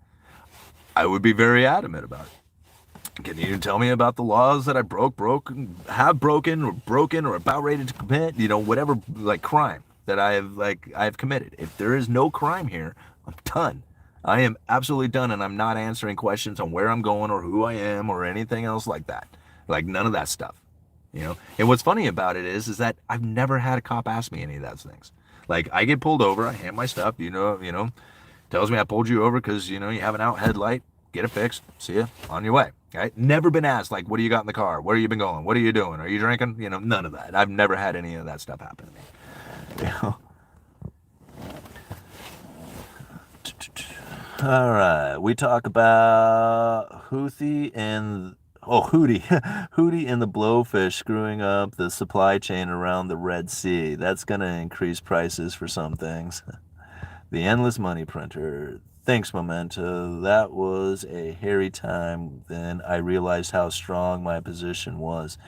I would be very adamant about it. Can you tell me about the laws that I have broken, or about ready to commit? Whatever like crime that I have committed. If there is no crime here, I'm done. I am absolutely done, and I'm not answering questions on where I'm going or who I am or anything else like that. Like none of that stuff. And what's funny about it is that I've never had a cop ask me any of those things. Like I get pulled over, I hand my stuff, tells me I pulled you over because you have an out headlight, get it fixed, see ya, on your way. Right? Never been asked like, what do you got in the car? Where you been going? What are you doing? Are you drinking? None of that. I've never had any of that stuff happen to me. All right, we talk about Houthi and Hoodie and the blowfish screwing up the supply chain around the Red Sea. That's going to increase prices for some things. The endless money printer. Thanks, Memento. That was a hairy time. Then I realized how strong my position was.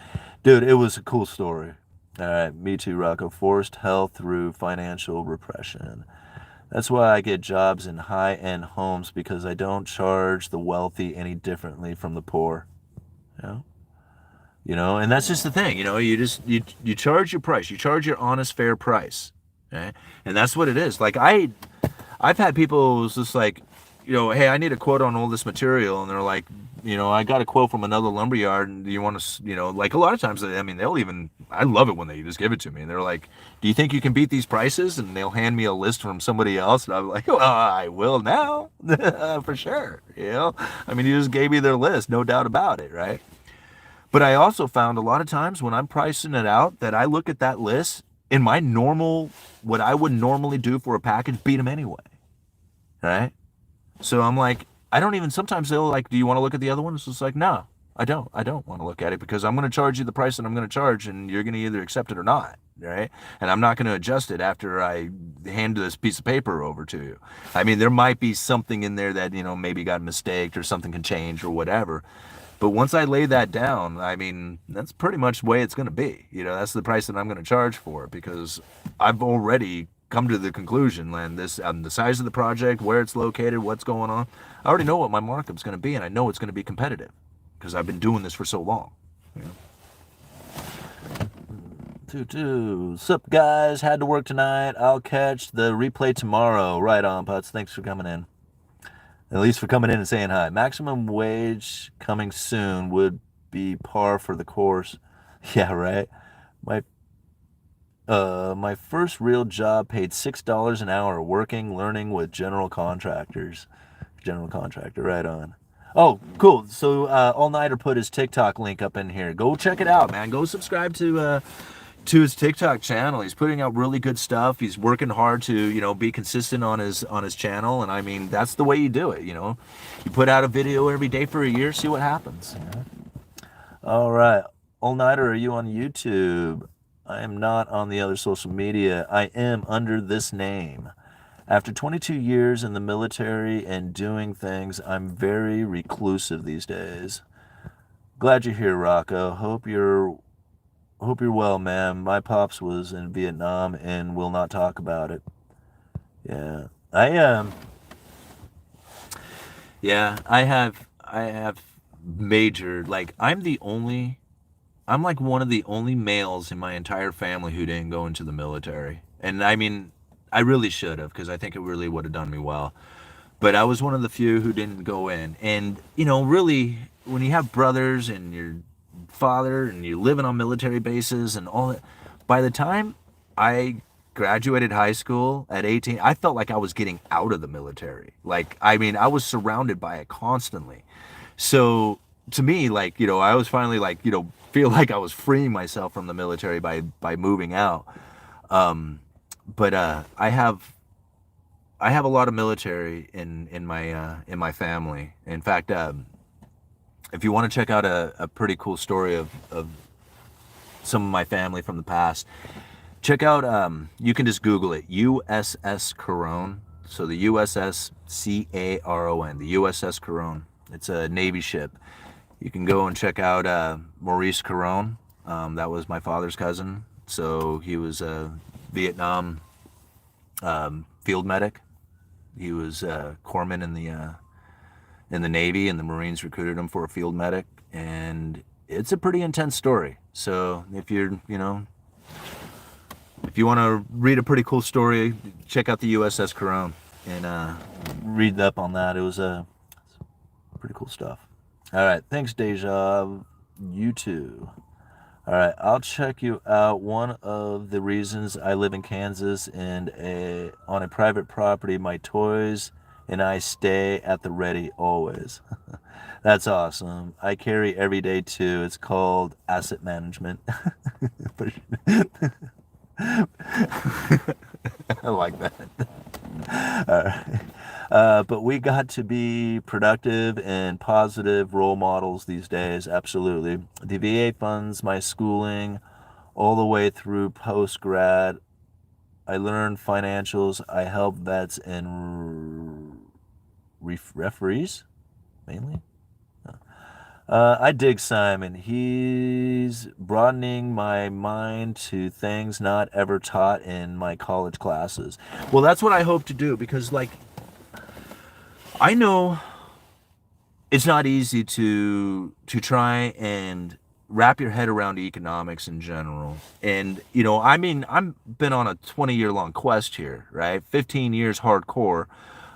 Dude, it was a cool story. All right, me too, Rocco. Forced hell through financial repression. That's why I get jobs in high-end homes, because I don't charge the wealthy any differently from the poor. And that's just the thing. You charge your price. You charge your honest, fair price. Okay? And that's what it is. Like I've had people just like, hey, I need a quote on all this material, and they're like, I got a quote from another lumberyard, and do you want to, like a lot of times, I love it when they just give it to me, and they're like, do you think you can beat these prices? And they'll hand me a list from somebody else, and I'm like, well, I will now, for sure. You just gave me their list, no doubt about it, right? But I also found a lot of times when I'm pricing it out that I look at that list in my what I would normally do for a package, beat them anyway. Right? So I'm like, sometimes they'll like, do you want to look at the other one? It's just like, no, I don't want to look at it, because I'm going to charge you the price that I'm going to charge, and you're going to either accept it or not. Right? And I'm not going to adjust it after I hand this piece of paper over to you. There might be something in there that, maybe got mistaked, or something can change or whatever. But once I lay that down, that's pretty much the way it's going to be. That's the price that I'm going to charge for it, because I've already come to the conclusion, and the size of the project, where it's located, what's going on. I already know what my markup's going to be, and I know it's going to be competitive, because I've been doing this for so long. Sup, guys? Had to work tonight. I'll catch the replay tomorrow. Right on, Putz. Thanks for coming in. At least for coming in and saying hi. Maximum wage coming soon would be par for the course. Yeah, right. My first real job paid $6 an hour, learning with general contractors. General contractor, right on. Oh, cool. So All Nighter put his TikTok link up in here. Go check it out, man. Go subscribe to his TikTok channel. He's putting out really good stuff. He's working hard to, be consistent on his channel. And that's the way you do it, You put out a video every day for a year, see what happens. All right. All Nighter, are you on YouTube? I am not on the other social media. I am under this name. After 22 years in the military and doing things, I'm very reclusive these days. Glad you're here, Rocco. Hope you're well, man. My pops was in Vietnam and will not talk about it. Yeah. I have major, like, I'm like one of the only males in my entire family who didn't go into the military. And I really should have, because I think it really would have done me well. But I was one of the few who didn't go in. And, really, when you have brothers and your father and you're living on military bases and all that, by the time I graduated high school at 18, I felt like I was getting out of the military. Like, I was surrounded by it constantly. So to me, like, I was finally like, feel like I was freeing myself from the military by moving out. But I have a lot of military in my family. In fact, if you want to check out a pretty cool story of some of my family from the past, check out, you can just Google it, USS Caron. So the USS Caron, the USS Caron. It's a Navy ship. You can go and check out Maurice Caron. That was my father's cousin. So he was a Vietnam field medic. He was a corpsman in the Navy, and the Marines recruited him for a field medic, and it's a pretty intense story. So if you're, if you want to read a pretty cool story, check out the USS Corone and read up on that. It was pretty cool stuff. All right, thanks, Deja. You too. All right, I'll check you out. One of the reasons I live in Kansas and on a private property, my toys and I stay at the ready always. That's awesome. I carry every day too. It's called asset management. I like that. All right. But we got to be productive and positive role models these days. Absolutely. The VA funds my schooling all the way through post-grad. I learned financials. I help vets and referees, mainly. I dig Simon. He's broadening my mind to things not ever taught in my college classes. Well, that's what I hope to do, because, like, I know it's not easy to try and wrap your head around economics in general. And, I mean, I've been on a 20-year-long quest here, right? 15 years hardcore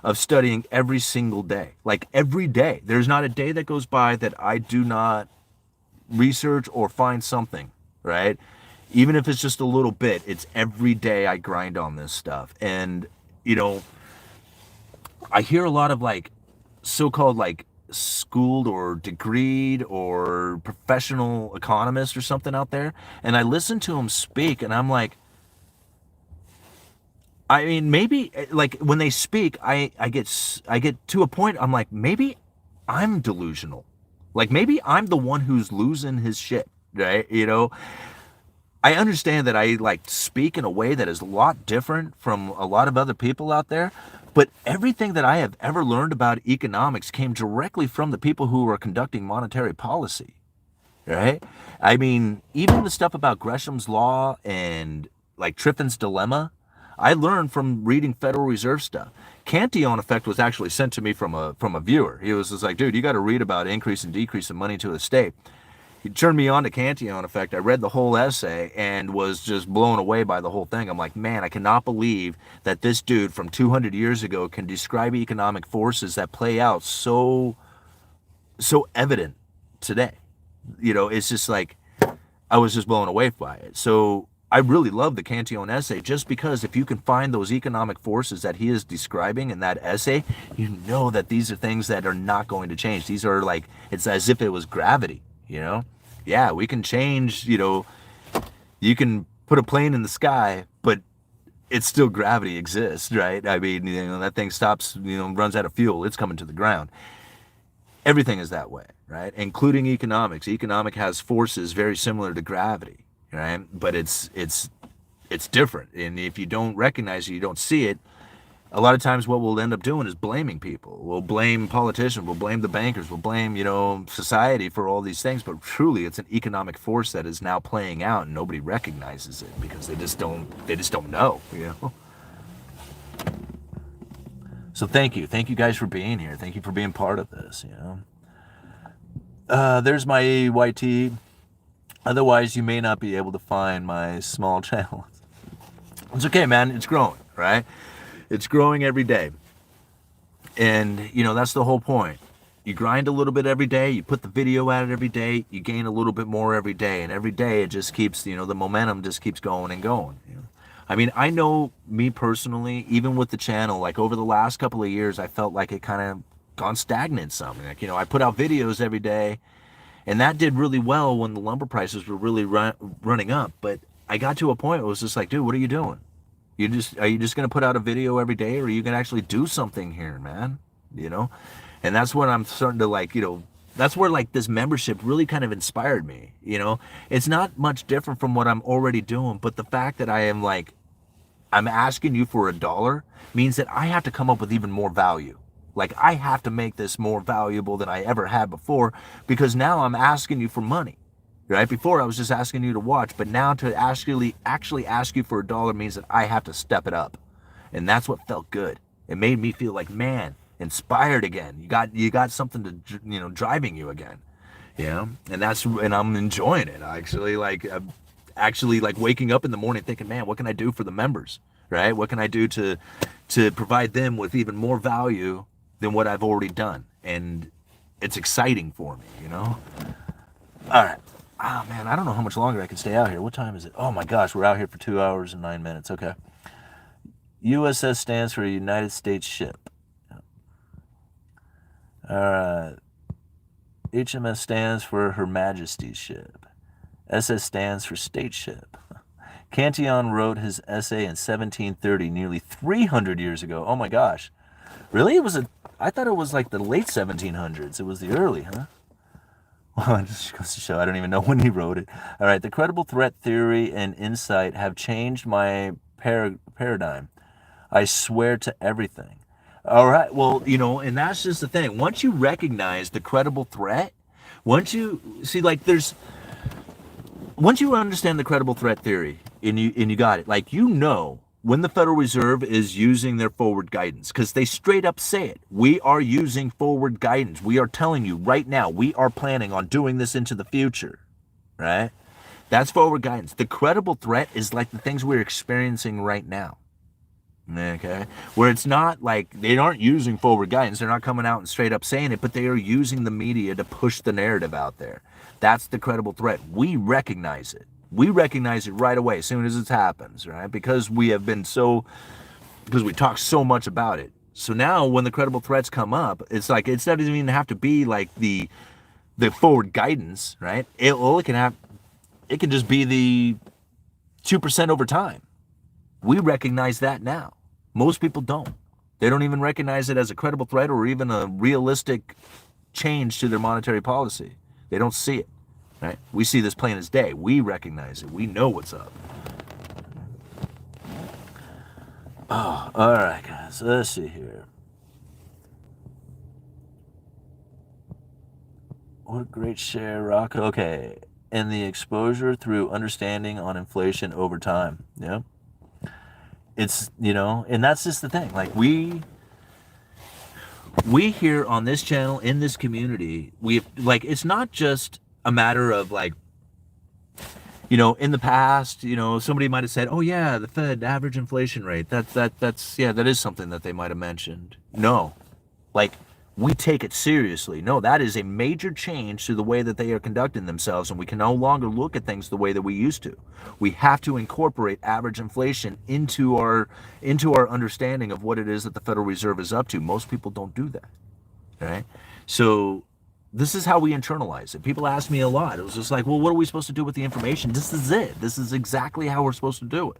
of studying every single day. Like, every day. There's not a day that goes by that I do not research or find something, right? Even if it's just a little bit, it's every day I grind on this stuff. And, I hear a lot of, like, so-called, like, schooled or degreed or professional economists or something out there, and I listen to them speak, and I'm like, I mean, maybe, like, when they speak, I get to a point, I'm like, maybe I'm delusional. Like, maybe I'm the one who's losing his shit, right? I understand that I, like, speak in a way that is a lot different from a lot of other people out there, but everything that I have ever learned about economics came directly from the people who are conducting monetary policy, right? I mean, even the stuff about Gresham's Law and, like, Triffin's Dilemma, I learned from reading Federal Reserve stuff. Cantillon effect was actually sent to me from a viewer. He was just like, dude, you got to read about increase and decrease of money to the state. He turned me on to Cantillon effect. I read the whole essay and was just blown away by the whole thing. I'm like, man, I cannot believe that this dude from 200 years ago can describe economic forces that play out so evident today. It's just like, I was just blown away by it. So I really love the Cantillon essay, just because if you can find those economic forces that he is describing in that essay, you know that these are things that are not going to change. These are like, it's as if it was gravity, Yeah, we can change, you can put a plane in the sky, but it's still gravity exists, right? I mean, that thing stops, runs out of fuel, it's coming to the ground. Everything is that way, right? Including economics. Economic has forces very similar to gravity. Right, but it's different, and if you don't recognize it, you don't see it. A lot of times, what we'll end up doing is blaming people. We'll blame politicians. We'll blame the bankers. We'll blame society for all these things. But truly, it's an economic force that is now playing out, and nobody recognizes it because they just don't know. So thank you guys for being here. Thank you for being part of this. There's my YT. Otherwise, you may not be able to find my small channel. It's okay, man. It's growing, right? It's growing every day. And, that's the whole point. You grind a little bit every day. You put the video at it every day. You gain a little bit more every day. And every day, it just keeps, the momentum just keeps going and going. I mean, I know me personally, even with the channel, like over the last couple of years, I felt like it kind of gone stagnant something. Like, I put out videos every day. And that did really well when the lumber prices were really running up. But I got to a point where it was just like, dude, what are you doing? Are you just going to put out a video every day, or are you going to actually do something here, man? And that's when I'm starting to, like, that's where, like, this membership really kind of inspired me. It's not much different from what I'm already doing. But the fact that I am, like, I'm asking you for $1 means that I have to come up with even more value. Like, I have to make this more valuable than I ever had before, because now I'm asking you for money, right? Before I was just asking you to watch, but now to actually ask you for $1 means that I have to step it up. And that's what felt good. It made me feel like, man, inspired again. You got something to, driving you again. And I'm enjoying it. Actually like waking up in the morning thinking, man, what can I do for the members, right? What can I do to provide them with even more value than what I've already done? And it's exciting for me, All right. Oh man, I don't know how much longer I can stay out here. What time is it? Oh my gosh, we're out here for 2 hours and 9 minutes. Okay. USS stands for United States Ship. All right. HMS stands for Her Majesty's Ship. SS stands for State Ship. Cantillon wrote his essay in 1730, nearly 300 years ago. Oh my gosh. Really? I thought it was like the late 1700s. It was the early, huh? Well, it just goes to show I don't even know when he wrote it. All right, the credible threat theory and insight have changed my paradigm. I swear to everything. All right, well, and that's just the thing. Once you recognize the credible threat, once you see, like, once you understand the credible threat theory and you got it, like, when the Federal Reserve is using their forward guidance, because they straight up say it. We are using forward guidance. We are telling you right now, we are planning on doing this into the future, right? That's forward guidance. The credible threat is like the things we're experiencing right now. Okay, where it's not like they aren't using forward guidance. They're not coming out and straight up saying it, but they are using the media to push the narrative out there. That's the credible threat. We recognize it. We recognize it right away as soon as it happens, right? Because we talk so much about it. So now when the credible threats come up, it's like, it doesn't even have to be like the forward guidance, right? It can just be the 2% over time. We recognize that now. Most people don't. They don't even recognize it as a credible threat or even a realistic change to their monetary policy. They don't see it, right? We see this plain as day. We recognize it. We know what's up. Oh, all right, guys. Let's see here. What a great share, Rock. Okay. And the exposure through understanding on inflation over time. Yeah. It's, and that's just the thing. Like, we here on this channel, in this community, it's not just a matter of like, in the past, somebody might have said, oh yeah, the Fed average inflation rate. That is something that they might have mentioned. No, like, we take it seriously. No, that is a major change to the way that they are conducting themselves, and we can no longer look at things the way that we used to. We have to incorporate average inflation into our understanding of what it is that the Federal Reserve is up to. Most people don't do that, right? So this is how we internalize it. People ask me a lot. It was just like, well, what are we supposed to do with the information? This is it. This is exactly how we're supposed to do it.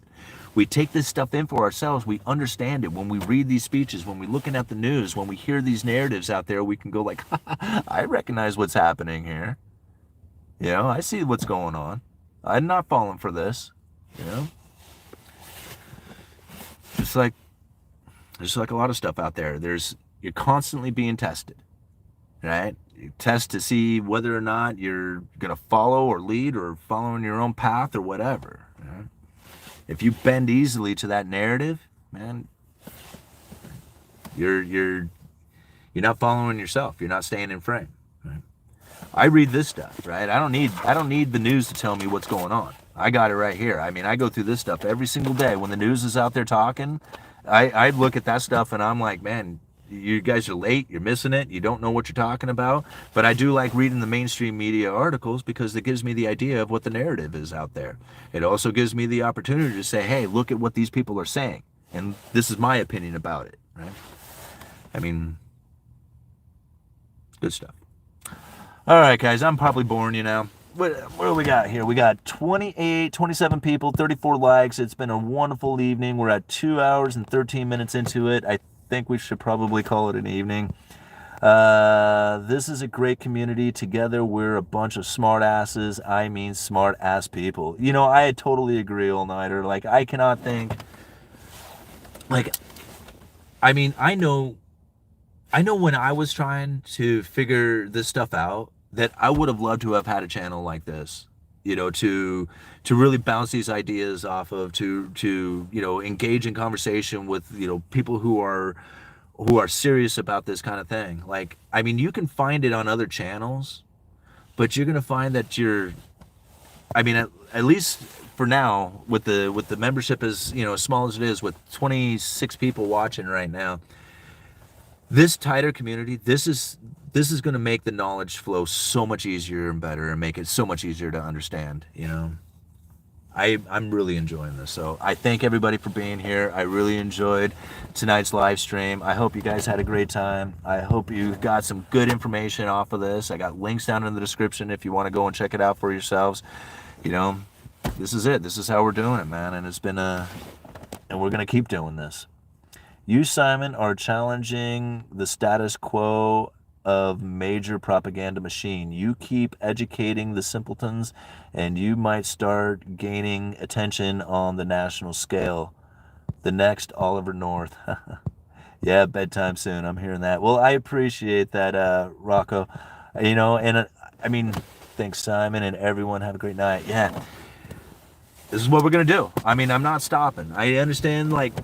We take this stuff in for ourselves. We understand it. When we read these speeches, when we're looking at the news, when we hear these narratives out there, we can go like, I recognize what's happening here. I see what's going on. I'm not falling for this. Just like a lot of stuff out there. You're constantly being tested, right? You test to see whether or not you're going to follow or lead or following your own path or whatever. Right? If you bend easily to that narrative, man, you're not following yourself. You're not staying in frame. Right? I read this stuff, right? I don't need the news to tell me what's going on. I got it right here. I mean, I go through this stuff every single day. When the news is out there talking, I look at that stuff and I'm like, man, you guys are late. You're missing it. You don't know what you're talking about. But I do like reading the mainstream media articles because it gives me the idea of what the narrative is out there. It also gives me the opportunity to say, hey, look at what these people are saying. And this is my opinion about it, right? I mean, good stuff. All right, guys, I'm probably boring you now. What do we got here? We got 27 people, 34 likes. It's been a wonderful evening. We're at 2 hours and 13 minutes into it. I think we should probably call it an evening. This is a great community. Together, we're a bunch of smart asses. I mean, smart ass people. I totally agree, all-nighter. Like, I cannot think. Like, I mean, I know when I was trying to figure this stuff out, that I would have loved to have had a channel like this. you know, to really bounce these ideas off of, to you know, engage in conversation with, you know, people who are serious about this kind of thing. Like, I mean, you can find it on other channels, but you're gonna find that I mean, at least for now, with the membership as, you know, as small as it is, with 26 people watching right now, this tighter community, this is going to make the knowledge flow so much easier and better, and make it so much easier to understand. You know, I'm really enjoying this. So I thank everybody for being here. I really enjoyed tonight's live stream. I hope you guys had a great time. I hope you got some good information off of this. I got links down in the description if you want to go and check it out for yourselves. You know, this is it. This is how we're doing it, man. And it's been and we're going to keep doing this. You, Simon, are challenging the status quo of major propaganda machine. You keep educating the simpletons, and you might start gaining attention on the national scale. The next Oliver North. Yeah, bedtime soon. I'm hearing that. Well, I appreciate that, Rocco. You know, and I mean, thanks, Simon, and everyone. Have a great night. Yeah, this is what we're gonna do. I mean, I'm not stopping. I understand, like,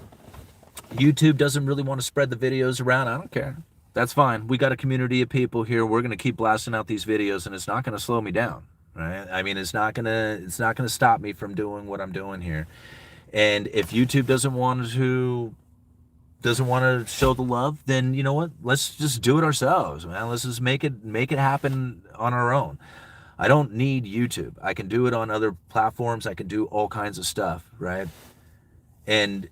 YouTube doesn't really want to spread the videos around. I don't care. That's fine. We got a community of people here. We're gonna keep blasting out these videos, and it's not gonna slow me down, right? I mean, it's not gonna stop me from doing what I'm doing here. And if YouTube doesn't want to show the love, then you know what? Let's just do it ourselves, man. Let's just make it happen on our own. I don't need YouTube. I can do it on other platforms. I can do all kinds of stuff, right? And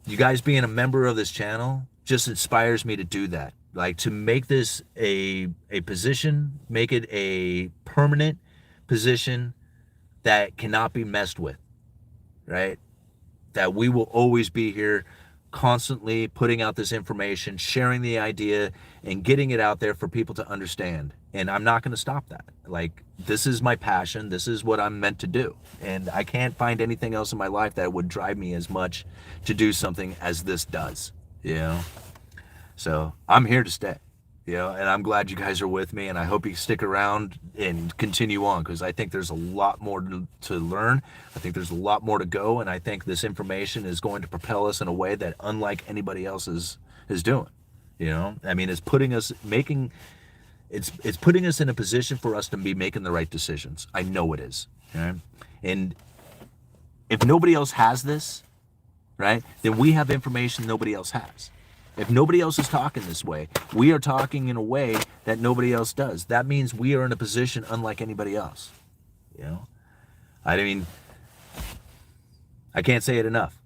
you guys being a member of this channel just inspires me to do that. Like, to make this a position, make it a permanent position that cannot be messed with, right? That we will always be here, constantly putting out this information, sharing the idea, and getting it out there for people to understand. And I'm not going to stop that. Like, this is my passion. This is what I'm meant to do. And I can't find anything else in my life that would drive me as much to do something as this does, you know? So I'm here to stay, you know, and I'm glad you guys are with me, and I hope you stick around and continue on, because I think there's a lot more to learn. I think there's a lot more to go, and I think this information is going to propel us in a way that unlike anybody else is doing. You know, I mean, it's putting us it's putting us in a position for us to be making the right decisions. I know it is. Okay? And if nobody else has this, right, then we have information nobody else has. If nobody else is talking this way, we are talking in a way that nobody else does. That means we are in a position unlike anybody else. You know, I mean, I can't say it enough,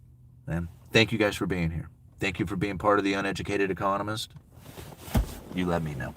man. Thank you guys for being here. Thank you for being part of the Uneducated Economist. You let me know.